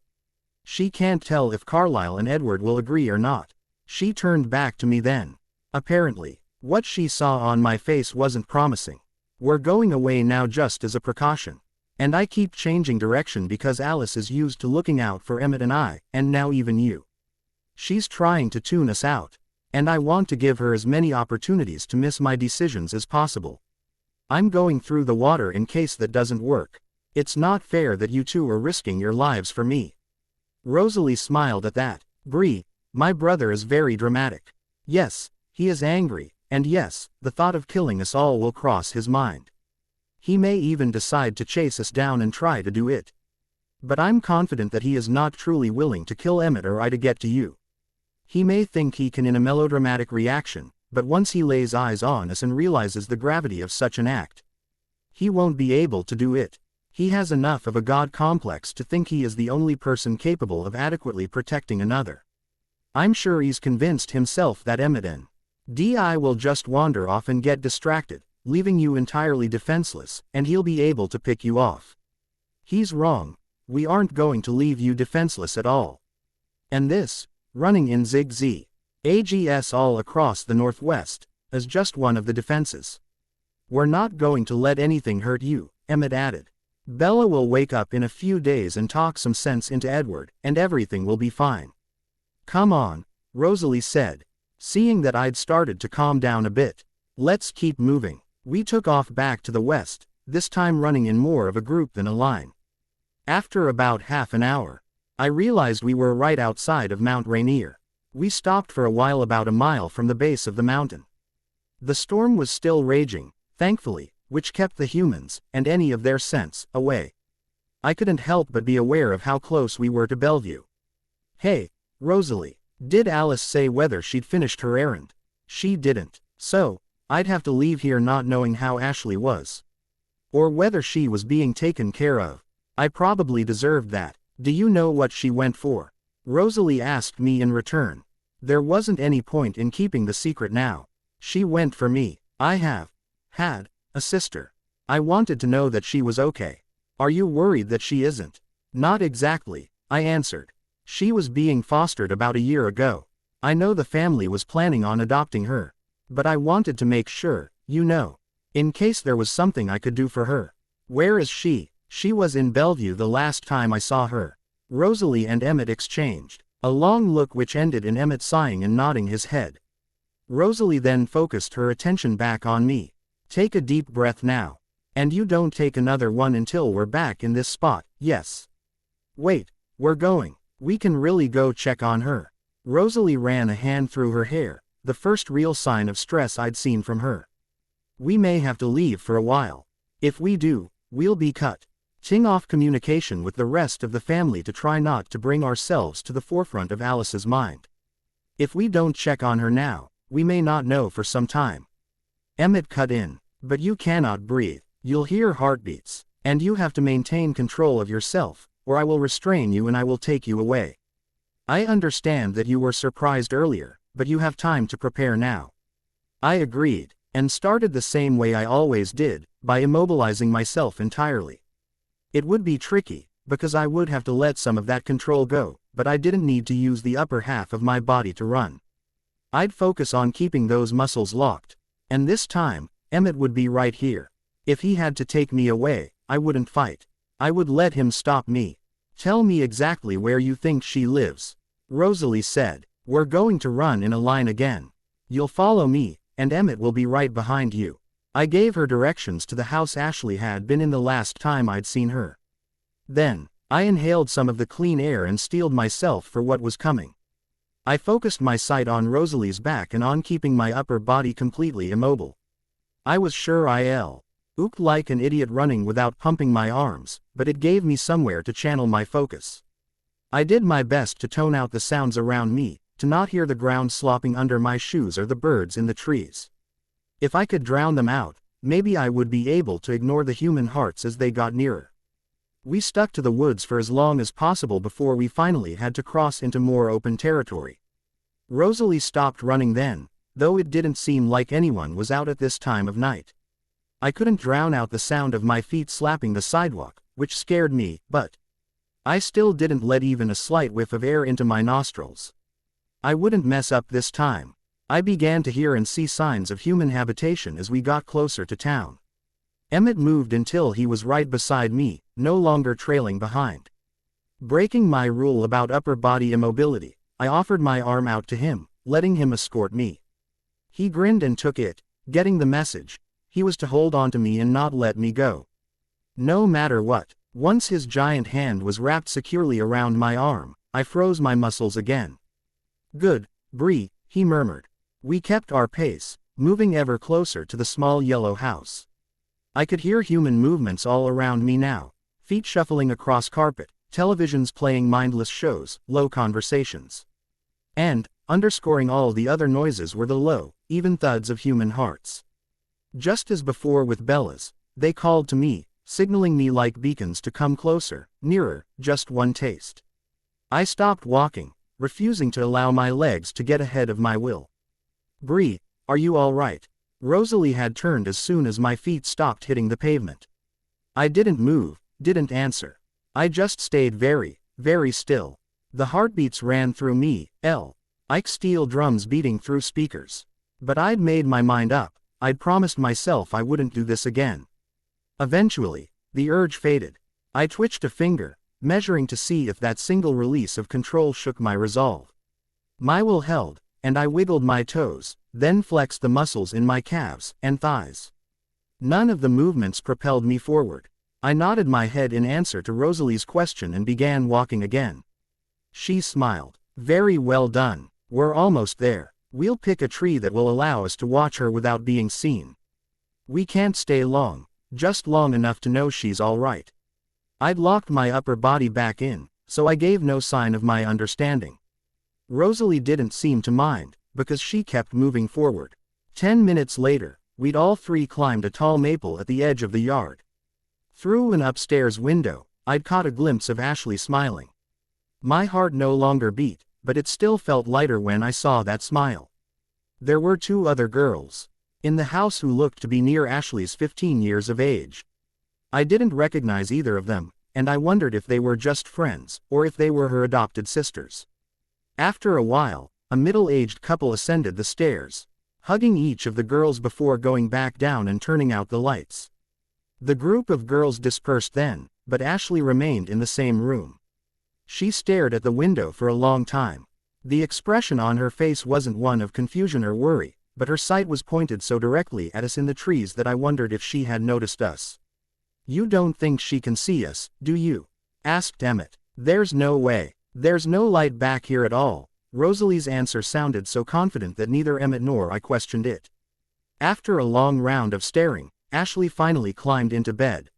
She can't tell if Carlisle and Edward will agree or not. She turned back to me then. Apparently, what she saw on my face wasn't promising. We're going away now just as a precaution. And I keep changing direction because Alice is used to looking out for Emmett and I, and now even you. She's trying to tune us out. And I want to give her as many opportunities to miss my decisions as possible. I'm going through the water in case that doesn't work. It's not fair that you two are risking your lives for me. Rosalie smiled at that. Bree, my brother is very dramatic. Yes, he is angry, and yes, the thought of killing us all will cross his mind. He may even decide to chase us down and try to do it. But I'm confident that he is not truly willing to kill Emmett or I to get to you. He may think he can in a melodramatic reaction, but once he lays eyes on us and realizes the gravity of such an act, he won't be able to do it. He has enough of a god complex to think he is the only person capable of adequately protecting another. I'm sure he's convinced himself that Emmett and D.I. will just wander off and get distracted, leaving you entirely defenseless, and he'll be able to pick you off. He's wrong. We aren't going to leave you defenseless at all. And this, running in zigzag all across the Northwest, is just one of the defenses. We're not going to let anything hurt you, Emmett added. Bella will wake up in a few days and talk some sense into Edward, and everything will be fine. Come on, Rosalie said, seeing that I'd started to calm down a bit. Let's keep moving. We took off back to the west, this time running in more of a group than a line. After about half an hour, I realized we were right outside of Mount Rainier. We stopped for a while about a mile from the base of the mountain. The storm was still raging, thankfully, which kept the humans, and any of their sense, away. I couldn't help but be aware of how close we were to Bellevue. Hey, Rosalie, did Alice say whether she'd finished her errand? She didn't, so I'd have to leave here not knowing how Ashley was. Or whether she was being taken care of. I probably deserved that. Do you know what she went for? Rosalie asked me in return. There wasn't any point in keeping the secret now. She went for me. I have had a sister. I wanted to know that she was okay. Are you worried that she isn't? Not exactly, I answered. She was being fostered about a year ago. I know the family was planning on adopting her. But I wanted to make sure, you know, in case there was something I could do for her. Where is she? She was in Bellevue the last time I saw her. Rosalie and Emmett exchanged a long look which ended in Emmett sighing and nodding his head. Rosalie then focused her attention back on me. Take a deep breath now. And you don't take another one until we're back in this spot, yes. Wait, we're going. We can really go check on her. Rosalie ran a hand through her hair, the first real sign of stress I'd seen from her. We may have to leave for a while. If we do, we'll be cut. Ting off communication with the rest of the family to try not to bring ourselves to the forefront of Alice's mind. If we don't check on her now, we may not know for some time. Emmett cut in. But you cannot breathe. You'll hear heartbeats. And you have to maintain control of yourself, or I will restrain you and I will take you away. I understand that you were surprised earlier, but you have time to prepare now. I agreed. And started the same way I always did, by immobilizing myself entirely. It would be tricky, because I would have to let some of that control go, but I didn't need to use the upper half of my body to run. I'd focus on keeping those muscles locked. And this time, Emmett would be right here. If he had to take me away, I wouldn't fight. I would let him stop me. Tell me exactly where you think she lives, Rosalie said. We're going to run in a line again. You'll follow me, and Emmett will be right behind you. I gave her directions to the house Ashley had been in the last time I'd seen her. Then, I inhaled some of the clean air and steeled myself for what was coming. I focused my sight on Rosalie's back and on keeping my upper body completely immobile. I was sure I'll look like an idiot running without pumping my arms, but it gave me somewhere to channel my focus. I did my best to tone out the sounds around me, to not hear the ground slopping under my shoes or the birds in the trees. If I could drown them out, maybe I would be able to ignore the human hearts as they got nearer. We stuck to the woods for as long as possible before we finally had to cross into more open territory. Rosalie stopped running then, though it didn't seem like anyone was out at this time of night. I couldn't drown out the sound of my feet slapping the sidewalk, which scared me, but I still didn't let even a slight whiff of air into my nostrils. I wouldn't mess up this time. I began to hear and see signs of human habitation as we got closer to town. Emmett moved until he was right beside me, no longer trailing behind. Breaking my rule about upper body immobility, I offered my arm out to him, letting him escort me. He grinned and took it, getting the message. He was to hold on to me and not let me go. No matter what. Once his giant hand was wrapped securely around my arm, I froze my muscles again. Good, Bree, he murmured. We kept our pace, moving ever closer to the small yellow house. I could hear human movements all around me now, feet shuffling across carpet, televisions playing mindless shows, low conversations. And, underscoring all the other noises were the low, even thuds of human hearts. Just as before with Bella's, they called to me, signaling me like beacons to come closer, nearer, just one taste. I stopped walking, refusing to allow my legs to get ahead of my will. Bree, are you all right? Rosalie had turned as soon as my feet stopped hitting the pavement. I didn't move, didn't answer. I just stayed very, very still. The heartbeats ran through me, like steel drums beating through speakers. But I'd made my mind up. I'd promised myself I wouldn't do this again. Eventually, the urge faded. I twitched a finger, measuring to see if that single release of control shook my resolve. My will held, and I wiggled my toes, then flexed the muscles in my calves and thighs. None of the movements propelled me forward. I nodded my head in answer to Rosalie's question and began walking again. She smiled. Very well done. We're almost there. We'll pick a tree that will allow us to watch her without being seen. We can't stay long, just long enough to know she's all right. I'd locked my upper body back in, so I gave no sign of my understanding. Rosalie didn't seem to mind, because she kept moving forward. 10 minutes later, we'd all three climbed a tall maple at the edge of the yard. Through an upstairs window, I'd caught a glimpse of Ashley smiling. My heart no longer beat, but it still felt lighter when I saw that smile. There were two other girls in the house who looked to be near Ashley's 15 years of age. I didn't recognize either of them, and I wondered if they were just friends, or if they were her adopted sisters. After a while, a middle-aged couple ascended the stairs, hugging each of the girls before going back down and turning out the lights. The group of girls dispersed then, but Ashley remained in the same room. She stared at the window for a long time. The expression on her face wasn't one of confusion or worry, but her sight was pointed so directly at us in the trees that I wondered if she had noticed us. You don't think she can see us, do you? Asked Emmett. There's no way. There's no light back here at all. Rosalie's answer sounded so confident that neither Emmett nor I questioned it. After a long round of staring, Ashley finally climbed into bed.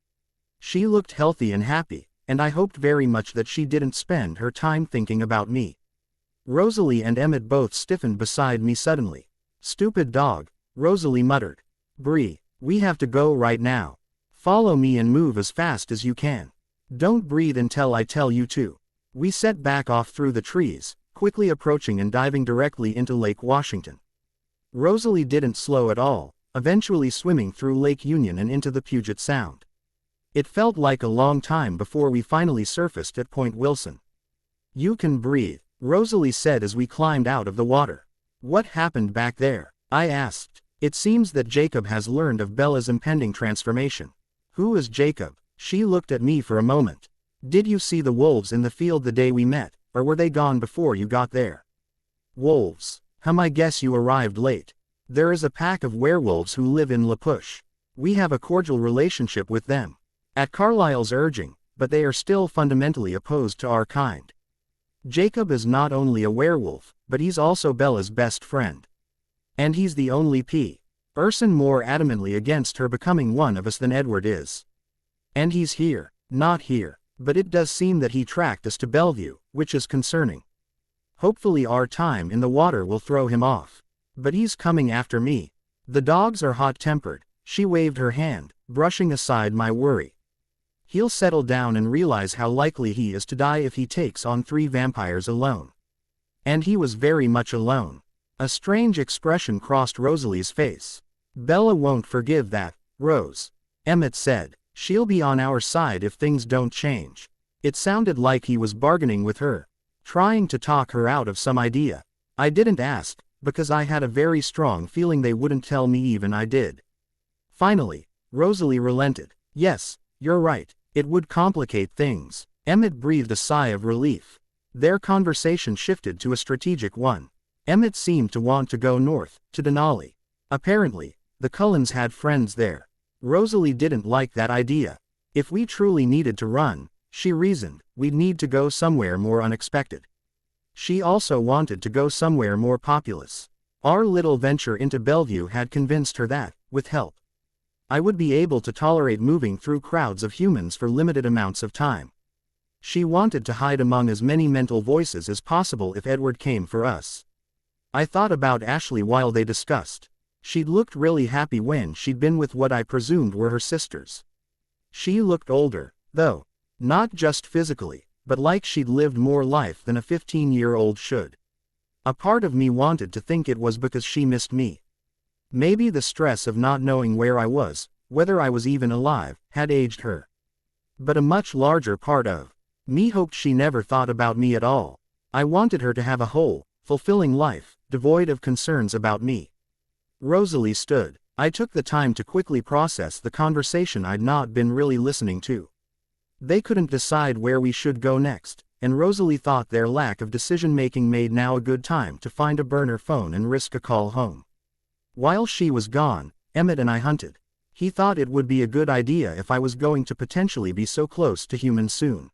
She looked healthy and happy, and I hoped very much that she didn't spend her time thinking about me. Rosalie and Emmett both stiffened beside me suddenly. Stupid dog, Rosalie muttered. Bree, we have to go right now. Follow me and move as fast as you can. Don't breathe until I tell you to. We set back off through the trees, quickly approaching and diving directly into Lake Washington. Rosalie didn't slow at all, eventually swimming through Lake Union and into the Puget Sound. It felt like a long time before we finally surfaced at Point Wilson. "You can breathe," Rosalie said as we climbed out of the water. "What happened back there?" I asked. "It seems that Jacob has learned of Bella's impending transformation." "Who is Jacob?" She looked at me for a moment. "Did you see the wolves in the field the day we met, or were they gone before you got there?" "Wolves? I guess you arrived late. There is a pack of werewolves who live in La Push. We have a cordial relationship with them. At Carlyle's urging, but they are still fundamentally opposed to our kind. Jacob is not only a werewolf, but he's also Bella's best friend. And he's the only person more adamantly against her becoming one of us than Edward is. And he's here, not here, but it does seem that he tracked us to Bellevue, which is concerning. Hopefully our time in the water will throw him off. But he's coming after me. The dogs are hot-tempered," she waved her hand, brushing aside my worry. "He'll settle down and realize how likely he is to die if he takes on 3 vampires alone." And he was very much alone. A strange expression crossed Rosalie's face. "Bella won't forgive that, Rose," Emmett said. "She'll be on our side if things don't change." It sounded like he was bargaining with her, trying to talk her out of some idea. I didn't ask, because I had a very strong feeling they wouldn't tell me even I did. Finally, Rosalie relented. "Yes, you're right, it would complicate things." Emmett breathed a sigh of relief. Their conversation shifted to a strategic one. Emmett seemed to want to go north, to Denali. Apparently, the Cullens had friends there. Rosalie didn't like that idea. If we truly needed to run, she reasoned, we'd need to go somewhere more unexpected. She also wanted to go somewhere more populous. Our little venture into Bellevue had convinced her that, with help, I would be able to tolerate moving through crowds of humans for limited amounts of time. She wanted to hide among as many mental voices as possible if Edward came for us. I thought about Ashley while they discussed. She'd looked really happy when she'd been with what I presumed were her sisters. She looked older, though. Not just physically, but like she'd lived more life than a 15-year-old should. A part of me wanted to think it was because she missed me. Maybe the stress of not knowing where I was, whether I was even alive, had aged her. But a much larger part of me hoped she never thought about me at all. I wanted her to have a whole, fulfilling life, devoid of concerns about me. Rosalie stood. I took the time to quickly process the conversation I'd not been really listening to. They couldn't decide where we should go next, and Rosalie thought their lack of decision-making made now a good time to find a burner phone and risk a call home. While she was gone, Emmett and I hunted. He thought it would be a good idea if I was going to potentially be so close to humans soon.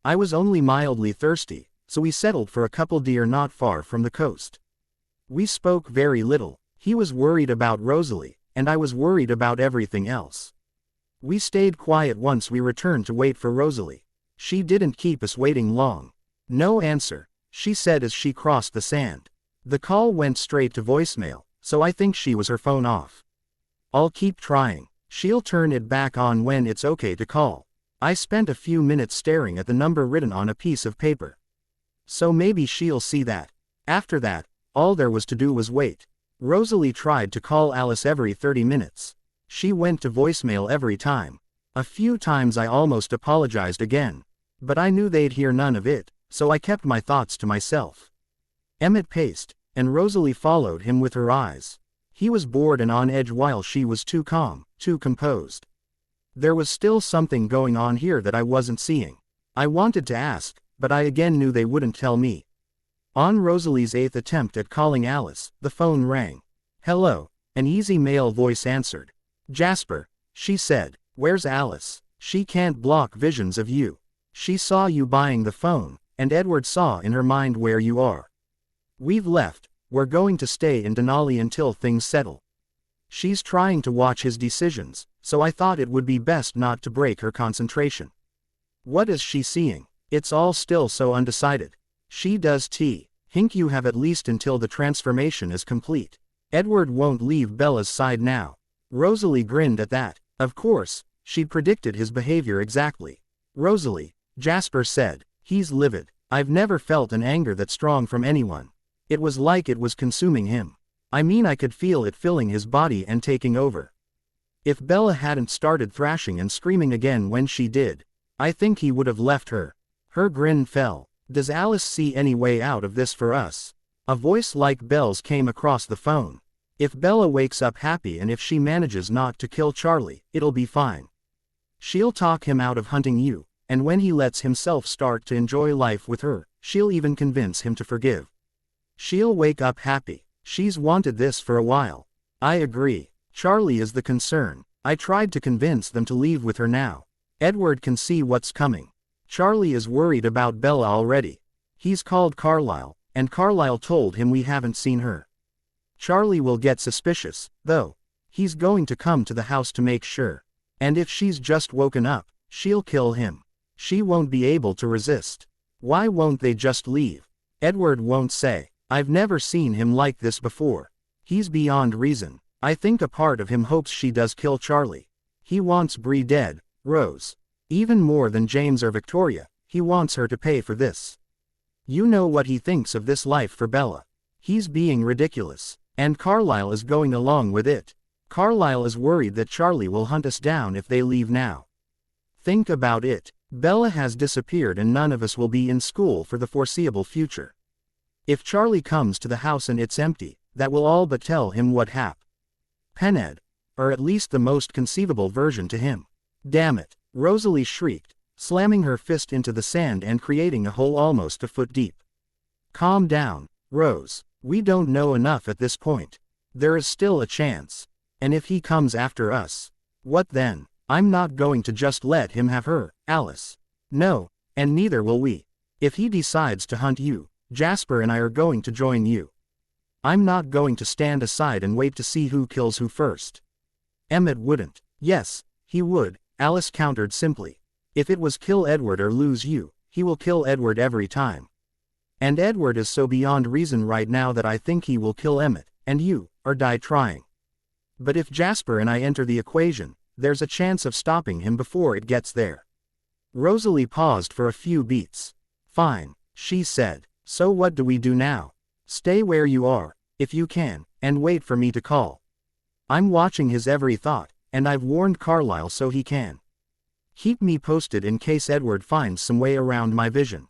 I was only mildly thirsty, so we settled for a couple deer not far from the coast. We spoke very little. He was worried about Rosalie, and I was worried about everything else. We stayed quiet once we returned to wait for Rosalie. She didn't keep us waiting long. "No answer," she said as she crossed the sand. The call went straight to voicemail, so I think she was her phone off. "I'll keep trying. She'll turn it back on when it's okay to call." I spent a few minutes staring at the number written on a piece of paper. So maybe she'll see that. After that, all there was to do was wait. Rosalie tried to call Alice every 30 minutes. She went to voicemail every time. A few times I almost apologized again. But I knew they'd hear none of it, so I kept my thoughts to myself. Emmett paced, and Rosalie followed him with her eyes. He was bored and on edge while she was too calm, too composed. There was still something going on here that I wasn't seeing. I wanted to ask, but I again knew they wouldn't tell me. On Rosalie's 8th attempt at calling Alice, the phone rang. "Hello," an easy male voice answered. "Jasper," she said, "where's Alice? She can't block visions of you. She saw you buying the phone, and Edward saw in her mind where you are. We've left, we're going to stay in Denali until things settle. She's trying to watch his decisions, so I thought it would be best not to break her concentration." "What is she seeing? It's all still so undecided." "She does think you have at least until the transformation is complete. Edward won't leave Bella's side now." Rosalie grinned at that. Of course, she'd predicted his behavior exactly. "Rosalie," Jasper said, "he's livid. I've never felt an anger that strong from anyone. It was like it was consuming him. I mean, I could feel it filling his body and taking over. If Bella hadn't started thrashing and screaming again when she did, I think he would have left her. Her grin fell. Does Alice see any way out of this for us? A voice like Belle's came across the phone. If Bella wakes up happy and if she manages not to kill Charlie, it'll be fine. She'll talk him out of hunting you, and when he lets himself start to enjoy life with her, she'll even convince him to forgive. She'll wake up happy. She's wanted this for a while. I agree. Charlie is the concern. I tried to convince them to leave with her now. Edward can see what's coming. Charlie is worried about Bella already. He's called Carlisle, and Carlisle told him we haven't seen her. Charlie will get suspicious, though. He's going to come to the house to make sure. And if she's just woken up, she'll kill him. She won't be able to resist. Why won't they just leave? Edward won't say. I've never seen him like this before. He's beyond reason. I think a part of him hopes she does kill Charlie. He wants Bree dead, Rose. Even more than James or Victoria, he wants her to pay for this. You know what he thinks of this life for Bella. He's being ridiculous. And Carlisle is going along with it. Carlisle is worried that Charlie will hunt us down if they leave now. Think about it. Bella has disappeared and none of us will be in school for the foreseeable future. If Charlie comes to the house and it's empty, that will all but tell him what happened. Or at least the most conceivable version to him. Damn it, Rosalie shrieked, slamming her fist into the sand and creating a hole almost a foot deep. Calm down, Rose. We don't know enough at this point. There is still a chance. And if he comes after us, what then? I'm not going to just let him have her, Alice. No, and neither will we. If he decides to hunt you, Jasper and I are going to join you. I'm not going to stand aside and wait to see who kills who first. Emmett wouldn't. Yes, he would, Alice countered simply. If it was kill Edward or lose you, he will kill Edward every time. And Edward is so beyond reason right now that I think he will kill Emmett, and you, or die trying. But if Jasper and I enter the equation, there's a chance of stopping him before it gets there. Rosalie paused for a few beats. Fine, she said. So what do we do now? Stay where you are, if you can, and wait for me to call. I'm watching his every thought, and I've warned Carlisle so he can. Keep me posted in case Edward finds some way around my vision.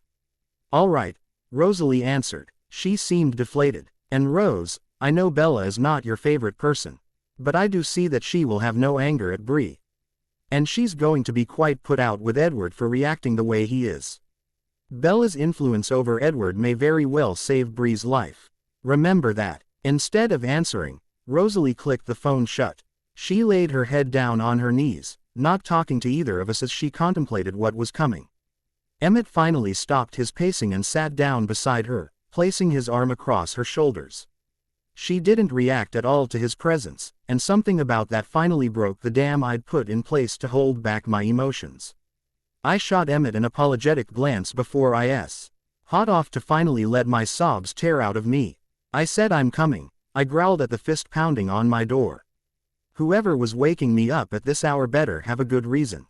All right, Rosalie answered. She seemed deflated. And Rose, I know Bella is not your favorite person. But I do see that she will have no anger at Bree. And she's going to be quite put out with Edward for reacting the way he is. Bella's influence over Edward may very well save Bree's life. Remember that. Instead of answering, Rosalie clicked the phone shut. She laid her head down on her knees, not talking to either of us as she contemplated what was coming. Emmett finally stopped his pacing and sat down beside her, placing his arm across her shoulders. She didn't react at all to his presence, and something about that finally broke the dam I'd put in place to hold back my emotions. I shot Emmett an apologetic glance before I hot off to finally let my sobs tear out of me. I said I'm coming. I growled at the fist pounding on my door. Whoever was waking me up at this hour better have a good reason.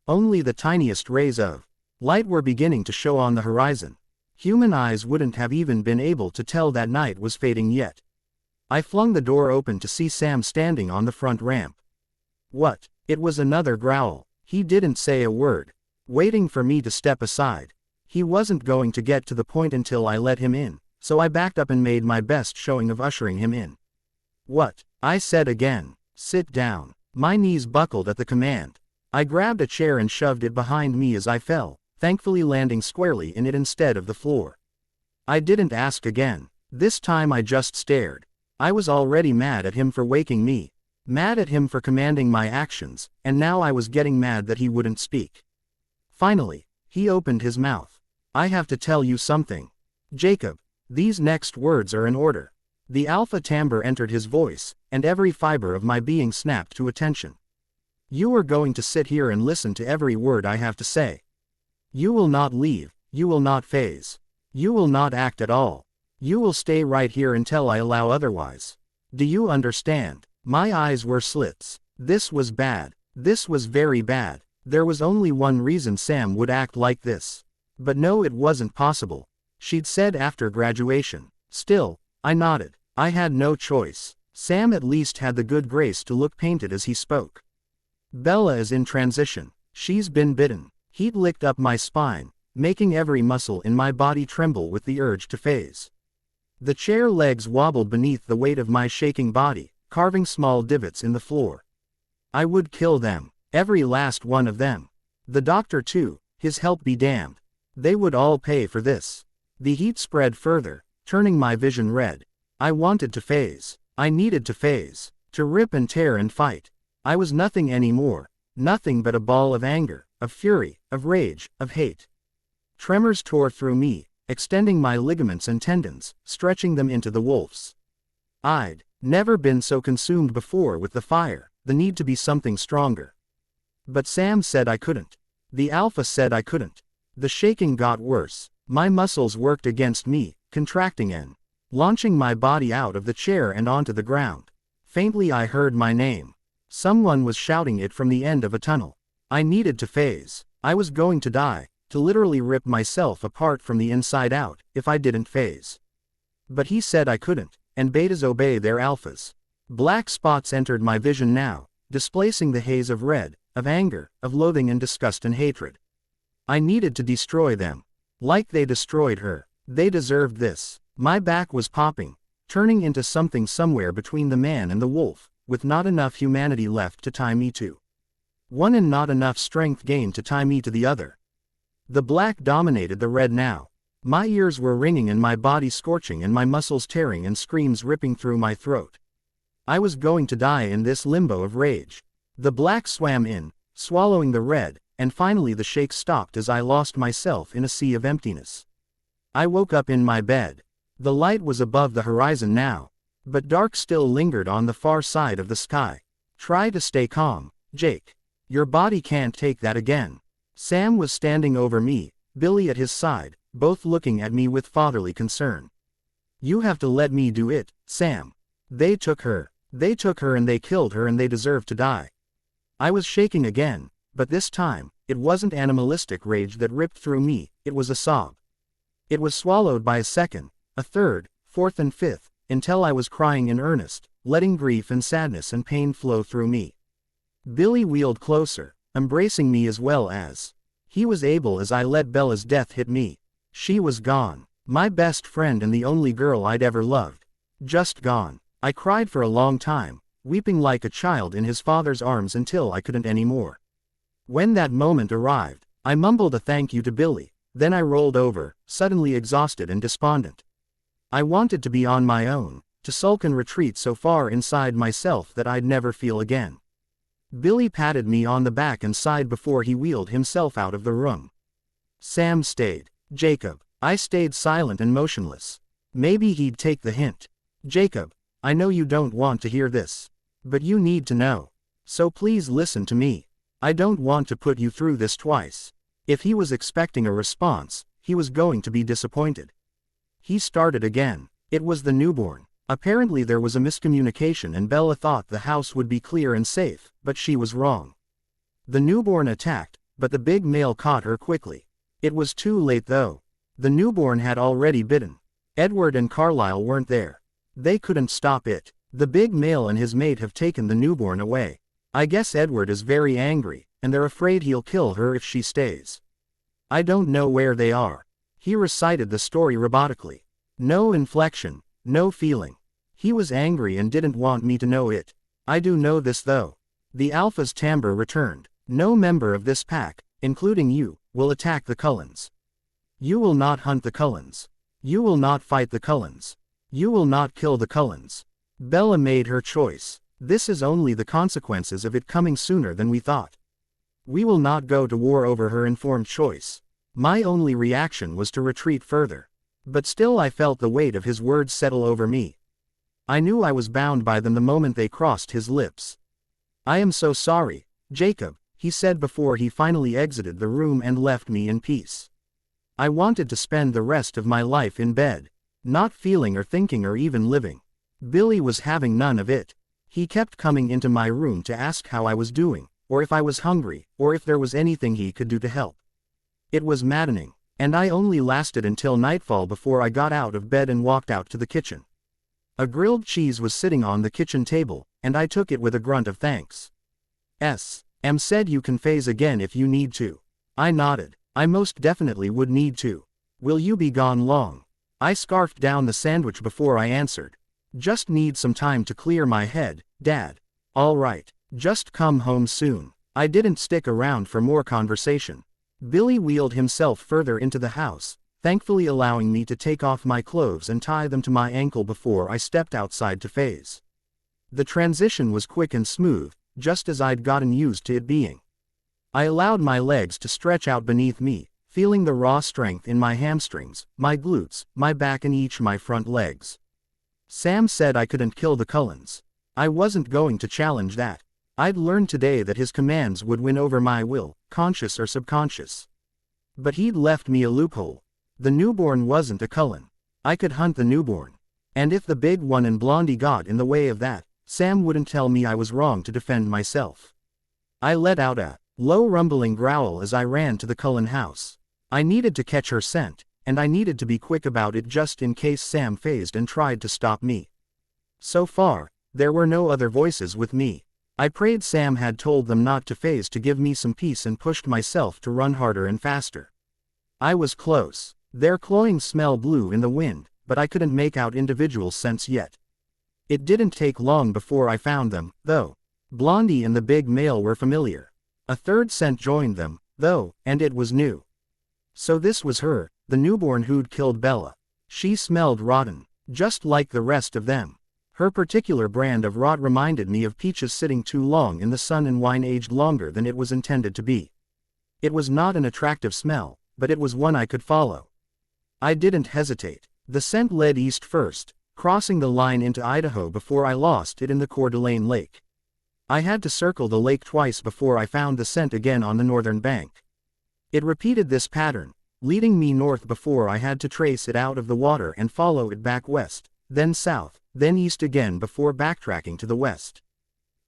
Only the tiniest rays of light were beginning to show on the horizon. Human eyes wouldn't have even been able to tell that night was fading yet. I flung the door open to see Sam standing on the front ramp. What? It was another growl. He didn't say a word, waiting for me to step aside. He wasn't going to get to the point until I let him in, so I backed up and made my best showing of ushering him in. What? I said again. Sit down. My knees buckled at the command. I grabbed a chair and shoved it behind me as I fell, thankfully landing squarely in it instead of the floor. I didn't ask again. This time I just stared. I was already mad at him for waking me, mad at him for commanding my actions, and now I was getting mad that he wouldn't speak. Finally, he opened his mouth. I have to tell you something. Jacob, these next words are in order. The alpha timbre entered his voice, and every fiber of my being snapped to attention. You are going to sit here and listen to every word I have to say. You will not leave, you will not phase. You will not act at all. You will stay right here until I allow otherwise. Do you understand? My eyes were slits. This was bad. This was very bad. There was only one reason Sam would act like this. But no, it wasn't possible. She'd said after graduation. Still, I nodded. I had no choice. Sam at least had the good grace to look pained as he spoke. Bella is in transition. She's been bitten. Heat licked up my spine, making every muscle in my body tremble with the urge to phase. The chair legs wobbled beneath the weight of my shaking body, carving small divots in the floor. I would kill them, every last one of them. The doctor too, his help be damned. They would all pay for this. The heat spread further, turning my vision red. I wanted to phase. I needed to phase. To rip and tear and fight. I was nothing anymore. Nothing but a ball of anger, of fury, of rage, of hate. Tremors tore through me, extending my ligaments and tendons, stretching them into the wolves. I'd never been so consumed before with the fire, the need to be something stronger. But Sam said I couldn't. The alpha said I couldn't. The shaking got worse. My muscles worked against me, contracting and launching my body out of the chair and onto the ground. Faintly I heard my name. Someone was shouting it from the end of a tunnel. I needed to phase. I was going to die, to literally rip myself apart from the inside out, if I didn't phase. But he said I couldn't, and betas obey their alphas. Black spots entered my vision now, displacing the haze of red, of anger, of loathing and disgust and hatred. I needed to destroy them. Like they destroyed her. They deserved this. My back was popping, turning into something somewhere between the man and the wolf, with not enough humanity left to tie me to one and not enough strength gained to tie me to the other. The black dominated the red now. My ears were ringing and my body scorching and my muscles tearing and screams ripping through my throat. I was going to die in this limbo of rage. The black swam in, swallowing the red, and finally the shake stopped as I lost myself in a sea of emptiness. I woke up in my bed. The light was above the horizon now, but dark still lingered on the far side of the sky. Try to stay calm, Jake. Your body can't take that again. Sam was standing over me, Billy at his side, both looking at me with fatherly concern. You have to let me do it, Sam. They took her. They took her and they killed her and they deserve to die. I was shaking again, but this time, it wasn't animalistic rage that ripped through me, it was a sob. It was swallowed by a second, a third, fourth and fifth, until I was crying in earnest, letting grief and sadness and pain flow through me. Billy wheeled closer, embracing me as well as he was able as I let Bella's death hit me. She was gone, my best friend and the only girl I'd ever loved. Just gone. I cried for a long time, weeping like a child in his father's arms until I couldn't anymore. When that moment arrived, I mumbled a thank you to Billy, then I rolled over, suddenly exhausted and despondent. I wanted to be on my own, to sulk and retreat so far inside myself that I'd never feel again. Billy patted me on the back and sighed before he wheeled himself out of the room. Sam stayed. Jacob. I stayed silent and motionless. Maybe he'd take the hint. Jacob, I know you don't want to hear this. But you need to know. So please listen to me. I don't want to put you through this twice. If he was expecting a response, he was going to be disappointed. He started again. It was the newborn. Apparently there was a miscommunication and Bella thought the house would be clear and safe, but she was wrong. The newborn attacked, but the big male caught her quickly. It was too late though. The newborn had already bitten. Edward and Carlisle weren't there. They couldn't stop it. The big male and his mate have taken the newborn away. I guess Edward is very angry, and they're afraid he'll kill her if she stays. I don't know where they are. He recited the story robotically. No inflection, no feeling. He was angry and didn't want me to know it. I do know this though. The Alpha's timbre returned. No member of this pack, including you, will attack the Cullens. You will not hunt the Cullens. You will not fight the Cullens. You will not kill the Cullens. Bella made her choice. This is only the consequences of it coming sooner than we thought. We will not go to war over her informed choice. My only reaction was to retreat further. But still I felt the weight of his words settle over me. I knew I was bound by them the moment they crossed his lips. I am so sorry, Jacob, he said before he finally exited the room and left me in peace. I wanted to spend the rest of my life in bed, not feeling or thinking or even living. Billy was having none of it. He kept coming into my room to ask how I was doing, or if I was hungry, or if there was anything he could do to help. It was maddening, and I only lasted until nightfall before I got out of bed and walked out to the kitchen. A grilled cheese was sitting on the kitchen table, and I took it with a grunt of thanks. M said you can phase again if you need to. I nodded. I most definitely would need to. Will you be gone long? I scarfed down the sandwich before I answered. Just need some time to clear my head, Dad. All right. Just come home soon. I didn't stick around for more conversation. Billy wheeled himself further into the house, thankfully allowing me to take off my clothes and tie them to my ankle before I stepped outside to phase. The transition was quick and smooth, just as I'd gotten used to it being. I allowed my legs to stretch out beneath me, feeling the raw strength in my hamstrings, my glutes, my back and each my front legs. Sam said I couldn't kill the Cullens. I wasn't going to challenge that. I'd learned today that his commands would win over my will, conscious or subconscious. But he'd left me a loophole. The newborn wasn't a Cullen. I could hunt the newborn. And if the big one and Blondie got in the way of that, Sam wouldn't tell me I was wrong to defend myself. I let out a low rumbling growl as I ran to the Cullen house. I needed to catch her scent, and I needed to be quick about it just in case Sam phased and tried to stop me. So far, there were no other voices with me. I prayed Sam had told them not to phase to give me some peace and pushed myself to run harder and faster. I was close. Their cloying smell blew in the wind, but I couldn't make out individual scents yet. It didn't take long before I found them, though. Blondie and the big male were familiar. A third scent joined them, though, and it was new. So this was her, the newborn who'd killed Bella. She smelled rotten, just like the rest of them. Her particular brand of rot reminded me of peaches sitting too long in the sun and wine aged longer than it was intended to be. It was not an attractive smell, but it was one I could follow. I didn't hesitate. The scent led east first, crossing the line into Idaho before I lost it in the Coeur d'Alene Lake. I had to circle the lake twice before I found the scent again on the northern bank. It repeated this pattern, leading me north before I had to trace it out of the water and follow it back west, then south, then east again before backtracking to the west.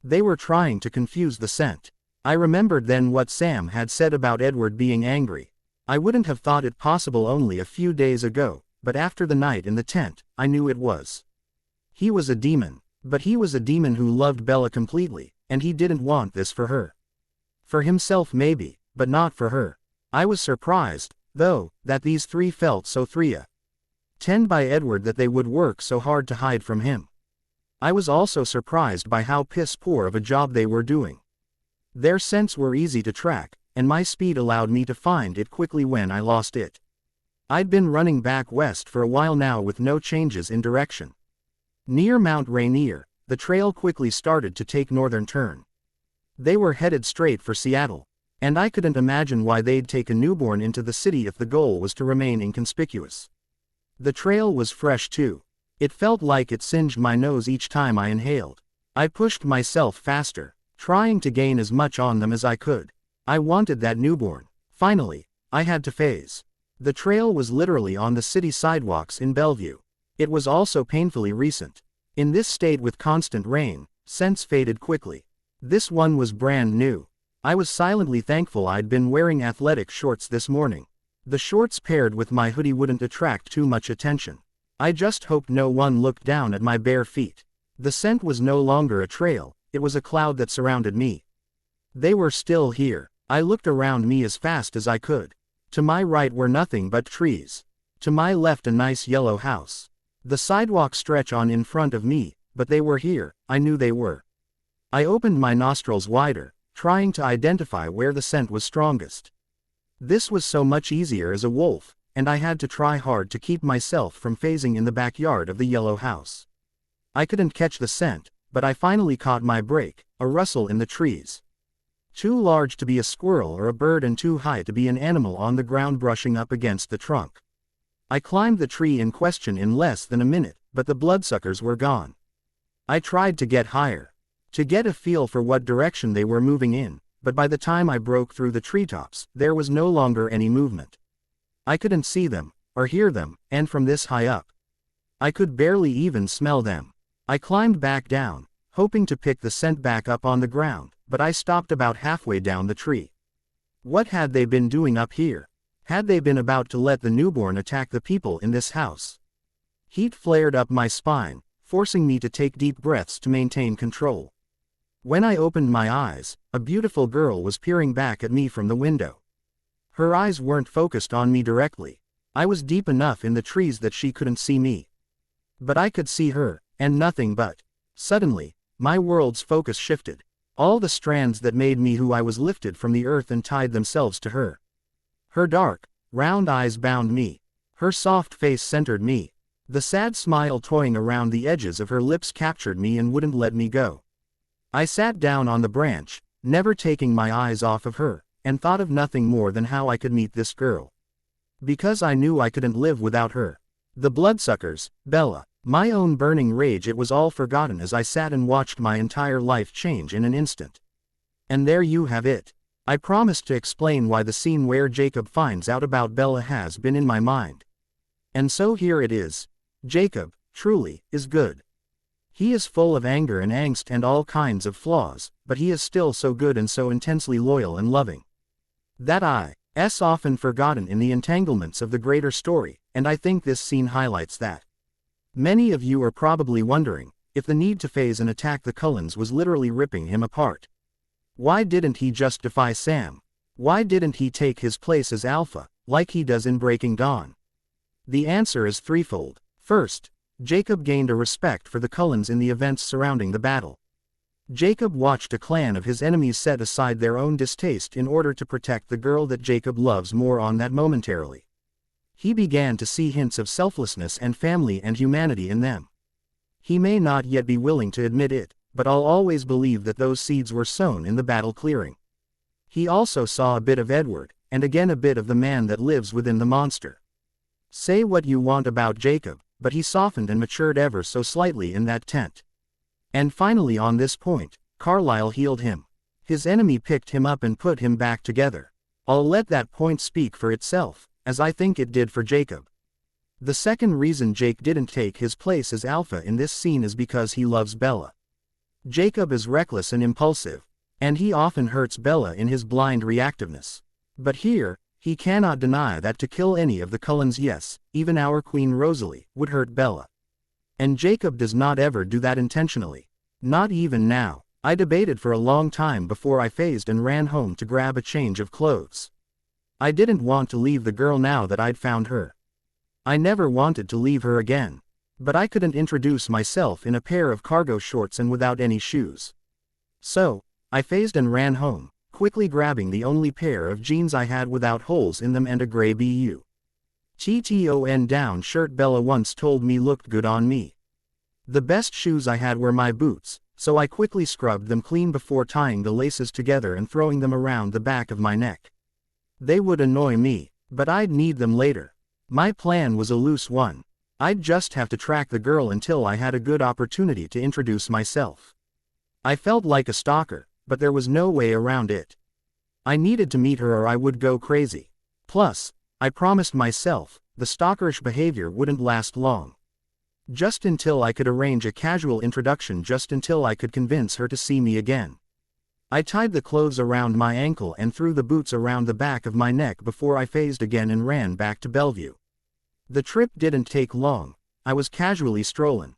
They were trying to confuse the scent. I remembered then what Sam had said about Edward being angry. I wouldn't have thought it possible only a few days ago, but after the night in the tent, I knew it was. He was a demon, but he was a demon who loved Bella completely, and he didn't want this for her. For himself maybe, but not for her. I was surprised, though, that these three felt so 10 by Edward that they would work so hard to hide from him. I was also surprised by how piss poor of a job they were doing. Their scents were easy to track, and my speed allowed me to find it quickly when I lost it. I'd been running back west for a while now with no changes in direction. Near Mount Rainier, the trail quickly started to take northern turn. They were headed straight for Seattle, and I couldn't imagine why they'd take a newborn into the city if the goal was to remain inconspicuous. The trail was fresh too. It felt like it singed my nose each time I inhaled. I pushed myself faster, trying to gain as much on them as I could. I wanted that newborn. Finally, I had to phase. The trail was literally on the city sidewalks in Bellevue. It was also painfully recent. In this state with constant rain, scents faded quickly. This one was brand new. I was silently thankful I'd been wearing athletic shorts this morning. The shorts paired with my hoodie wouldn't attract too much attention. I just hoped no one looked down at my bare feet. The scent was no longer a trail, it was a cloud that surrounded me. They were still here. I looked around me as fast as I could. To my right were nothing but trees. To my left a nice yellow house. The sidewalk stretched on in front of me, but they were here, I knew they were. I opened my nostrils wider, trying to identify where the scent was strongest. This was so much easier as a wolf, and I had to try hard to keep myself from phasing in the backyard of the yellow house. I couldn't catch the scent, but I finally caught my break, a rustle in the trees. Too large to be a squirrel or a bird and too high to be an animal on the ground brushing up against the trunk. I climbed the tree in question in less than a minute, but the bloodsuckers were gone. I tried to get higher, to get a feel for what direction they were moving in, but by the time I broke through the treetops, there was no longer any movement. I couldn't see them, or hear them, and from this high up, I could barely even smell them. I climbed back down, hoping to pick the scent back up on the ground, but I stopped about halfway down the tree. What had they been doing up here? Had they been about to let the newborn attack the people in this house? Heat flared up my spine, forcing me to take deep breaths to maintain control. When I opened my eyes, a beautiful girl was peering back at me from the window. Her eyes weren't focused on me directly. I was deep enough in the trees that she couldn't see me. But I could see her, and nothing but. Suddenly, my world's focus shifted. All the strands that made me who I was lifted from the earth and tied themselves to her. Her dark, round eyes bound me. Her soft face centered me. The sad smile toying around the edges of her lips captured me and wouldn't let me go. I sat down on the branch, never taking my eyes off of her, and thought of nothing more than how I could meet this girl. Because I knew I couldn't live without her. The bloodsuckers, Bella. My own burning rage, it was all forgotten as I sat and watched my entire life change in an instant. And there you have it. I promised to explain why the scene where Jacob finds out about Bella has been in my mind. And so here it is. Jacob, truly, is good. He is full of anger and angst and all kinds of flaws, but he is still so good and so intensely loyal and loving. That is often forgotten in the entanglements of the greater story, and I think this scene highlights that. Many of you are probably wondering if the need to phase and attack the Cullens was literally ripping him apart. Why didn't he just defy Sam? Why didn't he take his place as Alpha, like he does in Breaking Dawn? The answer is threefold. First, Jacob gained a respect for the Cullens in the events surrounding the battle. Jacob watched a clan of his enemies set aside their own distaste in order to protect the girl that Jacob loves more on that momentarily. He began to see hints of selflessness and family and humanity in them. He may not yet be willing to admit it, but I'll always believe that those seeds were sown in the battle clearing. He also saw a bit of Edward, and again a bit of the man that lives within the monster. Say what you want about Jacob, but he softened and matured ever so slightly in that tent. And finally on this point, Carlyle healed him. His enemy picked him up and put him back together. I'll let that point speak for itself, as I think it did for Jacob. The second reason Jake didn't take his place as Alpha in this scene is because he loves Bella. Jacob is reckless and impulsive, and he often hurts Bella in his blind reactiveness. But here, he cannot deny that to kill any of the Cullens, yes, even our Queen Rosalie, would hurt Bella. And Jacob does not ever do that intentionally. Not even now. I debated for a long time before I phased and ran home to grab a change of clothes. I didn't want to leave the girl now that I'd found her. I never wanted to leave her again. But I couldn't introduce myself in a pair of cargo shorts and without any shoes. So, I phased and ran home, quickly grabbing the only pair of jeans I had without holes in them and a gray button down shirt Bella once told me looked good on me. The best shoes I had were my boots, so I quickly scrubbed them clean before tying the laces together and throwing them around the back of my neck. They would annoy me, but I'd need them later. My plan was a loose one. I'd just have to track the girl until I had a good opportunity to introduce myself. I felt like a stalker, but there was no way around it. I needed to meet her or I would go crazy. Plus, I promised myself, the stalkerish behavior wouldn't last long. Just until I could arrange a casual introduction, just until I could convince her to see me again. I tied the clothes around my ankle and threw the boots around the back of my neck before I phased again and ran back to Bellevue. The trip didn't take long. I was casually strolling.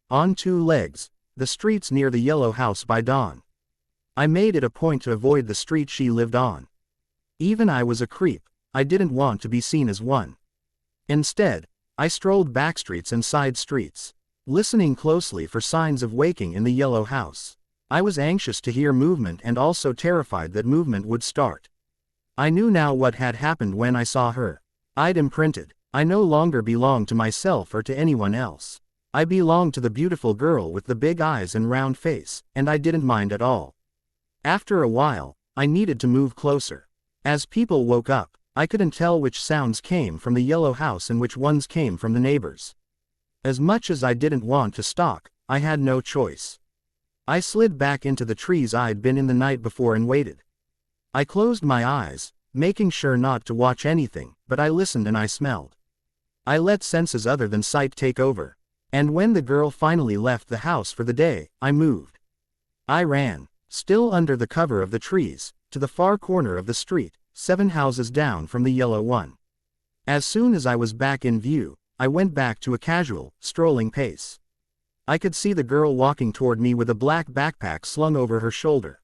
On two legs, the streets near the yellow house by dawn. I made it a point to avoid the street she lived on. Even I was a creep, I didn't want to be seen as one. Instead, I strolled back streets and side streets, listening closely for signs of waking in the yellow house. I was anxious to hear movement and also terrified that movement would start. I knew now what had happened when I saw her. I'd imprinted. I no longer belonged to myself or to anyone else. I belonged to the beautiful girl with the big eyes and round face, and I didn't mind at all. After a while, I needed to move closer. As people woke up, I couldn't tell which sounds came from the yellow house and which ones came from the neighbors. As much as I didn't want to stalk, I had no choice. I slid back into the trees I'd been in the night before and waited. I closed my eyes, making sure not to watch anything, but I listened and I smelled. I let senses other than sight take over. And when the girl finally left the house for the day, I moved. I ran, still under the cover of the trees, to the far corner of the street, 7 houses down from the yellow one. As soon as I was back in view, I went back to a casual, strolling pace. I could see the girl walking toward me with a black backpack slung over her shoulder.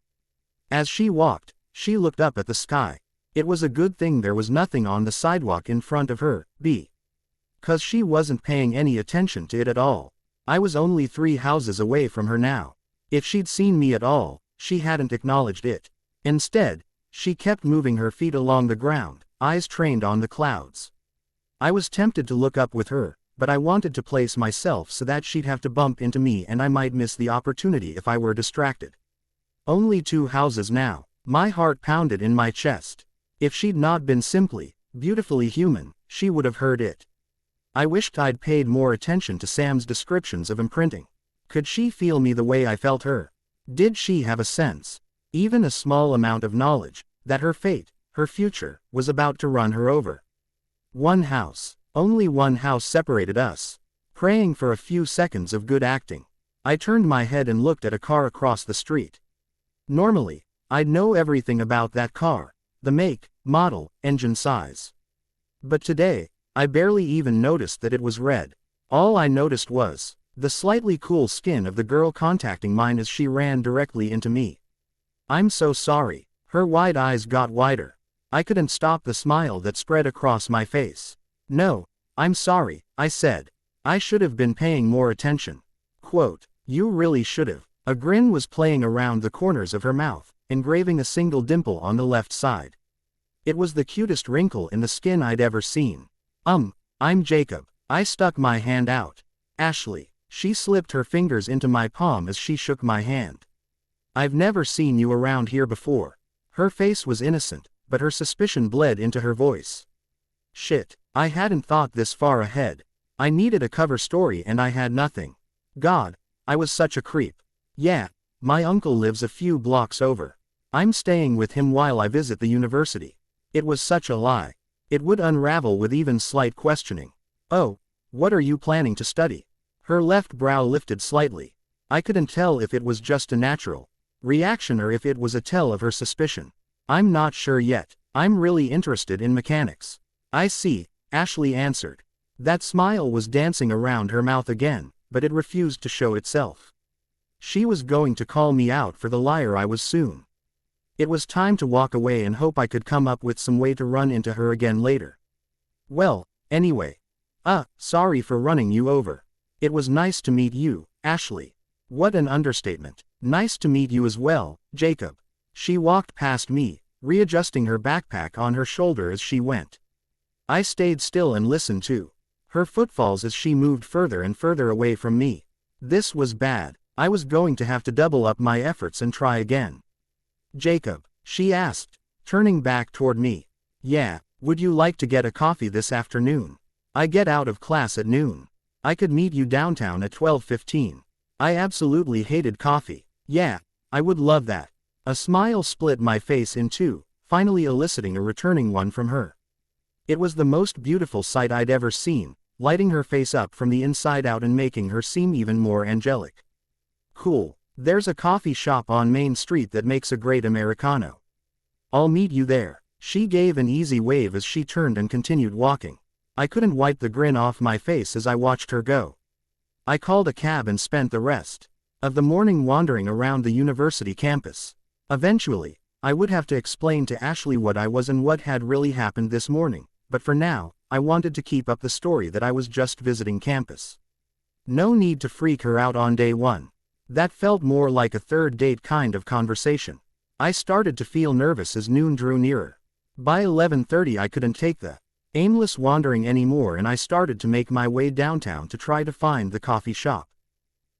As she walked, she looked up at the sky. It was a good thing there was nothing on the sidewalk in front of her, because she wasn't paying any attention to it at all. I was only 3 houses away from her now. If she'd seen me at all, she hadn't acknowledged it. Instead, she kept moving her feet along the ground, eyes trained on the clouds. I was tempted to look up with her, but I wanted to place myself so that she'd have to bump into me and I might miss the opportunity if I were distracted. Only 2 houses now. My heart pounded in my chest. If she'd not been simply, beautifully human, she would have heard it. I wished I'd paid more attention to Sam's descriptions of imprinting. Could she feel me the way I felt her? Did she have a sense, even a small amount of knowledge, that her fate, her future, was about to run her over? 1 house. Only 1 house separated us. Praying for a few seconds of good acting, I turned my head and looked at a car across the street. Normally, I'd know everything about that car, the make, model, engine size. But today, I barely even noticed that it was red. All I noticed was the slightly cool skin of the girl contacting mine as she ran directly into me. "I'm so sorry." Her wide eyes got wider. I couldn't stop the smile that spread across my face. "No, I'm sorry," I said. "I should have been paying more attention." Quote, "You really should have." A grin was playing around the corners of her mouth, engraving a single dimple on the left side. It was the cutest wrinkle in the skin I'd ever seen. I'm Jacob." I stuck my hand out. "Ashley." She slipped her fingers into my palm as she shook my hand. "I've never seen you around here before." Her face was innocent, but her suspicion bled into her voice. Shit, I hadn't thought this far ahead. I needed a cover story and I had nothing. God, I was such a creep. "Yeah, my uncle lives a few blocks over. I'm staying with him while I visit the university." It was such a lie. It would unravel with even slight questioning. "Oh, what are you planning to study?" Her left brow lifted slightly. I couldn't tell if it was just a natural reaction or if it was a tell of her suspicion. "I'm not sure yet. I'm really interested in mechanics." "I see," Ashley answered. That smile was dancing around her mouth again, but it refused to show itself. She was going to call me out for the liar I was soon. It was time to walk away and hope I could come up with some way to run into her again later. "Well, anyway. Sorry for running you over. It was nice to meet you, Ashley." What an understatement. "Nice to meet you as well, Jacob." She walked past me, readjusting her backpack on her shoulder as she went. I stayed still and listened to her footfalls as she moved further and further away from me. This was bad. I was going to have to double up my efforts and try again. "Jacob," she asked, turning back toward me. "Yeah, would you like to get a coffee this afternoon? I get out of class at noon. I could meet you downtown at 12:15. I absolutely hated coffee. "Yeah, I would love that." A smile split my face in two, finally eliciting a returning one from her. It was the most beautiful sight I'd ever seen, lighting her face up from the inside out and making her seem even more angelic. "Cool. There's a coffee shop on Main Street that makes a great Americano. I'll meet you there." She gave an easy wave as she turned and continued walking. I couldn't wipe the grin off my face as I watched her go. I called a cab and spent the rest of the morning wandering around the university campus. Eventually, I would have to explain to Ashley what I was and what had really happened this morning, but for now, I wanted to keep up the story that I was just visiting campus. No need to freak her out on day one. That felt more like a third date kind of conversation. I started to feel nervous as noon drew nearer. By 11:30 I couldn't take the aimless wandering anymore and I started to make my way downtown to try to find the coffee shop.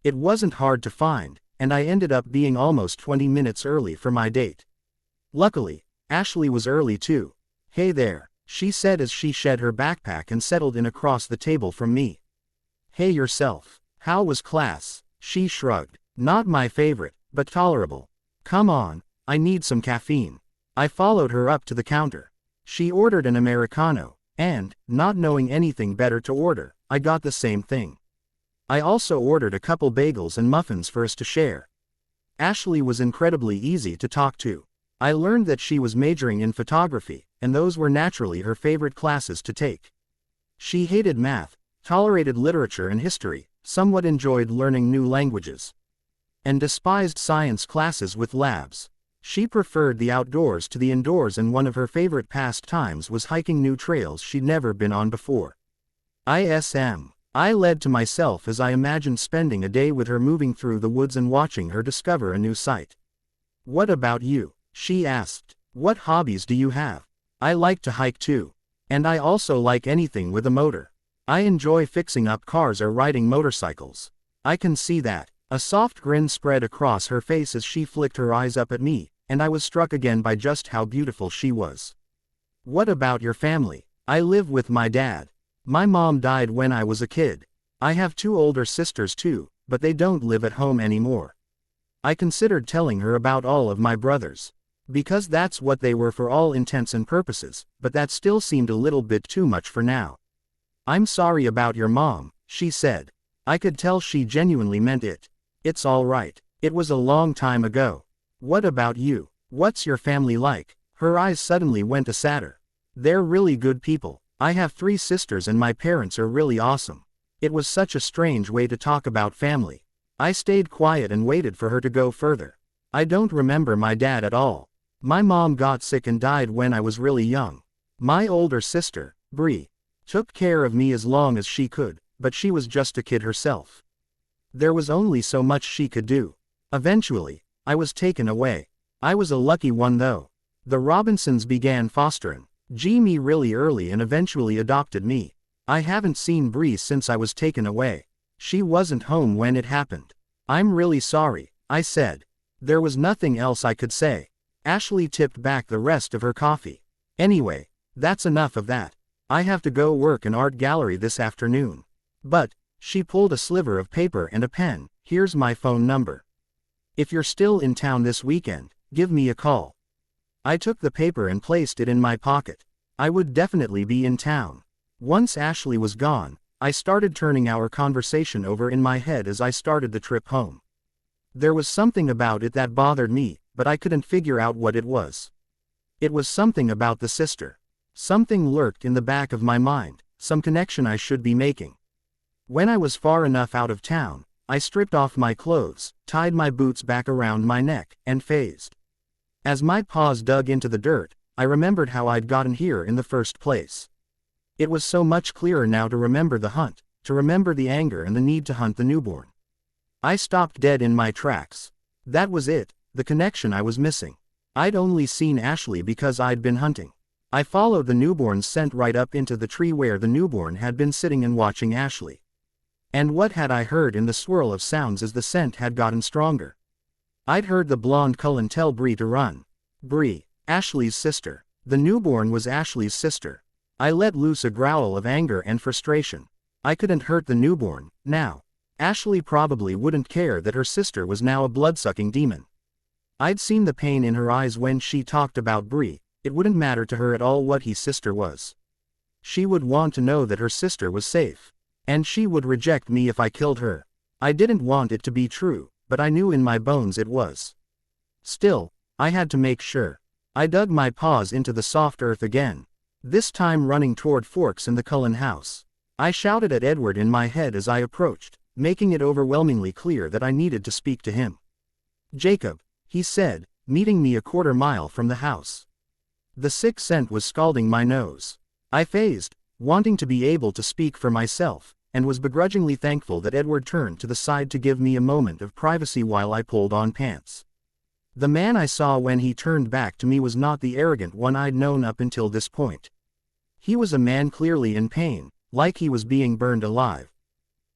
It wasn't hard to find, and I ended up being almost 20 minutes early for my date. Luckily, Ashley was early too. "Hey there," she said as she shed her backpack and settled in across the table from me. "Hey yourself. How was class?" She shrugged. "Not my favorite, but tolerable." "Come on, I need some caffeine." I followed her up to the counter. She ordered an Americano, and, not knowing anything better to order, I got the same thing. I also ordered a couple bagels and muffins for us to share. Ashley was incredibly easy to talk to. I learned that she was majoring in photography, and those were naturally her favorite classes to take. She hated math, tolerated literature and history, somewhat enjoyed learning new languages, and despised science classes with labs. She preferred the outdoors to the indoors, and one of her favorite pastimes was hiking new trails she'd never been on before. I led to myself as I imagined spending a day with her, moving through the woods and watching her discover a new sight. "What about you?" she asked. "What hobbies do you have?" "I like to hike too. And I also like anything with a motor. I enjoy fixing up cars or riding motorcycles." "I can see that." A soft grin spread across her face as she flicked her eyes up at me, and I was struck again by just how beautiful she was. "What about your family?" "I live with my dad. My mom died when I was a kid. I have 2 older sisters too, but they don't live at home anymore." I considered telling her about all of my brothers, because that's what they were for all intents and purposes, but that still seemed a little bit too much for now. "I'm sorry about your mom," she said. I could tell she genuinely meant it. "It's all right. It was a long time ago. What about you? What's your family like?" Her eyes suddenly went a sadder. "They're really good people. I have 3 sisters and my parents are really awesome." It was such a strange way to talk about family. I stayed quiet and waited for her to go further. "I don't remember my dad at all. My mom got sick and died when I was really young. My older sister, Bree, took care of me as long as she could, but she was just a kid herself. There was only so much she could do. Eventually, I was taken away. I was a lucky one though. The Robinsons began fostering me really early and eventually adopted me. I haven't seen Bree since I was taken away. She wasn't home when it happened." "I'm really sorry," I said. There was nothing else I could say. Ashley tipped back the rest of her coffee. "Anyway, that's enough of that. I have to go work an art gallery this afternoon. But," she pulled a sliver of paper and a pen, "here's my phone number. If you're still in town this weekend, give me a call." I took the paper and placed it in my pocket. I would definitely be in town. Once Ashley was gone, I started turning our conversation over in my head as I started the trip home. There was something about it that bothered me, but I couldn't figure out what it was. It was something about the sister. Something lurked in the back of my mind, some connection I should be making. When I was far enough out of town, I stripped off my clothes, tied my boots back around my neck, and phased. As my paws dug into the dirt, I remembered how I'd gotten here in the first place. It was so much clearer now to remember the hunt, to remember the anger and the need to hunt the newborn. I stopped dead in my tracks. That was it, the connection I was missing. I'd only seen Ashley because I'd been hunting. I followed the newborn's scent right up into the tree where the newborn had been sitting and watching Ashley. And what had I heard in the swirl of sounds as the scent had gotten stronger? I'd heard the blonde Cullen tell Bree to run. Bree, Ashley's sister. The newborn was Ashley's sister. I let loose a growl of anger and frustration. I couldn't hurt the newborn, now. Ashley probably wouldn't care that her sister was now a blood-sucking demon. I'd seen the pain in her eyes when she talked about Bree. It wouldn't matter to her at all what his sister was. She would want to know that her sister was safe. And she would reject me if I killed her. I didn't want it to be true, but I knew in my bones it was. Still, I had to make sure. I dug my paws into the soft earth again. This time running toward Forks in the Cullen house. I shouted at Edward in my head as I approached, making it overwhelmingly clear that I needed to speak to him. "Jacob," he said, meeting me a quarter mile from the house. The sick scent was scalding my nose. I phased, wanting to be able to speak for myself, and was begrudgingly thankful that Edward turned to the side to give me a moment of privacy while I pulled on pants. The man I saw when he turned back to me was not the arrogant one I'd known up until this point. He was a man clearly in pain, like he was being burned alive.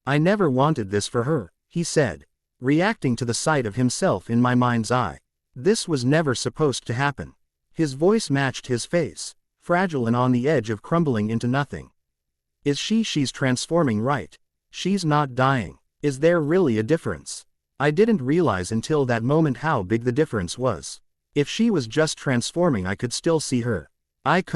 "I never wanted this for her," he said, reacting to the sight of himself in my mind's eye. "This was never supposed to happen." His voice matched his face, fragile and on the edge of crumbling into nothing. She's transforming, right? She's not dying. Is there really a difference? I didn't realize until that moment how big the difference was. If she was just transforming, I could still see her. I'd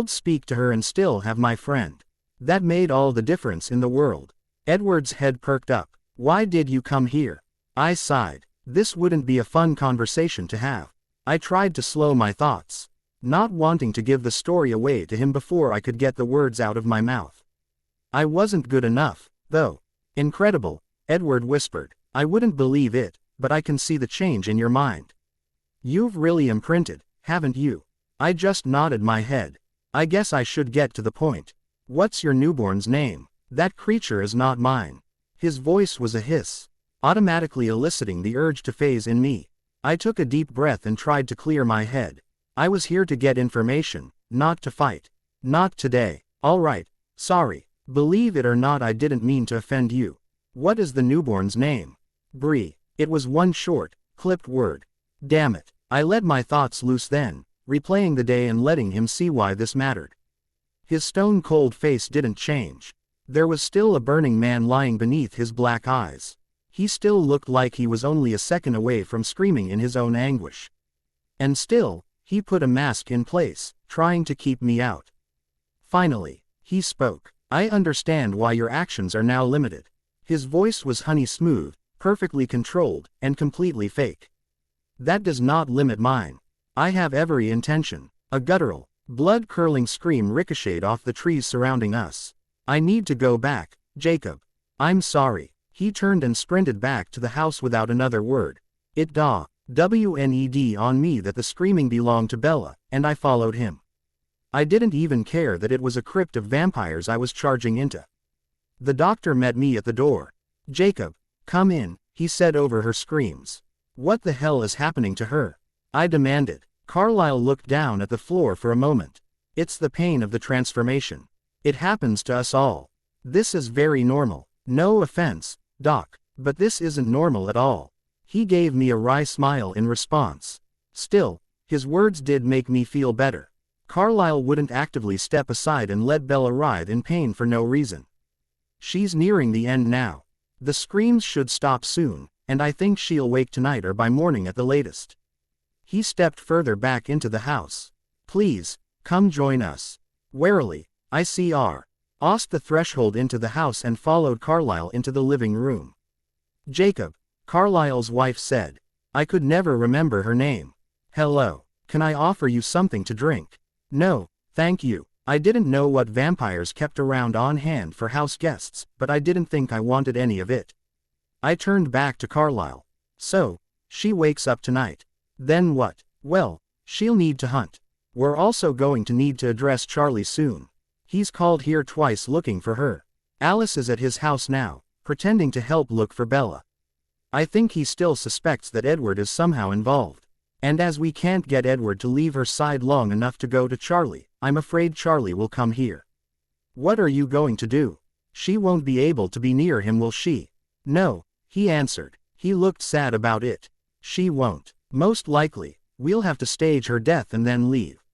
speak to her and still have my friend. That made all the difference in the world. Edward's head perked up. "Why did you come here?" I sighed. This wouldn't be a fun conversation to have. I tried to slow my thoughts, not wanting to give the story away to him before I could get the words out of my mouth. I wasn't good enough, though. Incredible, Edward whispered. I wouldn't believe it, but I can see the change in your mind. You've really imprinted, haven't you? I just nodded my head. I guess I should get to the point. What's your newborn's name? That creature is not mine. His voice was a hiss, automatically eliciting the urge to phase in me. I took a deep breath and tried to clear my head. I was here to get information, not to fight. Not today. All right, sorry. Believe it or not, I didn't mean to offend you. What is the newborn's name? Bree. It was one short, clipped word. Damn it. I let my thoughts loose then, replaying the day and letting him see why this mattered. His stone-cold face didn't change. There was still a burning man lying beneath his black eyes. He still looked like he was only a second away from screaming in his own anguish. And still, he put a mask in place, trying to keep me out. Finally, he spoke. I understand why your actions are now limited. His voice was honey smooth, perfectly controlled, and completely fake. That does not limit mine. I have every intention. A guttural, blood-curdling scream ricocheted off the trees surrounding us. I need to go back, Jacob. I'm sorry. He turned and sprinted back to the house without another word. It WNED on me that the screaming belonged to Bella, and I followed him. I didn't even care that it was a crypt of vampires I was charging into. The doctor met me at the door. Jacob, come in, he said over her screams. What the hell is happening to her? I demanded. Carlyle looked down at the floor for a moment. It's the pain of the transformation. It happens to us all. This is very normal. No offense, Doc, but this isn't normal at all. He gave me a wry smile in response. Still, his words did make me feel better. Carlyle wouldn't actively step aside and let Bella writhe in pain for no reason. She's nearing the end now. The screams should stop soon, and I think she'll wake tonight or by morning at the latest. He stepped further back into the house. Please, come join us. Warily, I crossed the threshold into the house and followed Carlyle into the living room. Jacob, Carlyle's wife said. I could never remember her name. Hello, can I offer you something to drink? No, thank you. I didn't know what vampires kept around on hand for house guests, but I didn't think I wanted any of it. I turned back to Carlyle. So, she wakes up tonight. Then what? Well, she'll need to hunt. We're also going to need to address Charlie soon. He's called here twice looking for her. Alice is at his house now, pretending to help look for Bella. I think he still suspects that Edward is somehow involved. And as we can't get Edward to leave her side long enough to go to Charlie, I'm afraid Charlie will come here. What are you going to do? She won't be able to be near him, will she? No, he answered. He looked sad about it. She won't. Most likely, we'll have to stage her death and then leave.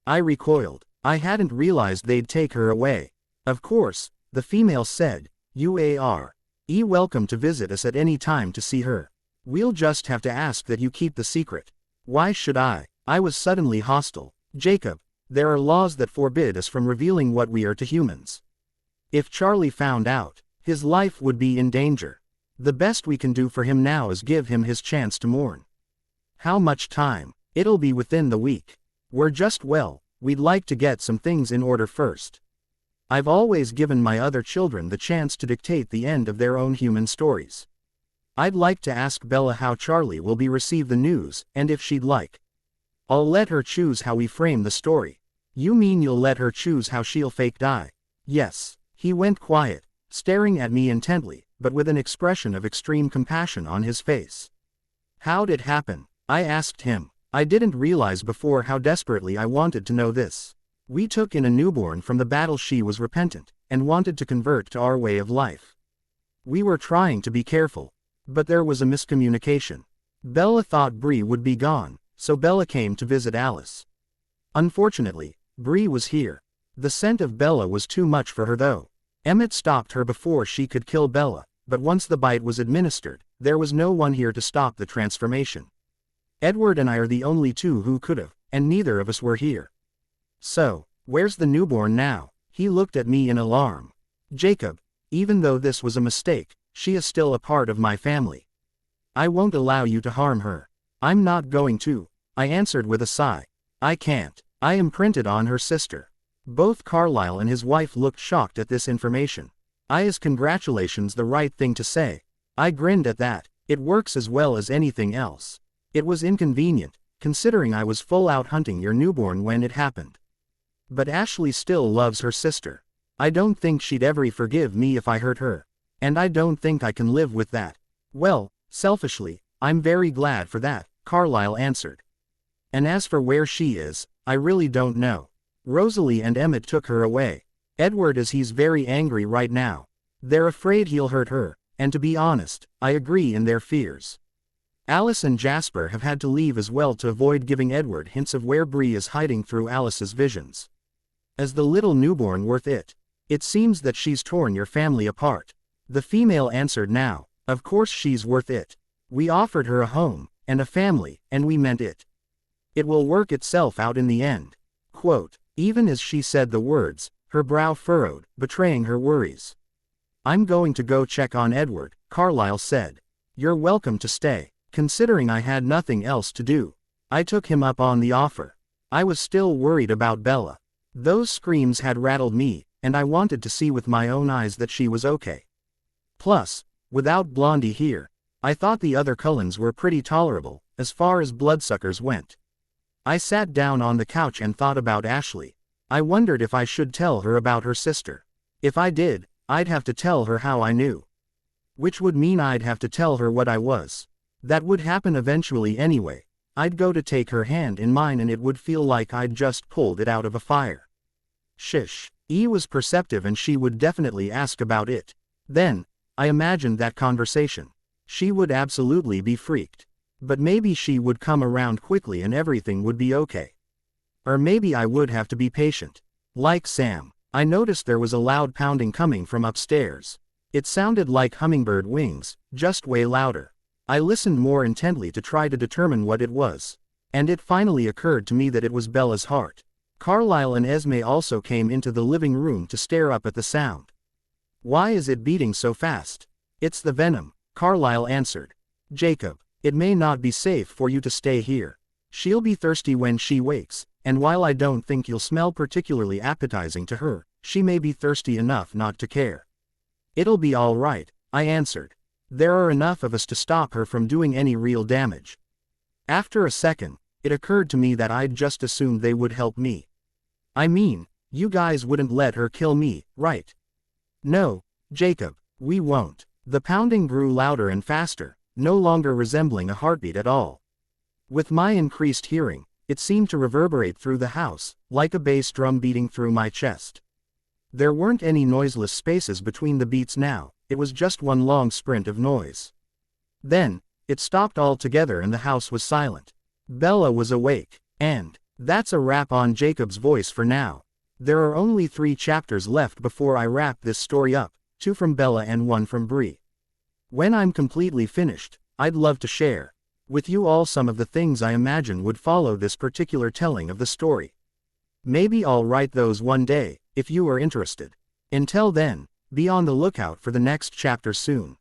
I recoiled. I hadn't realized they'd take her away. Of course, the female said, you are welcome to visit us at any time to see her. We'll just have to ask that you keep the secret. Why should I? I was suddenly hostile. Jacob, there are laws that forbid us from revealing what we are to humans. If Charlie found out, his life would be in danger. The best we can do for him now is give him his chance to mourn. How much time? It'll be within the week. We'd like to get some things in order first. I've always given my other children the chance to dictate the end of their own human stories. I'd like to ask Bella how Charlie will receive the news, and if she'd like. I'll let her choose how we frame the story. You mean you'll let her choose how she'll fake die? Yes. He went quiet, staring at me intently, but with an expression of extreme compassion on his face. How'd it happen? I asked him. I didn't realize before how desperately I wanted to know this. We took in a newborn from the battle. She was repentant, and wanted to convert to our way of life. We were trying to be careful. But there was a miscommunication. Bella thought Bree would be gone, so Bella came to visit Alice. Unfortunately, Bree was here. The scent of Bella was too much for her though. Emmett stopped her before she could kill Bella, but once the bite was administered, there was no one here to stop the transformation. Edward and I are the only two who could have, and neither of us were here. So, where's the newborn now? He looked at me in alarm. Jacob, even though this was a mistake, she is still a part of my family. I won't allow you to harm her. I'm not going to, I answered with a sigh. I can't. I imprinted on her sister. Both Carlyle and his wife looked shocked at this information. Is congratulations the right thing to say? I grinned at that. It works as well as anything else. It was inconvenient, considering I was full out hunting your newborn when it happened. But Ashley still loves her sister. I don't think she'd ever forgive me if I hurt her. And I don't think I can live with that. Well, selfishly, I'm very glad for that, Carlisle answered. And as for where she is, I really don't know. Rosalie and Emmett took her away. Edward he's very angry right now. They're afraid he'll hurt her, and to be honest, I agree in their fears. Alice and Jasper have had to leave as well to avoid giving Edward hints of where Bree is hiding through Alice's visions. Is the little newborn worth it? It seems that she's torn your family apart. The female answered now. Of course she's worth it. We offered her a home, and a family, and we meant it. It will work itself out in the end. Quote, even as she said the words, her brow furrowed, betraying her worries. I'm going to go check on Edward, Carlisle said. You're welcome to stay. Considering I had nothing else to do, I took him up on the offer. I was still worried about Bella. Those screams had rattled me, and I wanted to see with my own eyes that she was okay. Plus, without Blondie here, I thought the other Cullens were pretty tolerable, as far as bloodsuckers went. I sat down on the couch and thought about Ashley. I wondered if I should tell her about her sister. If I did, I'd have to tell her how I knew. Which would mean I'd have to tell her what I was. That would happen eventually anyway. I'd go to take her hand in mine and it would feel like I'd just pulled it out of a fire. Shish. Was perceptive and she would definitely ask about it. Then, I imagined that conversation. She would absolutely be freaked. But maybe she would come around quickly and everything would be okay. Or maybe I would have to be patient. Like Sam. I noticed there was a loud pounding coming from upstairs. It sounded like hummingbird wings, just way louder. I listened more intently to try to determine what it was. And it finally occurred to me that it was Bella's heart. Carlisle and Esme also came into the living room to stare up at the sound. Why is it beating so fast? It's the venom, Carlisle answered. Jacob, it may not be safe for you to stay here. She'll be thirsty when she wakes, and while I don't think you'll smell particularly appetizing to her, she may be thirsty enough not to care. It'll be all right, I answered. There are enough of us to stop her from doing any real damage. After a second, it occurred to me that I'd just assumed they would help me. I mean, you guys wouldn't let her kill me, right? No, Jacob, we won't. The pounding grew louder and faster, no longer resembling a heartbeat at all. With my increased hearing, it seemed to reverberate through the house, like a bass drum beating through my chest. There weren't any noiseless spaces between the beats now, it was just one long sprint of noise. Then, it stopped altogether and the house was silent. Bella was awake, and that's a wrap on Jacob's voice for now. There are only 3 chapters left before I wrap this story up, 2 from Bella and 1 from Bree. When I'm completely finished, I'd love to share with you all some of the things I imagine would follow this particular telling of the story. Maybe I'll write those one day, if you are interested. Until then, be on the lookout for the next chapter soon.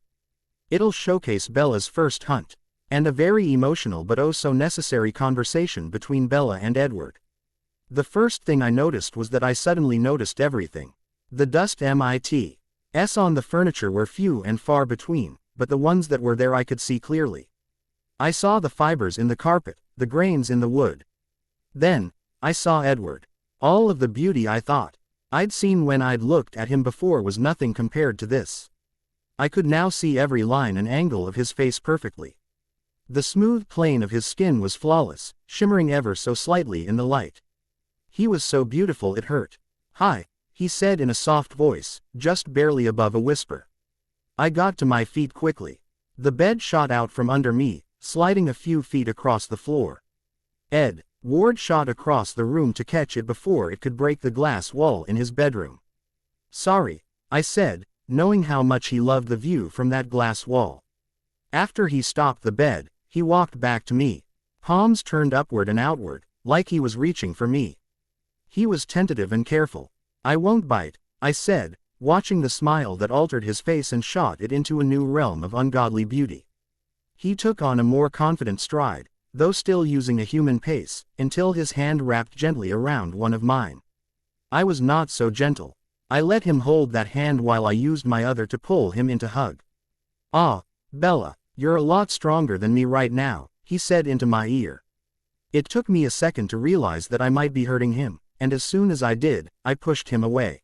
It'll showcase Bella's first hunt, and a very emotional but oh so necessary conversation between Bella and Edward. The first thing I noticed was that I suddenly noticed everything. The dust mit's on the furniture were few and far between, but the ones that were there I could see clearly. I saw the fibers in the carpet, the grains in the wood. Then, I saw Edward. All of the beauty I thought I'd seen when I'd looked at him before was nothing compared to this. I could now see every line and angle of his face perfectly. The smooth plane of his skin was flawless, shimmering ever so slightly in the light. He was so beautiful it hurt. Hi, he said in a soft voice, just barely above a whisper. I got to my feet quickly. The bed shot out from under me, sliding a few feet across the floor. Ed Ward shot across the room to catch it before it could break the glass wall in his bedroom. Sorry, I said, knowing how much he loved the view from that glass wall. After he stopped the bed, he walked back to me, palms turned upward and outward, like he was reaching for me. He was tentative and careful. I won't bite, I said, watching the smile that altered his face and shot it into a new realm of ungodly beauty. He took on a more confident stride, though still using a human pace, until his hand wrapped gently around one of mine. I was not so gentle. I let him hold that hand while I used my other to pull him into hug. "Ah, Bella, you're a lot stronger than me right now," he said into my ear. It took me a second to realize that I might be hurting him, and as soon as I did, I pushed him away.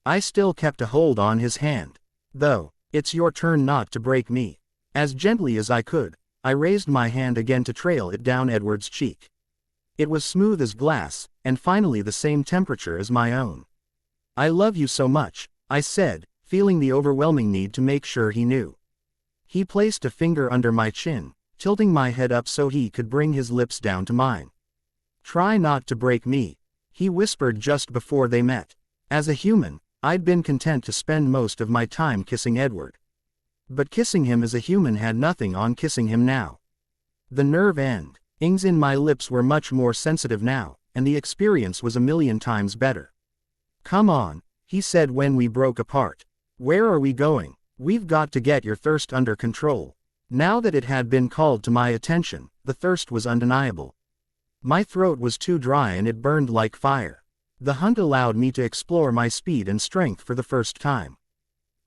I still kept a hold on his hand. "Though, it's your turn not to break me." As gently as I could, I raised my hand again to trail it down Edward's cheek. It was smooth as glass, and finally the same temperature as my own. "I love you so much," I said, feeling the overwhelming need to make sure he knew. He placed a finger under my chin, tilting my head up so he could bring his lips down to mine. "Try not to break me," he whispered just before they met. As a human, I'd been content to spend most of my time kissing Edward. But kissing him as a human had nothing on kissing him now. The nerve endings in my lips were much more sensitive now, and the experience was a million times better. "Come on," he said when we broke apart. "Where are we going? We've got to get your thirst under control." Now that it had been called to my attention, the thirst was undeniable. My throat was too dry and it burned like fire. The hunt allowed me to explore my speed and strength for the first time.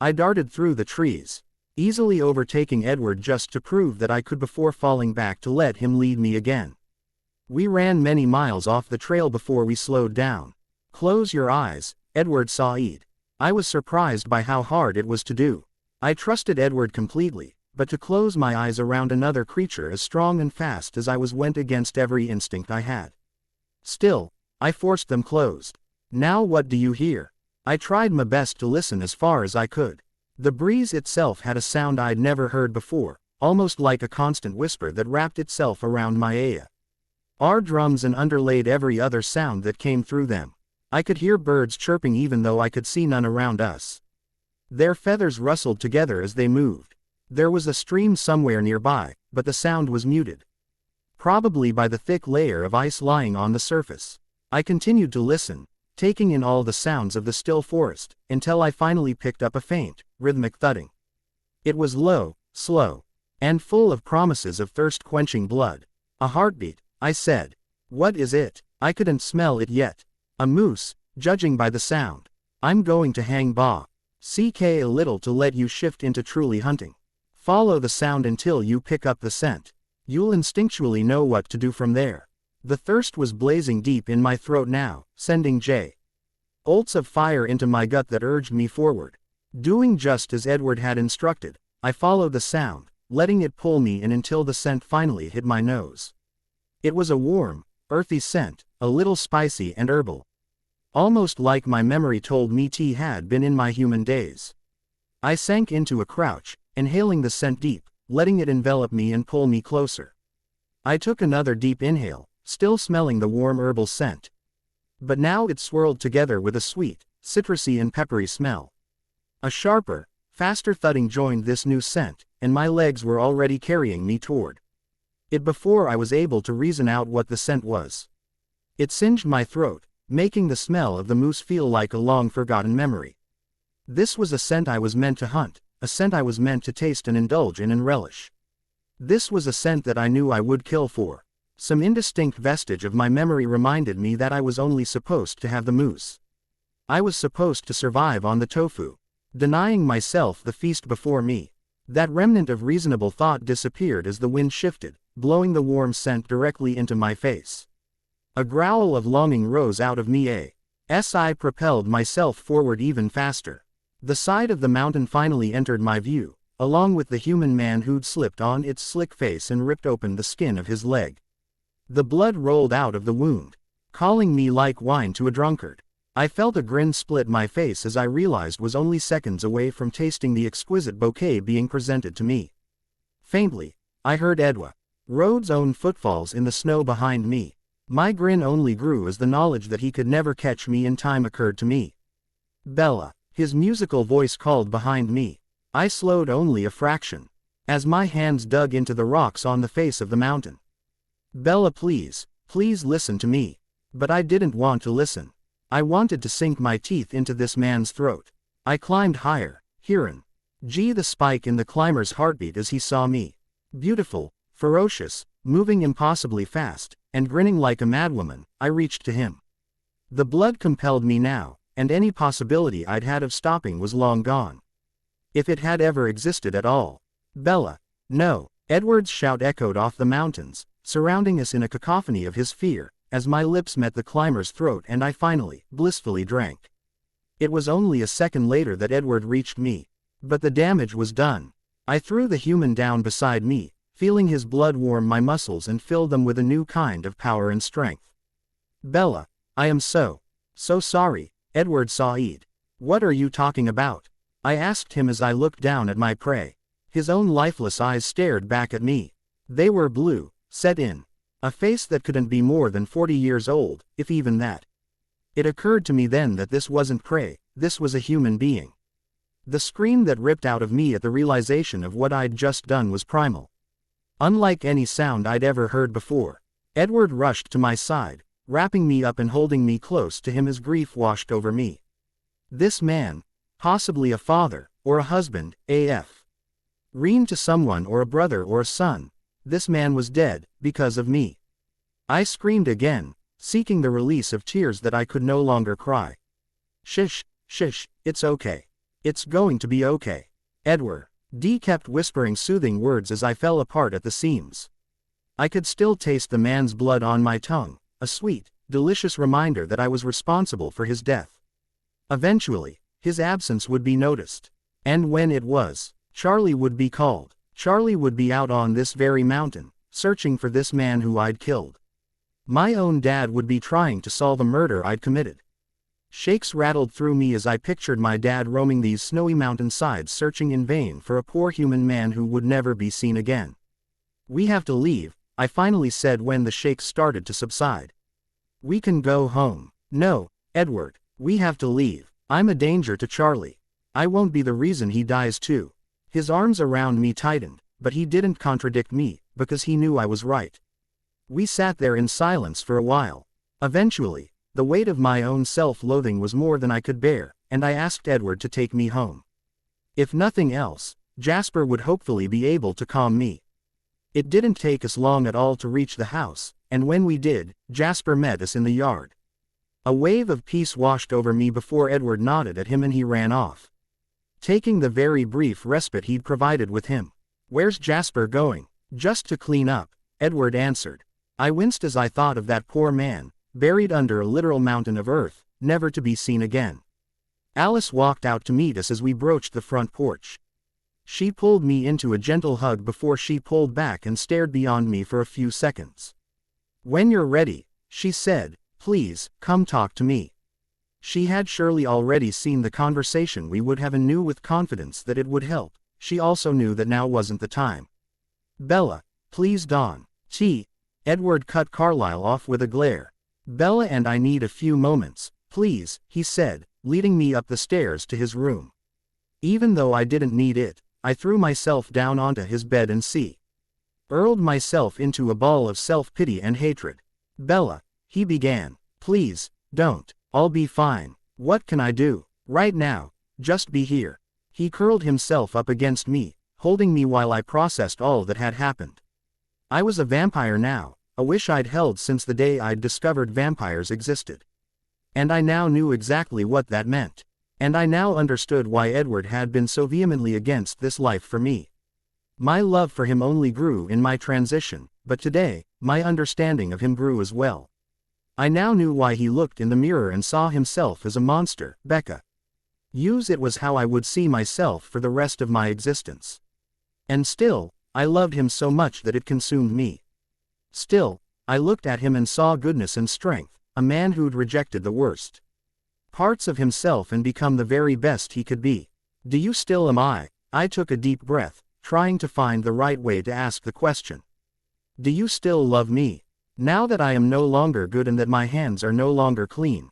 I darted through the trees, easily overtaking Edward just to prove that I could before falling back to let him lead me again. We ran many miles off the trail before we slowed down. "Close your eyes," Edward said. I was surprised by how hard it was to do. I trusted Edward completely, but to close my eyes around another creature as strong and fast as I was went against every instinct I had. Still, I forced them closed. "Now what do you hear?" I tried my best to listen as far as I could. The breeze itself had a sound I'd never heard before, almost like a constant whisper that wrapped itself around my ear. Our drums and underlaid every other sound that came through them. I could hear birds chirping even though I could see none around us. Their feathers rustled together as they moved. There was a stream somewhere nearby, but the sound was muted. Probably by the thick layer of ice lying on the surface. I continued to listen, taking in all the sounds of the still forest, until I finally picked up a faint, rhythmic thudding. It was low, slow, and full of promises of thirst-quenching blood. "A heartbeat," I said. "What is it?" I couldn't smell it yet. "A moose, judging by the sound." "I'm going to hang ba. CK a little to let you shift into truly hunting. Follow the sound until you pick up the scent. You'll instinctually know what to do from there." The thirst was blazing deep in my throat now, sending jolts of fire into my gut that urged me forward. Doing just as Edward had instructed, I followed the sound, letting it pull me in until the scent finally hit my nose. It was a warm, earthy scent, a little spicy and herbal. Almost like my memory told me tea had been in my human days. I sank into a crouch, inhaling the scent deep, letting it envelop me and pull me closer. I took another deep inhale, still smelling the warm herbal scent. But now it swirled together with a sweet, citrusy and peppery smell. A sharper, faster thudding joined this new scent, and my legs were already carrying me toward it before I was able to reason out what the scent was. It singed my throat, making the smell of the moose feel like a long-forgotten memory. This was a scent I was meant to hunt, a scent I was meant to taste and indulge in and relish. This was a scent that I knew I would kill for. Some indistinct vestige of my memory reminded me that I was only supposed to have the moose. I was supposed to survive on the tofu, denying myself the feast before me. That remnant of reasonable thought disappeared as the wind shifted, blowing the warm scent directly into my face. A growl of longing rose out of me as I propelled myself forward even faster. The side of the mountain finally entered my view, along with the human man who'd slipped on its slick face and ripped open the skin of his leg. The blood rolled out of the wound, calling me like wine to a drunkard. I felt a grin split my face as I realized was only seconds away from tasting the exquisite bouquet being presented to me. Faintly, I heard Edward's own footfalls in the snow behind me. My grin only grew as the knowledge that he could never catch me in time occurred to me. "Bella," his musical voice called behind me. I slowed only a fraction, as my hands dug into the rocks on the face of the mountain. "Bella, please listen to me." But I didn't want to listen. I wanted to sink my teeth into this man's throat. I climbed higher, hearing the spike in the climber's heartbeat as he saw me. Beautiful, ferocious, moving impossibly fast, and grinning like a madwoman, I reached to him. The blood compelled me now, and any possibility I'd had of stopping was long gone. If it had ever existed at all. Bella. No. Edward's shout echoed off the mountains, surrounding us in a cacophony of his fear, as my lips met the climber's throat and I finally, blissfully drank. It was only a second later that Edward reached me. But the damage was done. I threw the human down beside me, feeling his blood warm my muscles and fill them with a new kind of power and strength. Bella. I am so sorry, Edward sighed. What are you talking about? I asked him as I looked down at my prey. His own lifeless eyes stared back at me. They were blue, set in a face that couldn't be more than 40 years old, if even that. It occurred to me then that this wasn't prey, this was a human being. The scream that ripped out of me at the realization of what I'd just done was primal. Unlike any sound I'd ever heard before. Edward rushed to my side, wrapping me up and holding me close to him as grief washed over me. This man, possibly a father, or a husband, AF. Reen to someone or a brother or a son, this man was dead, because of me. I screamed again, seeking the release of tears that I could no longer cry. Shish, it's okay. It's going to be okay. Edward. Dee kept whispering soothing words as I fell apart at the seams. I could still taste the man's blood on my tongue, a sweet, delicious reminder that I was responsible for his death. Eventually, his absence would be noticed. And when it was, Charlie would be called. Charlie would be out on this very mountain, searching for this man who I'd killed. My own dad would be trying to solve a murder I'd committed. Shakes rattled through me as I pictured my dad roaming these snowy mountainsides searching in vain for a poor human man who would never be seen again. We have to leave, I finally said when the shakes started to subside. We can go home. No, Edward, we have to leave. I'm a danger to Charlie. I won't be the reason he dies too. His arms around me tightened, but he didn't contradict me, because he knew I was right. We sat there in silence for a while. Eventually, the weight of my own self-loathing was more than I could bear, and I asked Edward to take me home. If nothing else, Jasper would hopefully be able to calm me. It didn't take us long at all to reach the house, and when we did, Jasper met us in the yard. A wave of peace washed over me before Edward nodded at him and he ran off, taking the very brief respite he'd provided with him. Where's Jasper going? Just to clean up, Edward answered. I winced as I thought of that poor man, buried under a literal mountain of earth, never to be seen again. Alice walked out to meet us as we broached the front porch. She pulled me into a gentle hug before she pulled back and stared beyond me for a few seconds. When you're ready, she said, please, come talk to me. She had surely already seen the conversation we would have and knew with confidence that it would help. She also knew that now wasn't the time. Bella, please Dawn. Edward cut Carlyle off with a glare. Bella and I need a few moments, please, he said, leading me up the stairs to his room. Even though I didn't need it, I threw myself down onto his bed and hurled myself into a ball of self-pity and hatred. Bella, he began. Please, don't. I'll be fine. What can I do? Right now, just be here. He curled himself up against me, holding me while I processed all that had happened. I was a vampire now, a wish I'd held since the day I'd discovered vampires existed. And I now knew exactly what that meant. And I now understood why Edward had been so vehemently against this life for me. My love for him only grew in my transition, but today, my understanding of him grew as well. I now knew why he looked in the mirror and saw himself as a monster. Becca. It was how I would see myself for the rest of my existence. And still, I loved him so much that it consumed me. Still, I looked at him and saw goodness and strength, a man who'd rejected the worst parts of himself and become the very best he could be. Do you still am I? I took a deep breath, trying to find the right way to ask the question. Do you still love me? Now that I am no longer good and that my hands are no longer clean.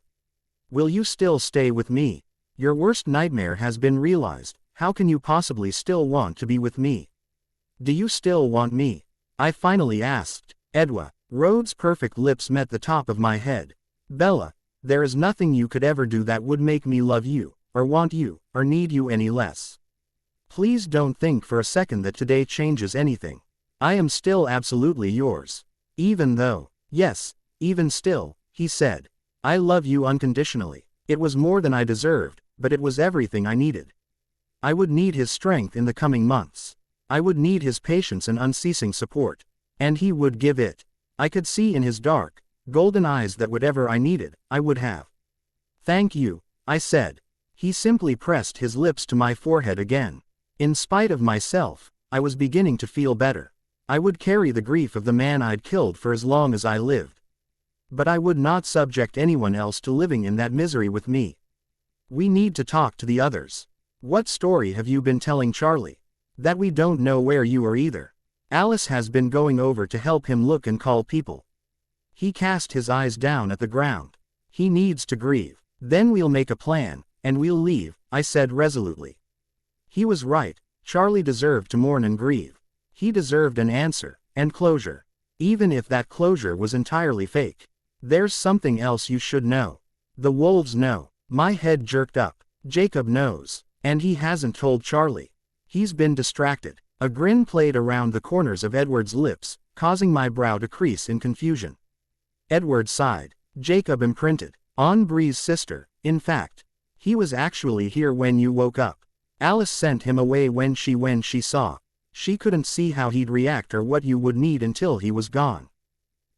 Will you still stay with me? Your worst nightmare has been realized. How can you possibly still want to be with me? Do you still want me? I finally asked. Edwa. Rhodes' perfect lips met the top of my head. Bella, there is nothing you could ever do that would make me love you, or want you, or need you any less. Please don't think for a second that today changes anything. I am still absolutely yours. Even though, yes, even still, he said. I love you unconditionally. It was more than I deserved, but it was everything I needed. I would need his strength in the coming months. I would need his patience and unceasing support. And he would give it. I could see in his dark, golden eyes that whatever I needed, I would have. Thank you, I said. He simply pressed his lips to my forehead again. In spite of myself, I was beginning to feel better. I would carry the grief of the man I'd killed for as long as I lived. But I would not subject anyone else to living in that misery with me. We need to talk to the others. What story have you been telling Charlie? That we don't know where you are either. Alice has been going over to help him look and call people. He cast his eyes down at the ground. He needs to grieve. Then we'll make a plan, and we'll leave, I said resolutely. He was right. Charlie deserved to mourn and grieve. He deserved an answer, and closure. Even if that closure was entirely fake. There's something else you should know. The wolves know. My head jerked up. Jacob knows. And he hasn't told Charlie. He's been distracted. A grin played around the corners of Edward's lips, causing my brow to crease in confusion. Edward sighed. Jacob imprinted. On Bree's sister, in fact. He was actually here when you woke up. Alice sent him away when she saw. She couldn't see how he'd react or what you would need until he was gone.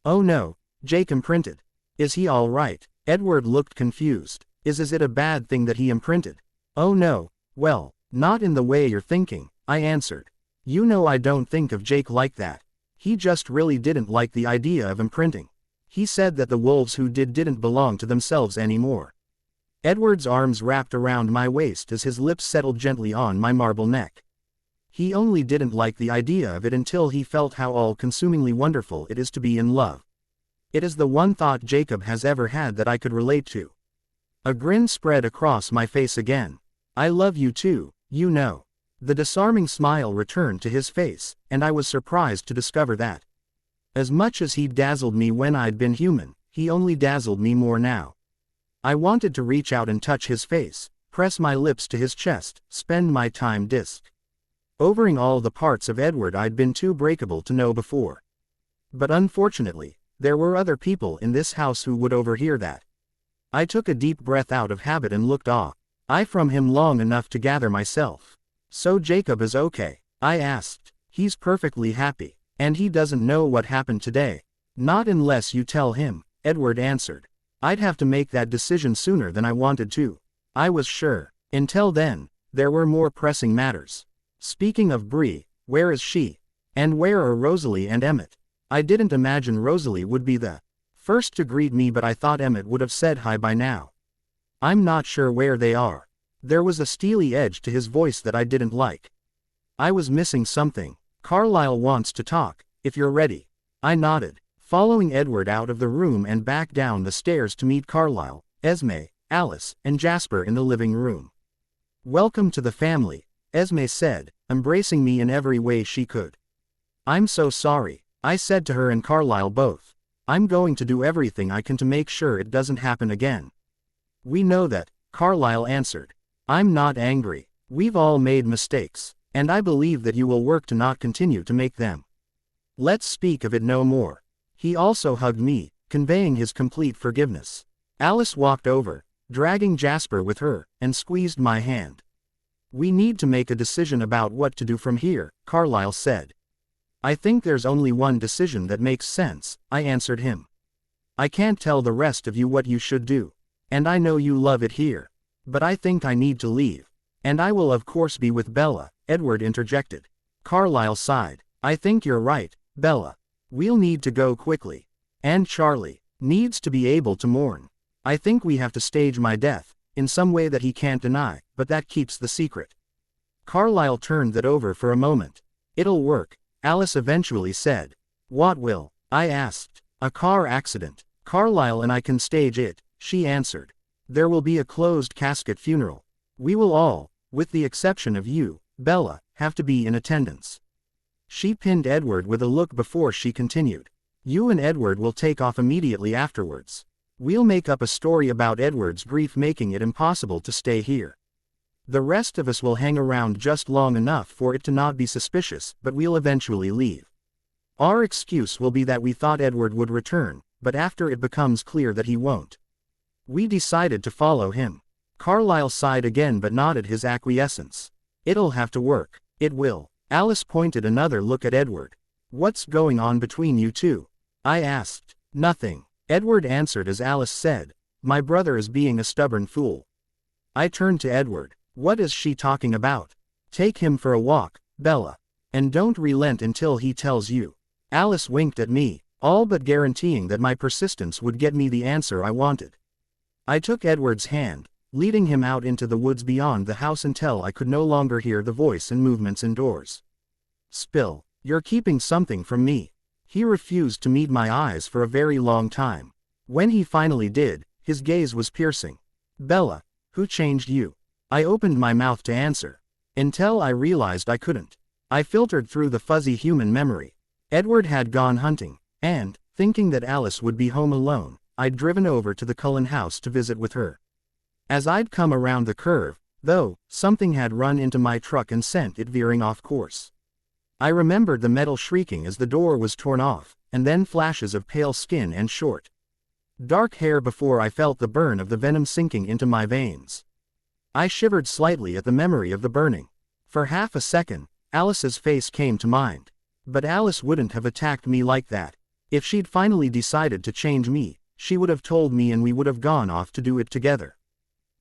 Oh no, Jake imprinted. Is he all right? Edward looked confused. Is it a bad thing that he imprinted? Oh no, well, not in the way you're thinking, I answered. You know I don't think of Jake like that. He just really didn't like the idea of imprinting. He said that the wolves who didn't belong to themselves anymore. Edward's arms wrapped around my waist as his lips settled gently on my marble neck. He only didn't like the idea of it until he felt how all-consumingly wonderful it is to be in love. It is the one thought Jacob has ever had that I could relate to. A grin spread across my face again. I love you too, you know. The disarming smile returned to his face, and I was surprised to discover that. As much as he dazzled me when I'd been human, he only dazzled me more now. I wanted to reach out and touch his face, press my lips to his chest, spend my time overing all the parts of Edward I'd been too breakable to know before. But unfortunately, there were other people in this house who would overhear that. I took a deep breath out of habit and looked off. From him long enough to gather myself. So Jacob is okay? I asked. He's perfectly happy. And he doesn't know what happened today. Not unless you tell him, Edward answered. I'd have to make that decision sooner than I wanted to. I was sure. Until then, there were more pressing matters. Speaking of Bree, where is she? And where are Rosalie and Emmett? I didn't imagine Rosalie would be the first to greet me, but I thought Emmett would have said hi by now. I'm not sure where they are. There was a steely edge to his voice that I didn't like. I was missing something. Carlisle wants to talk, if you're ready. I nodded, following Edward out of the room and back down the stairs to meet Carlisle, Esme, Alice, and Jasper in the living room. Welcome to the family, Esme said, embracing me in every way she could. I'm so sorry, I said to her and Carlisle both. I'm going to do everything I can to make sure it doesn't happen again. We know that, Carlisle answered. I'm not angry. We've all made mistakes, and I believe that you will work to not continue to make them. Let's speak of it no more. He also hugged me, conveying his complete forgiveness. Alice walked over, dragging Jasper with her, and squeezed my hand. We need to make a decision about what to do from here, Carlisle said. I think there's only one decision that makes sense, I answered him. I can't tell the rest of you what you should do. And I know you love it here. But I think I need to leave. And I will of course be with Bella, Edward interjected. Carlisle sighed. I think you're right, Bella. We'll need to go quickly. And Charlie needs to be able to mourn. I think we have to stage my death, in some way that he can't deny, but that keeps the secret. Carlisle turned that over for a moment. It'll work, Alice eventually said. What will? I asked. A car accident. Carlisle and I can stage it, she answered. There will be a closed casket funeral. We will all, with the exception of you, Bella, have to be in attendance. She pinned Edward with a look before she continued. You and Edward will take off immediately afterwards. We'll make up a story about Edward's grief making it impossible to stay here. The rest of us will hang around just long enough for it to not be suspicious, but we'll eventually leave. Our excuse will be that we thought Edward would return, but after it becomes clear that he won't. We decided to follow him. Carlyle sighed again but nodded his acquiescence. It'll have to work. It will. Alice pointed another look at Edward. What's going on between you two? I asked. Nothing. Edward answered as Alice said. My brother is being a stubborn fool. I turned to Edward. What is she talking about? Take him for a walk, Bella. And don't relent until he tells you. Alice winked at me, all but guaranteeing that my persistence would get me the answer I wanted. I took Edward's hand, leading him out into the woods beyond the house until I could no longer hear the voice and movements indoors. Spill, you're keeping something from me. He refused to meet my eyes for a very long time. When he finally did, his gaze was piercing. Bella, who changed you? I opened my mouth to answer, until I realized I couldn't. I filtered through the fuzzy human memory. Edward had gone hunting, and, thinking that Alice would be home alone, I'd driven over to the Cullen house to visit with her. As I'd come around the curve, though, something had run into my truck and sent it veering off course. I remembered the metal shrieking as the door was torn off, and then flashes of pale skin and short, dark hair before I felt the burn of the venom sinking into my veins. I shivered slightly at the memory of the burning. For half a second, Alice's face came to mind. But Alice wouldn't have attacked me like that. If she'd finally decided to change me, she would have told me and we would have gone off to do it together.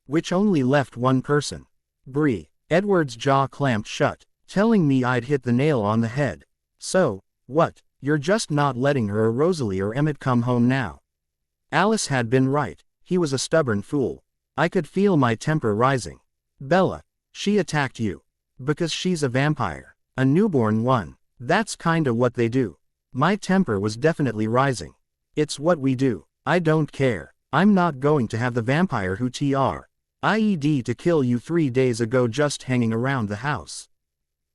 Which only left one person. Bree. Edward's jaw clamped shut, telling me I'd hit the nail on the head. So, what, you're just not letting her or Rosalie or Emmett come home now? Alice had been right, he was a stubborn fool. I could feel my temper rising. Bella, she attacked you. Because she's a vampire. A newborn one. That's kinda what they do. My temper was definitely rising. It's what we do. I don't care. I'm not going to have the vampire who tried to kill you 3 days ago just hanging around the house.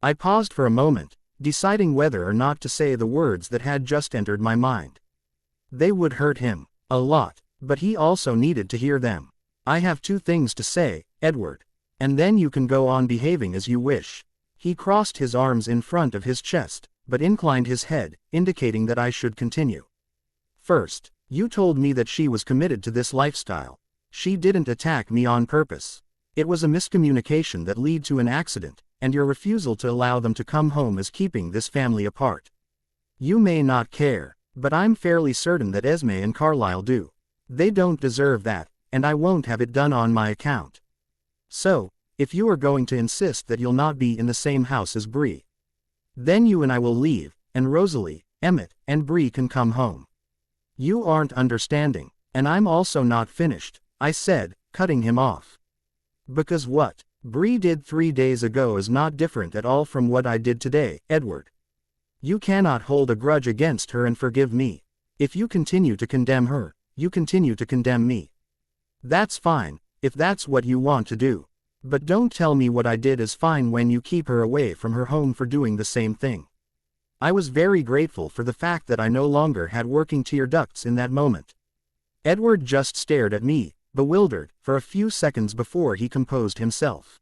I paused for a moment, deciding whether or not to say the words that had just entered my mind. They would hurt him. A lot. But he also needed to hear them. I have 2 things to say, Edward. And then you can go on behaving as you wish. He crossed his arms in front of his chest, but inclined his head, indicating that I should continue. First, you told me that she was committed to this lifestyle. She didn't attack me on purpose. It was a miscommunication that led to an accident, and your refusal to allow them to come home is keeping this family apart. You may not care, but I'm fairly certain that Esme and Carlyle do. They don't deserve that, and I won't have it done on my account. So, if you are going to insist that you'll not be in the same house as Bree, then you and I will leave, and Rosalie, Emmett, and Bree can come home. You aren't understanding, and I'm also not finished, I said, cutting him off. Because what Bree did 3 days ago is not different at all from what I did today, Edward. You cannot hold a grudge against her and forgive me. If you continue to condemn her, you continue to condemn me. That's fine, if that's what you want to do. But don't tell me what I did is fine when you keep her away from her home for doing the same thing. I was very grateful for the fact that I no longer had working tear ducts in that moment. Edward just stared at me, bewildered, for a few seconds before he composed himself.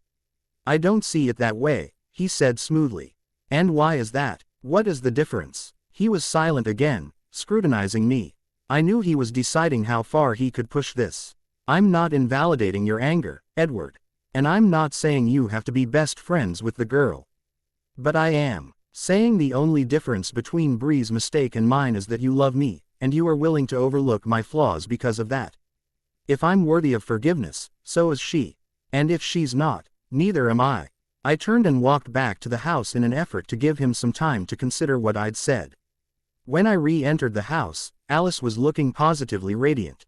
I don't see it that way, he said smoothly. And why is that? What is the difference? He was silent again, scrutinizing me. I knew he was deciding how far he could push this. I'm not invalidating your anger, Edward. And I'm not saying you have to be best friends with the girl. But I am saying the only difference between Bree's mistake and mine is that you love me, and you are willing to overlook my flaws because of that. If I'm worthy of forgiveness, so is she. And if she's not, neither am I. I turned and walked back to the house in an effort to give him some time to consider what I'd said. When I re-entered the house, Alice was looking positively radiant.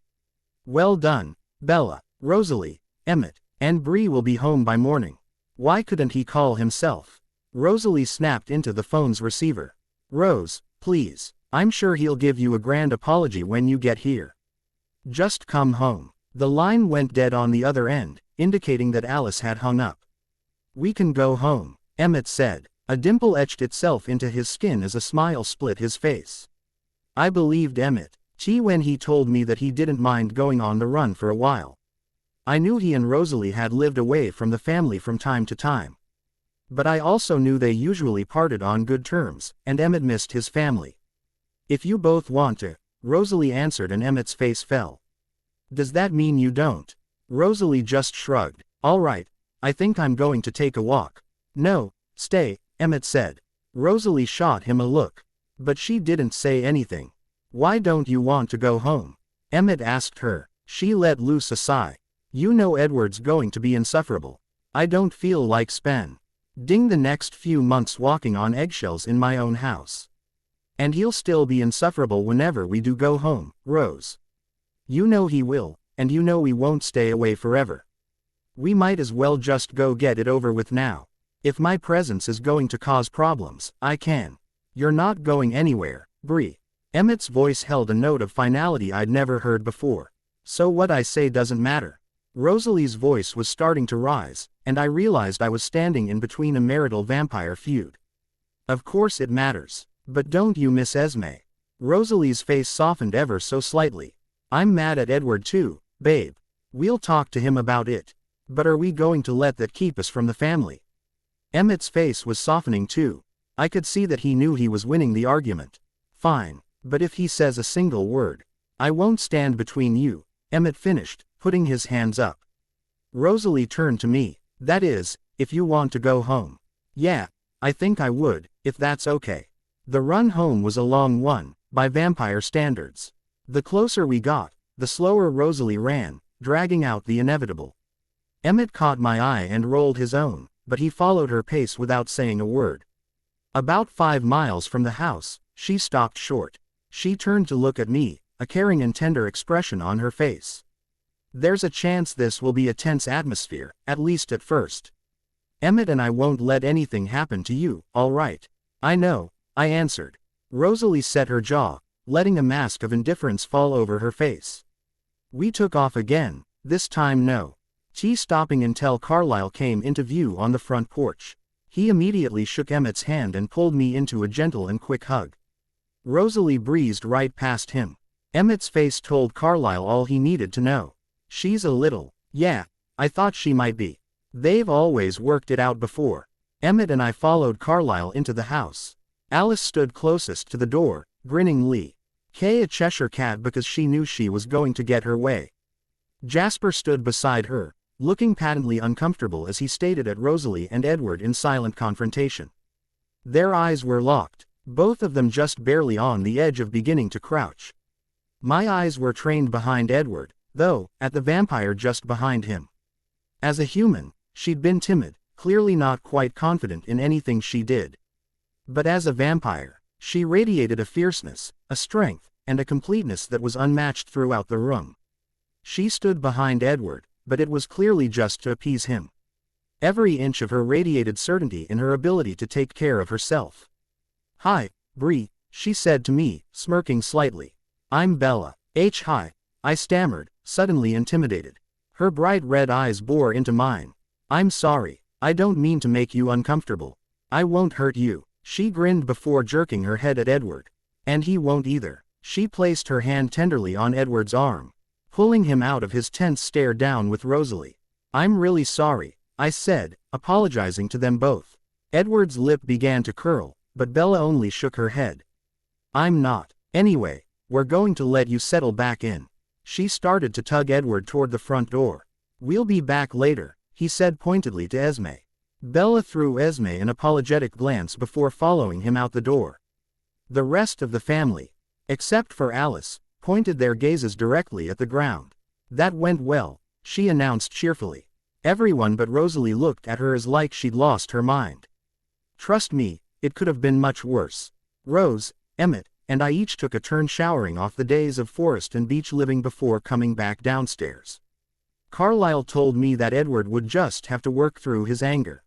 Well done, Bella, Rosalie, Emmett, and Bree will be home by morning. Why couldn't he call himself? Rosalie snapped into the phone's receiver. Rose, please. I'm sure he'll give you a grand apology when you get here. Just come home. The line went dead on the other end, indicating that Alice had hung up. We can go home, Emmett said. A dimple etched itself into his skin as a smile split his face. I believed Emmett when he told me that he didn't mind going on the run for a while. I knew he and Rosalie had lived away from the family from time to time. But I also knew they usually parted on good terms, and Emmett missed his family. If you both want to, Rosalie answered and Emmett's face fell. Does that mean you don't? Rosalie just shrugged. All right, I think I'm going to take a walk. No, stay, Emmett said. Rosalie shot him a look. But she didn't say anything. Why don't you want to go home? Emmett asked her. She let loose a sigh. You know Edward's going to be insufferable. I don't feel like spending the next few months walking on eggshells in my own house. And he'll still be insufferable whenever we do go home, Rose. You know he will, and you know we won't stay away forever. We might as well just go get it over with now. If my presence is going to cause problems, I can. You're not going anywhere, Bree. Emmett's voice held a note of finality I'd never heard before. So what I say doesn't matter. Rosalie's voice was starting to rise, and I realized I was standing in between a marital vampire feud. Of course it matters. But don't you miss Esme? Rosalie's face softened ever so slightly. I'm mad at Edward too, babe. We'll talk to him about it. But are we going to let that keep us from the family? Emmett's face was softening too. I could see that he knew he was winning the argument. Fine, but if he says a single word, I won't stand between you, Emmett finished, putting his hands up. Rosalie turned to me. That is, if you want to go home. Yeah, I think I would, if that's okay. The run home was a long one, by vampire standards. The closer we got, the slower Rosalie ran, dragging out the inevitable. Emmett caught my eye and rolled his own, but he followed her pace without saying a word. About 5 miles from the house, she stopped short. She turned to look at me, a caring and tender expression on her face. There's a chance this will be a tense atmosphere, at least at first. Emmett and I won't let anything happen to you, all right? I know, I answered. Rosalie set her jaw, letting a mask of indifference fall over her face. We took off again, this time no. Stopping until Carlyle came into view on the front porch. He immediately shook Emmett's hand and pulled me into a gentle and quick hug. Rosalie breezed right past him. Emmett's face told Carlyle all he needed to know. She's a little, yeah, I thought she might be. They've always worked it out before. Emmett and I followed Carlyle into the house. Alice stood closest to the door, grinning a Cheshire cat because she knew she was going to get her way. Jasper stood beside her, looking patently uncomfortable as he stared at Rosalie and Edward in silent confrontation. Their eyes were locked, both of them just barely on the edge of beginning to crouch. My eyes were trained behind Edward, though, at the vampire just behind him. As a human, she'd been timid, clearly not quite confident in anything she did. But as a vampire, she radiated a fierceness, a strength, and a completeness that was unmatched throughout the room. She stood behind Edward, but it was clearly just to appease him. Every inch of her radiated certainty in her ability to take care of herself. Hi, Bree, she said to me, smirking slightly. I'm Bella. Hi, I stammered, suddenly intimidated. Her bright red eyes bore into mine. I'm sorry, I don't mean to make you uncomfortable. I won't hurt you. She grinned before jerking her head at Edward. And he won't either. She placed her hand tenderly on Edward's arm, pulling him out of his tense stare down with Rosalie. I'm really sorry, I said, apologizing to them both. Edward's lip began to curl, but Bella only shook her head. I'm not. Anyway, we're going to let you settle back in. She started to tug Edward toward the front door. We'll be back later, he said pointedly to Esme. Bella threw Esme an apologetic glance before following him out the door. The rest of the family, except for Alice, pointed their gazes directly at the ground. That went well, she announced cheerfully. Everyone but Rosalie looked at her as like she'd lost her mind. Trust me, it could have been much worse. Rose, Emmett, and I each took a turn showering off the days of forest and beach living before coming back downstairs. Carlyle told me that Edward would just have to work through his anger.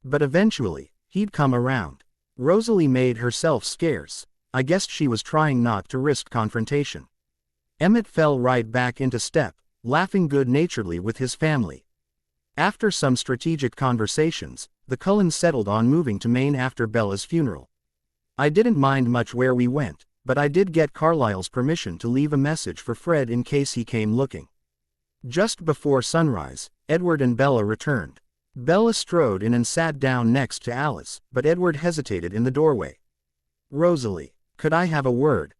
But eventually, he'd come around. Rosalie made herself scarce. I guessed she was trying not to risk confrontation. Emmett fell right back into step, laughing good-naturedly with his family. After some strategic conversations, the Cullens settled on moving to Maine after Bella's funeral. I didn't mind much where we went, but I did get Carlyle's permission to leave a message for Fred in case he came looking. Just before sunrise, Edward and Bella returned. Bella strode in and sat down next to Alice, but Edward hesitated in the doorway. Rosalie, could I have a word?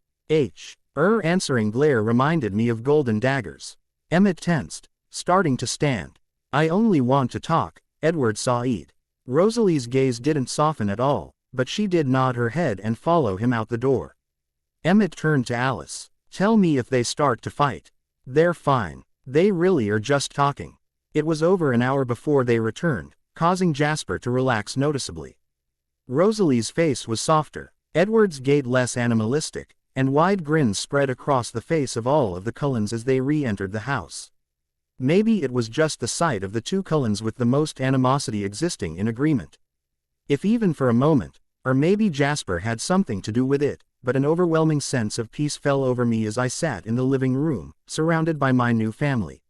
Her answering glare reminded me of golden daggers. Emmett tensed, starting to stand. I only want to talk, Edward said. Rosalie's gaze didn't soften at all, but she did nod her head and follow him out the door. Emmett turned to Alice. Tell me if they start to fight. They're fine. They really are just talking. It was over an hour before they returned, causing Jasper to relax noticeably. Rosalie's face was softer, Edward's gait less animalistic, and wide grins spread across the face of all of the Cullens as they re-entered the house. Maybe it was just the sight of the two Cullens with the most animosity existing in agreement. If even for a moment, or maybe Jasper had something to do with it, but an overwhelming sense of peace fell over me as I sat in the living room, surrounded by my new family.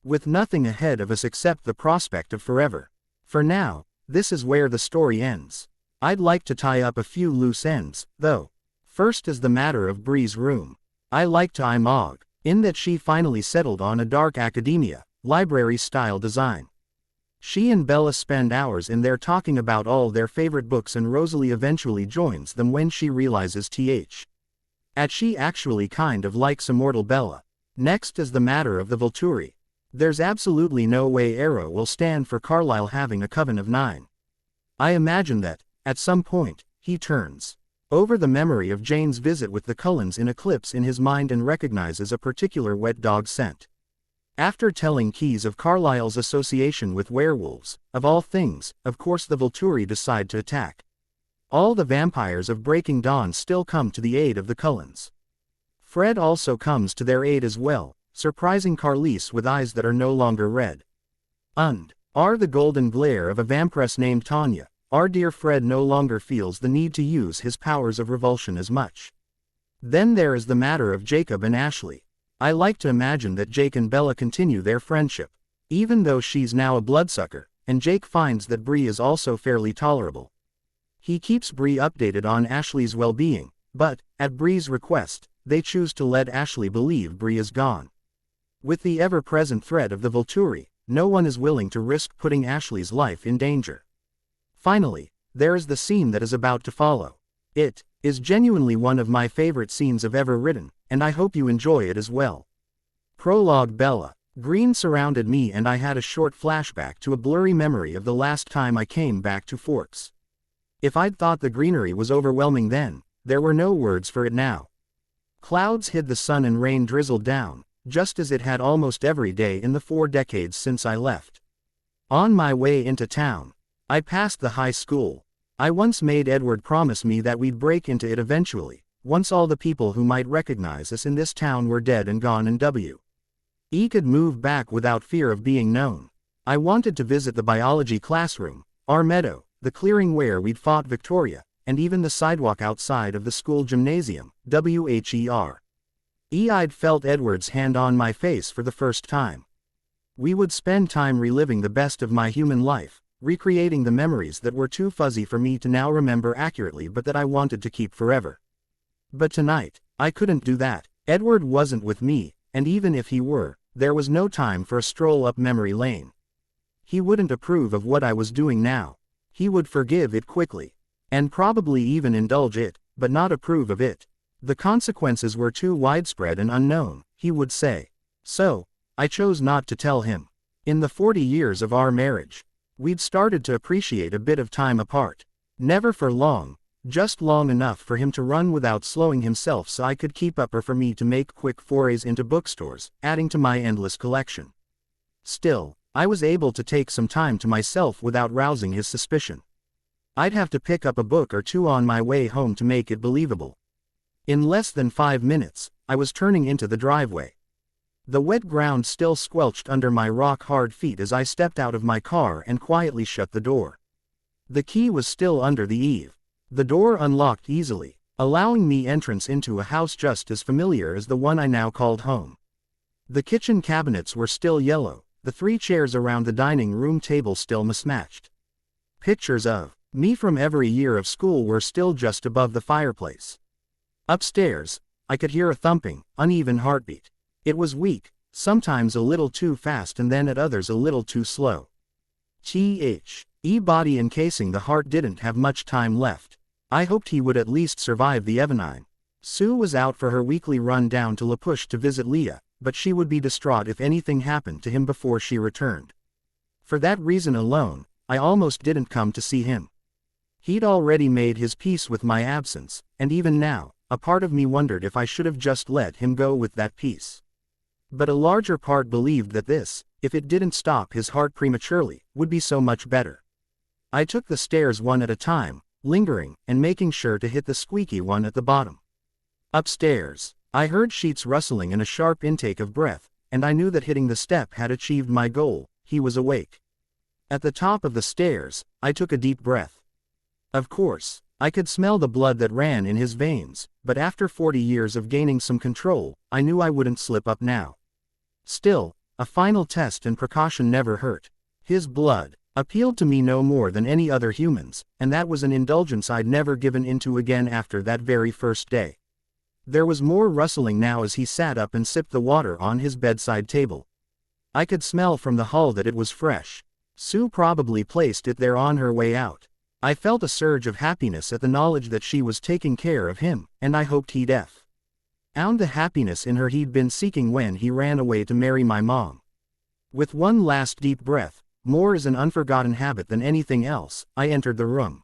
With nothing ahead of us except the prospect of forever. For now, this is where the story ends. I'd like to tie up a few loose ends, though. First is the matter of Bree's room. I liked Imog, in that she finally settled on a dark academia, library-style design. She and Bella spend hours in there talking about all their favorite books, and Rosalie eventually joins them when she realizes she actually kind of likes immortal Bella. Next is the matter of the Volturi. There's absolutely no way Arrow will stand for Carlisle having a coven of 9. I imagine that, at some point, he turns over the memory of Jane's visit with the Cullens in Eclipse in his mind and recognizes a particular wet dog scent. After telling Keyes of Carlisle's association with werewolves, of all things, of course the Volturi decide to attack. All the vampires of Breaking Dawn still come to the aid of the Cullens. Fred also comes to their aid as well, surprising Carlisle with eyes that are no longer red. Are the golden glare of a vampiress named Tanya. Our dear Fred no longer feels the need to use his powers of revulsion as much. Then there is the matter of Jacob and Ashley. I like to imagine that Jake and Bella continue their friendship, even though she's now a bloodsucker, and Jake finds that Bree is also fairly tolerable. He keeps Bree updated on Ashley's well-being, but, at Bree's request, they choose to let Ashley believe Bree is gone. With the ever-present threat of the Volturi, no one is willing to risk putting Ashley's life in danger. Finally, there is the scene that is about to follow. It is genuinely one of my favorite scenes I've ever written, and I hope you enjoy it as well. Prologue. Bella. Green surrounded me and I had a short flashback to a blurry memory of the last time I came back to Forks. If I'd thought the greenery was overwhelming then, there were no words for it now. Clouds hid the sun and rain drizzled down, just as it had almost every day in the 4 decades since I left. On my way into town, I passed the high school. I once made Edward promise me that we'd break into it eventually, once all the people who might recognize us in this town were dead and gone and we could move back without fear of being known. I wanted to visit the biology classroom, our meadow, the clearing where we'd fought Victoria, and even the sidewalk outside of the school gymnasium, I'd felt Edward's hand on my face for the first time. We would spend time reliving the best of my human life, recreating the memories that were too fuzzy for me to now remember accurately but that I wanted to keep forever. But tonight, I couldn't do that. Edward wasn't with me, and even if he were, there was no time for a stroll up memory lane. He wouldn't approve of what I was doing now. He would forgive it quickly. And probably even indulge it, but not approve of it. The consequences were too widespread and unknown, he would say. So, I chose not to tell him. In the 40 years of our marriage, we'd started to appreciate a bit of time apart. Never for long, just long enough for him to run without slowing himself so I could keep up, or for me to make quick forays into bookstores, adding to my endless collection. Still, I was able to take some time to myself without rousing his suspicion. I'd have to pick up a book or two on my way home to make it believable. In less than 5 minutes, I was turning into the driveway. The wet ground still squelched under my rock-hard feet as I stepped out of my car and quietly shut the door. The key was still under the eave. The door unlocked easily, allowing me entrance into a house just as familiar as the one I now called home. The kitchen cabinets were still yellow, the 3 chairs around the dining room table still mismatched. Pictures of me from every year of school were still just above the fireplace. Upstairs, I could hear a thumping, uneven heartbeat. It was weak, sometimes a little too fast and then at others a little too slow. Body encasing the heart didn't have much time left. I hoped he would at least survive the Evenine. Sue was out for her weekly run down to La Push to visit Leah, but she would be distraught if anything happened to him before she returned. For that reason alone, I almost didn't come to see him. He'd already made his peace with my absence, and even now, a part of me wondered if I should have just let him go with that peace. But a larger part believed that this, if it didn't stop his heart prematurely, would be so much better. I took the stairs one at a time, lingering, and making sure to hit the squeaky one at the bottom. Upstairs, I heard sheets rustling and a sharp intake of breath, and I knew that hitting the step had achieved my goal. He was awake. At the top of the stairs, I took a deep breath. Of course, I could smell the blood that ran in his veins, but after 40 years of gaining some control, I knew I wouldn't slip up now. Still, a final test and precaution never hurt. His blood appealed to me no more than any other human's, and that was an indulgence I'd never given into again after that very first day. There was more rustling now as he sat up and sipped the water on his bedside table. I could smell from the hall that it was fresh. Sue probably placed it there on her way out. I felt a surge of happiness at the knowledge that she was taking care of him, and I hoped he'd found the happiness in her he'd been seeking when he ran away to marry my mom. With one last deep breath, more as an unforgotten habit than anything else, I entered the room.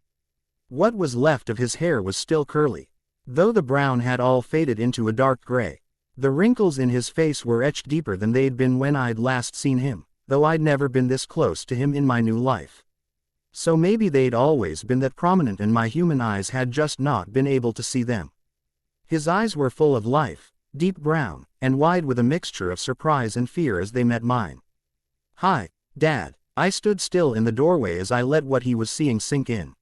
What was left of his hair was still curly, though the brown had all faded into a dark gray. The wrinkles in his face were etched deeper than they'd been when I'd last seen him, though I'd never been this close to him in my new life. So maybe they'd always been that prominent and my human eyes had just not been able to see them. His eyes were full of life, deep brown, and wide with a mixture of surprise and fear as they met mine. "Hi, Dad." I stood still in the doorway as I let what he was seeing sink in.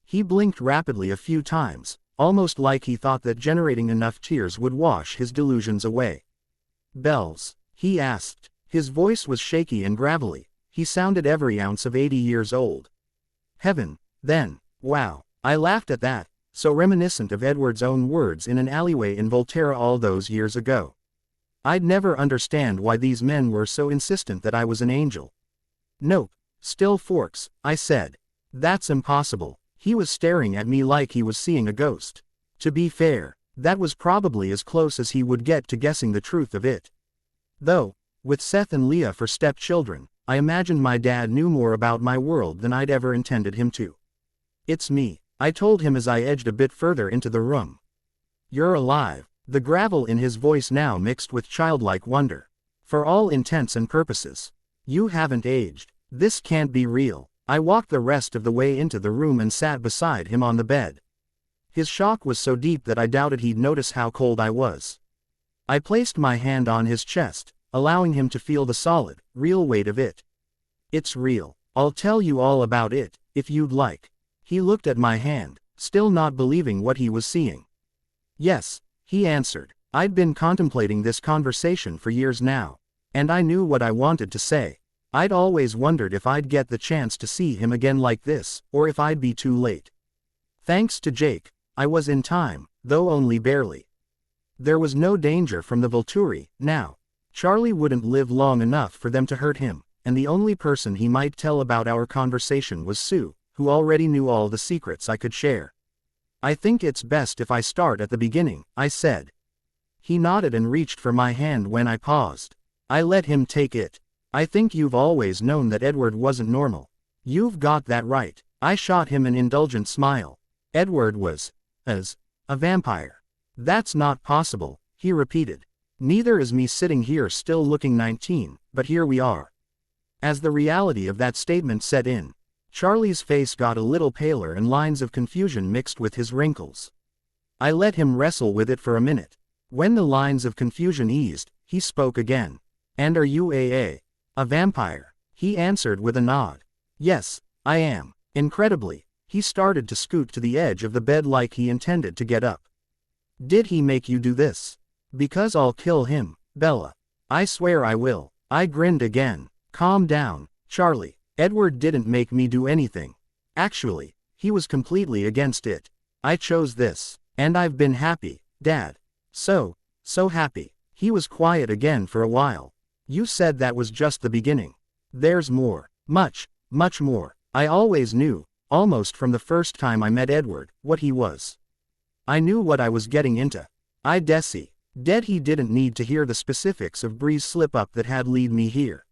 He blinked rapidly a few times, almost like he thought that generating enough tears would wash his delusions away. "Bells?" he asked. His voice was shaky and gravelly. He sounded every ounce of 80 years old. "Heaven, then." Wow. I laughed at that, so reminiscent of Edward's own words in an alleyway in Volterra all those years ago. I'd never understand why these men were so insistent that I was an angel. "Nope, still forks," I said. "That's impossible." He was staring at me like he was seeing a ghost. To be fair, that was probably as close as he would get to guessing the truth of it. Though, with Seth and Leah for stepchildren, I imagined my dad knew more about my world than I'd ever intended him to. "It's me," I told him as I edged a bit further into the room. "You're alive." The gravel in his voice now mixed with childlike wonder. "For all intents and purposes. You haven't aged. This can't be real." I walked the rest of the way into the room and sat beside him on the bed. His shock was so deep that I doubted he'd notice how cold I was. I placed my hand on his chest, allowing him to feel the solid, real weight of it. "It's real. I'll tell you all about it, if you'd like." He looked at my hand, still not believing what he was seeing. "Yes," he answered. I'd been contemplating this conversation for years now, and I knew what I wanted to say. I'd always wondered if I'd get the chance to see him again like this, or if I'd be too late. Thanks to Jake, I was in time, though only barely. There was no danger from the Volturi, now. Charlie wouldn't live long enough for them to hurt him, and the only person he might tell about our conversation was Sue, who already knew all the secrets I could share. "I think it's best if I start at the beginning," I said. He nodded and reached for my hand when I paused. I let him take it. "I think you've always known that Edward wasn't normal." "You've got that right." I shot him an indulgent smile. "Edward was a vampire." "That's not possible," he repeated. "Neither is me sitting here still looking 19, but here we are." As the reality of that statement set in, Charlie's face got a little paler and lines of confusion mixed with his wrinkles. I let him wrestle with it for a minute. When the lines of confusion eased, he spoke again. "And are you a vampire?" He answered with a nod. "Yes, I am." Incredibly, he started to scoot to the edge of the bed like he intended to get up. "Did he make you do this?" "Because I'll kill him, Bella. I swear I will." I grinned again. "Calm down, Charlie. Edward didn't make me do anything. Actually, he was completely against it. I chose this. And I've been happy, Dad. So happy." He was quiet again for a while. "You said that was just the beginning. There's more. Much, much more. I always knew, almost from the first time I met Edward, what he was. I knew what I was getting into. I desi." Dead he didn't need to hear the specifics of Bree's slip-up that had led me here.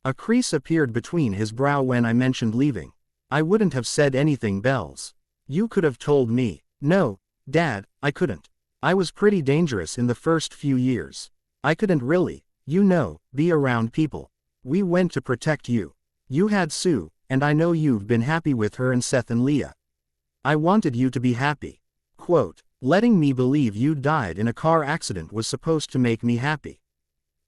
A crease appeared between his brow when I mentioned leaving. I wouldn't have said anything, Bells. You could have told me. No, Dad, I couldn't. I was pretty dangerous in the first few years. I couldn't really, be around people. We went to protect you. You had Sue, and I know you've been happy with her and Seth and Leah. I wanted you to be happy. Quote, letting me believe you died in a car accident was supposed to make me happy.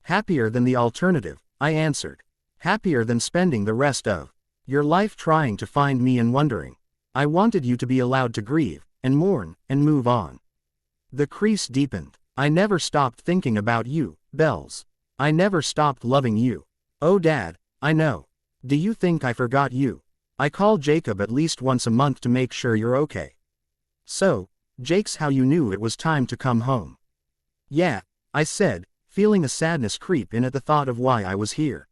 Happier than the alternative, I answered. Happier than spending the rest of your life trying to find me and wondering. I wanted you to be allowed to grieve, and mourn, and move on. The crease deepened. I never stopped thinking about you, Bells. I never stopped loving you. Oh Dad, I know. Do you think I forgot you? I call Jacob at least once a month to make sure you're okay. So, Jake's how you knew it was time to come home. Yeah, I said, feeling a sadness creep in at the thought of why I was here.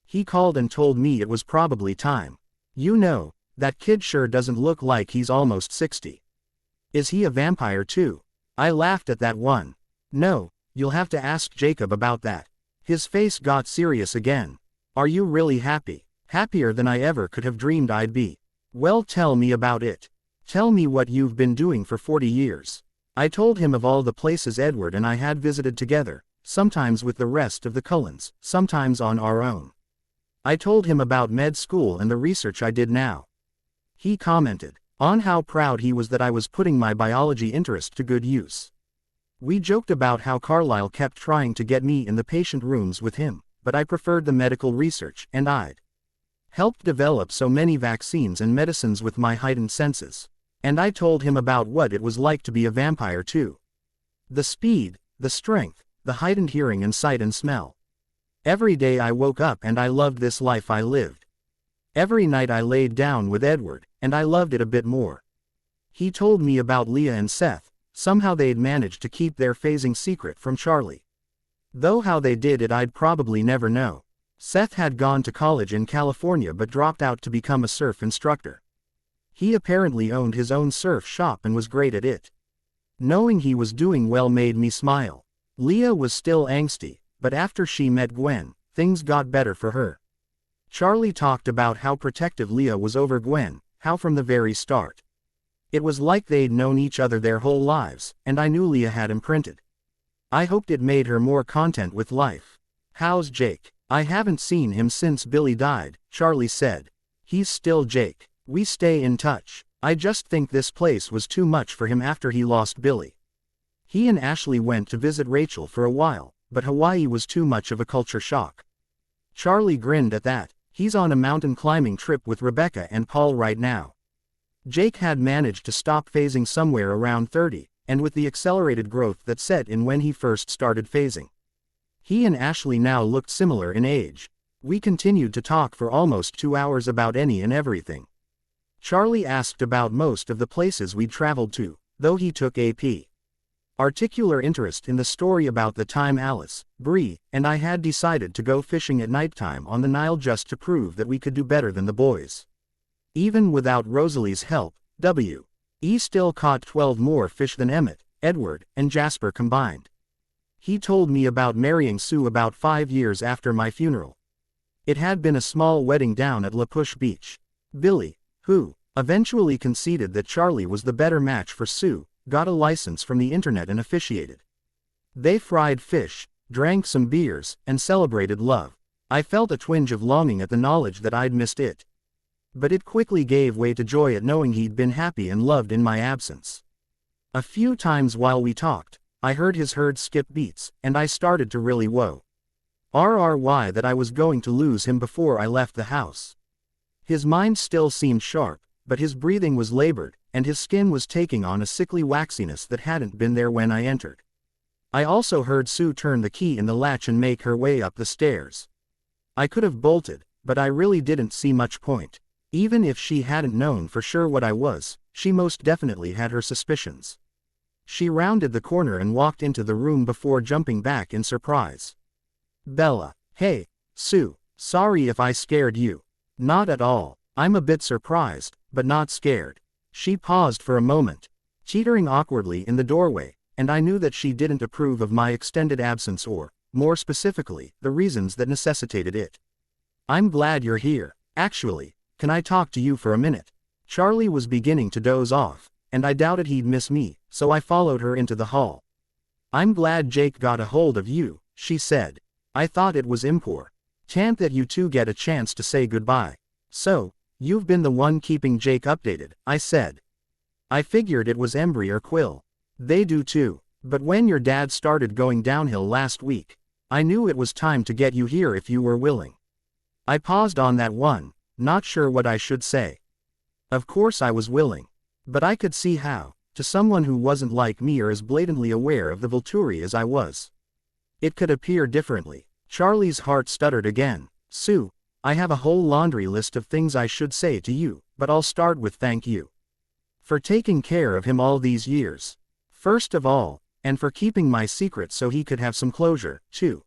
He called and told me it was probably time. That kid sure doesn't look like he's almost 60. Is he a vampire too? I laughed at that one. No, you'll have to ask Jacob about that. His face got serious again. Are you really happy? Happier than I ever could have dreamed I'd be. Well, tell me about it. Tell me what you've been doing for 40 years. I told him of all the places Edward and I had visited together, sometimes with the rest of the Cullens, sometimes on our own. I told him about med school and the research I did now. He commented on how proud he was that I was putting my biology interest to good use. We joked about how Carlisle kept trying to get me in the patient rooms with him, but I preferred the medical research, and I'd helped develop so many vaccines and medicines with my heightened senses. And I told him about what it was like to be a vampire too. The speed, the strength, the heightened hearing and sight and smell. Every day I woke up and I loved this life I lived. Every night I laid down with Edward, and I loved it a bit more. He told me about Leah and Seth. Somehow they'd managed to keep their phasing secret from Charlie. Though how they did it I'd probably never know. Seth had gone to college in California but dropped out to become a surf instructor. He apparently owned his own surf shop and was great at it. Knowing he was doing well made me smile. Leah was still angsty, but after she met Gwen, things got better for her. Charlie talked about how protective Leah was over Gwen, how from the very start. It was like they'd known each other their whole lives, and I knew Leah had imprinted. I hoped it made her more content with life. How's Jake? I haven't seen him since Billy died, Charlie said. He's still Jake. We stay in touch. I just think this place was too much for him after he lost Billy. He and Ashley went to visit Rachel for a while, but Hawaii was too much of a culture shock. Charlie grinned at that. He's on a mountain climbing trip with Rebecca and Paul right now. Jake had managed to stop phasing somewhere around 30, and with the accelerated growth that set in when he first started phasing. He and Ashley now looked similar in age. We continued to talk for almost 2 hours about any and everything. Charlie asked about most of the places we'd traveled to, though he took a particular interest in the story about the time Alice, Bree, and I had decided to go fishing at nighttime on the Nile just to prove that we could do better than the boys. Even without Rosalie's help, W.E. still caught 12 more fish than Emmett, Edward, and Jasper combined. He told me about marrying Sue about 5 years after my funeral. It had been a small wedding down at La Push Beach. Billy, who eventually conceded that Charlie was the better match for Sue, got a license from the internet and officiated. They fried fish, drank some beers, and celebrated love. I felt a twinge of longing at the knowledge that I'd missed it. But it quickly gave way to joy at knowing he'd been happy and loved in my absence. A few times while we talked, I heard his herd skip beats, and I started to really worry that I was going to lose him before I left the house. His mind still seemed sharp, but his breathing was labored, and his skin was taking on a sickly waxiness that hadn't been there when I entered. I also heard Sue turn the key in the latch and make her way up the stairs. I could have bolted, but I really didn't see much point. Even if she hadn't known for sure what I was, she most definitely had her suspicions. She rounded the corner and walked into the room before jumping back in surprise. Bella. Hey, Sue, sorry if I scared you. Not at all. I'm a bit surprised, but not scared. She paused for a moment, teetering awkwardly in the doorway, and I knew that she didn't approve of my extended absence or, more specifically, the reasons that necessitated it. "I'm glad you're here. Actually, can I talk to you for a minute?" Charlie was beginning to doze off, and I doubted he'd miss me, so I followed her into the hall. "I'm glad Jake got a hold of you," she said. "I thought it was important that you two get a chance to say goodbye." "So, you've been the one keeping Jake updated," I said. "I figured it was Embry or Quill. They do too. But when your dad started going downhill last week, I knew it was time to get you here if you were willing." I paused on that one, not sure what I should say. Of course I was willing. But I could see how, to someone who wasn't like me or as blatantly aware of the Volturi as I was, it could appear differently. Charlie's heart stuttered again. "Sue, I have a whole laundry list of things I should say to you, but I'll start with thank you for taking care of him all these years. First of all, and for keeping my secret so he could have some closure, too.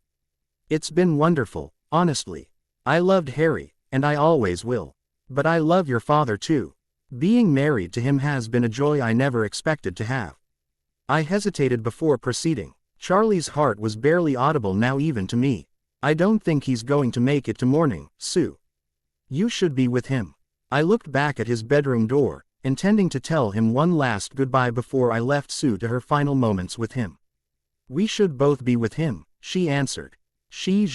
It's been wonderful, honestly. I loved Harry, and I always will. But I love your father too. Being married to him has been a joy I never expected to have." I hesitated before proceeding. Charlie's heart was barely audible now even to me. "I don't think he's going to make it to morning, Sue. You should be with him." I looked back at his bedroom door, intending to tell him one last goodbye before I left Sue to her final moments with him. "We should both be with him," she answered. She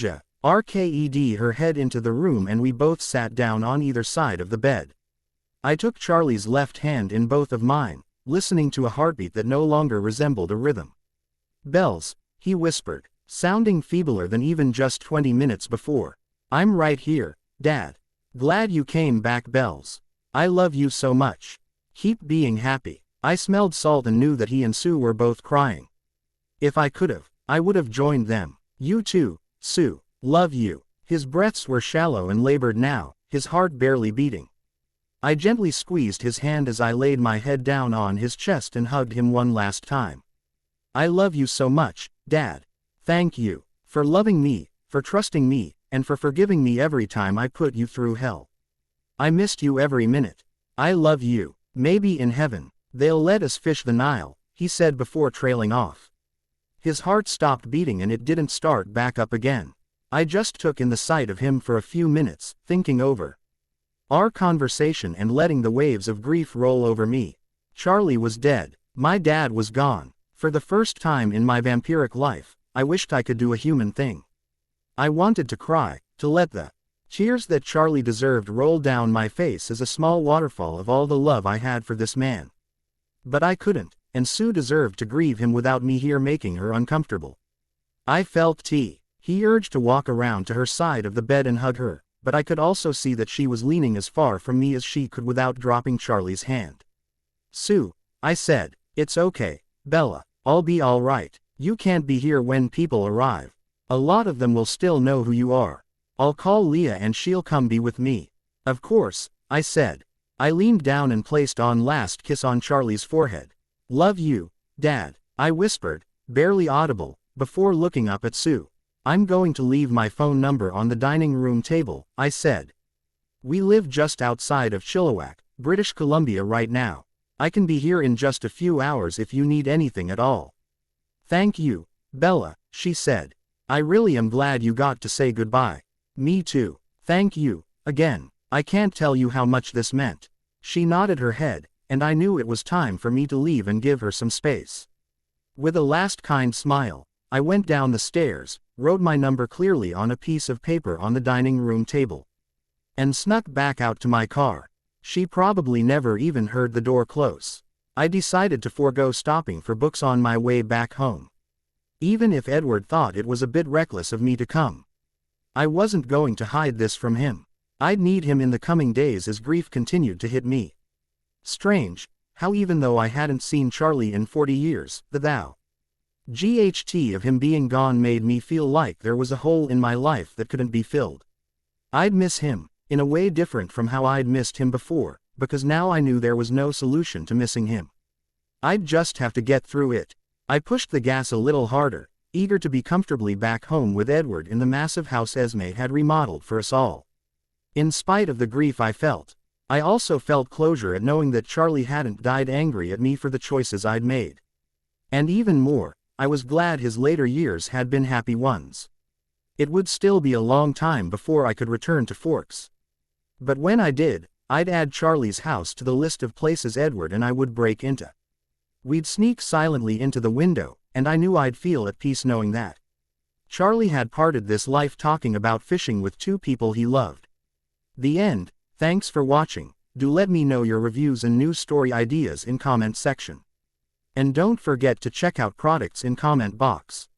RKED her head into the room and we both sat down on either side of the bed. I took Charlie's left hand in both of mine, listening to a heartbeat that no longer resembled a rhythm. "Bells," he whispered, sounding feebler than even just 20 minutes before. "I'm right here, Dad. Glad you came back, Bells. I love you so much. Keep being happy." I smelled salt and knew that he and Sue were both crying. If I could've, I would've joined them. "You too, Sue. Love you." His breaths were shallow and labored now, his heart barely beating. I gently squeezed his hand as I laid my head down on his chest and hugged him one last time. "I love you so much, Dad. Thank you for loving me, for trusting me, and for forgiving me every time I put you through hell. I missed you every minute. I love you. Maybe in heaven, they'll let us fish the Nile," he said before trailing off. His heart stopped beating and it didn't start back up again. I just took in the sight of him for a few minutes, thinking over our conversation and letting the waves of grief roll over me. Charlie was dead. My dad was gone. For the first time in my vampiric life, I wished I could do a human thing. I wanted to cry, to let the tears that Charlie deserved roll down my face as a small waterfall of all the love I had for this man. But I couldn't, and Sue deserved to grieve him without me here making her uncomfortable. I felt he urged to walk around to her side of the bed and hug her, but I could also see that she was leaning as far from me as she could without dropping Charlie's hand. "Sue," I said, "it's okay, Bella. I'll be all right. You can't be here when people arrive. A lot of them will still know who you are. I'll call Leah and she'll come be with me." "Of course," I said. I leaned down and placed one last kiss on Charlie's forehead. "Love you, Dad," I whispered, barely audible, before looking up at Sue. "I'm going to leave my phone number on the dining room table," I said. "We live just outside of Chilliwack, British Columbia right now. I can be here in just a few hours if you need anything at all." "Thank you, Bella," she said. "I really am glad you got to say goodbye." "Me too. Thank you, again. I can't tell you how much this meant." She nodded her head, and I knew it was time for me to leave and give her some space. With a last kind smile, I went down the stairs, wrote my number clearly on a piece of paper on the dining room table, and snuck back out to my car. She probably never even heard the door close. I decided to forego stopping for books on my way back home. Even if Edward thought it was a bit reckless of me to come, I wasn't going to hide this from him. I'd need him in the coming days as grief continued to hit me. Strange, how even though I hadn't seen Charlie in 40 years, the GHT of him being gone made me feel like there was a hole in my life that couldn't be filled. I'd miss him, in a way different from how I'd missed him before, because now I knew there was no solution to missing him. I'd just have to get through it. I pushed the gas a little harder, eager to be comfortably back home with Edward in the massive house Esme had remodeled for us all. In spite of the grief I felt, I also felt closure at knowing that Charlie hadn't died angry at me for the choices I'd made. And even more, I was glad his later years had been happy ones. It would still be a long time before I could return to Forks. But when I did, I'd add Charlie's house to the list of places Edward and I would break into. We'd sneak silently into the window, and I knew I'd feel at peace knowing that Charlie had parted this life talking about fishing with two people he loved. The end. Thanks for watching. Do let me know your reviews and news story ideas in comment section. And don't forget to check out products in comment box.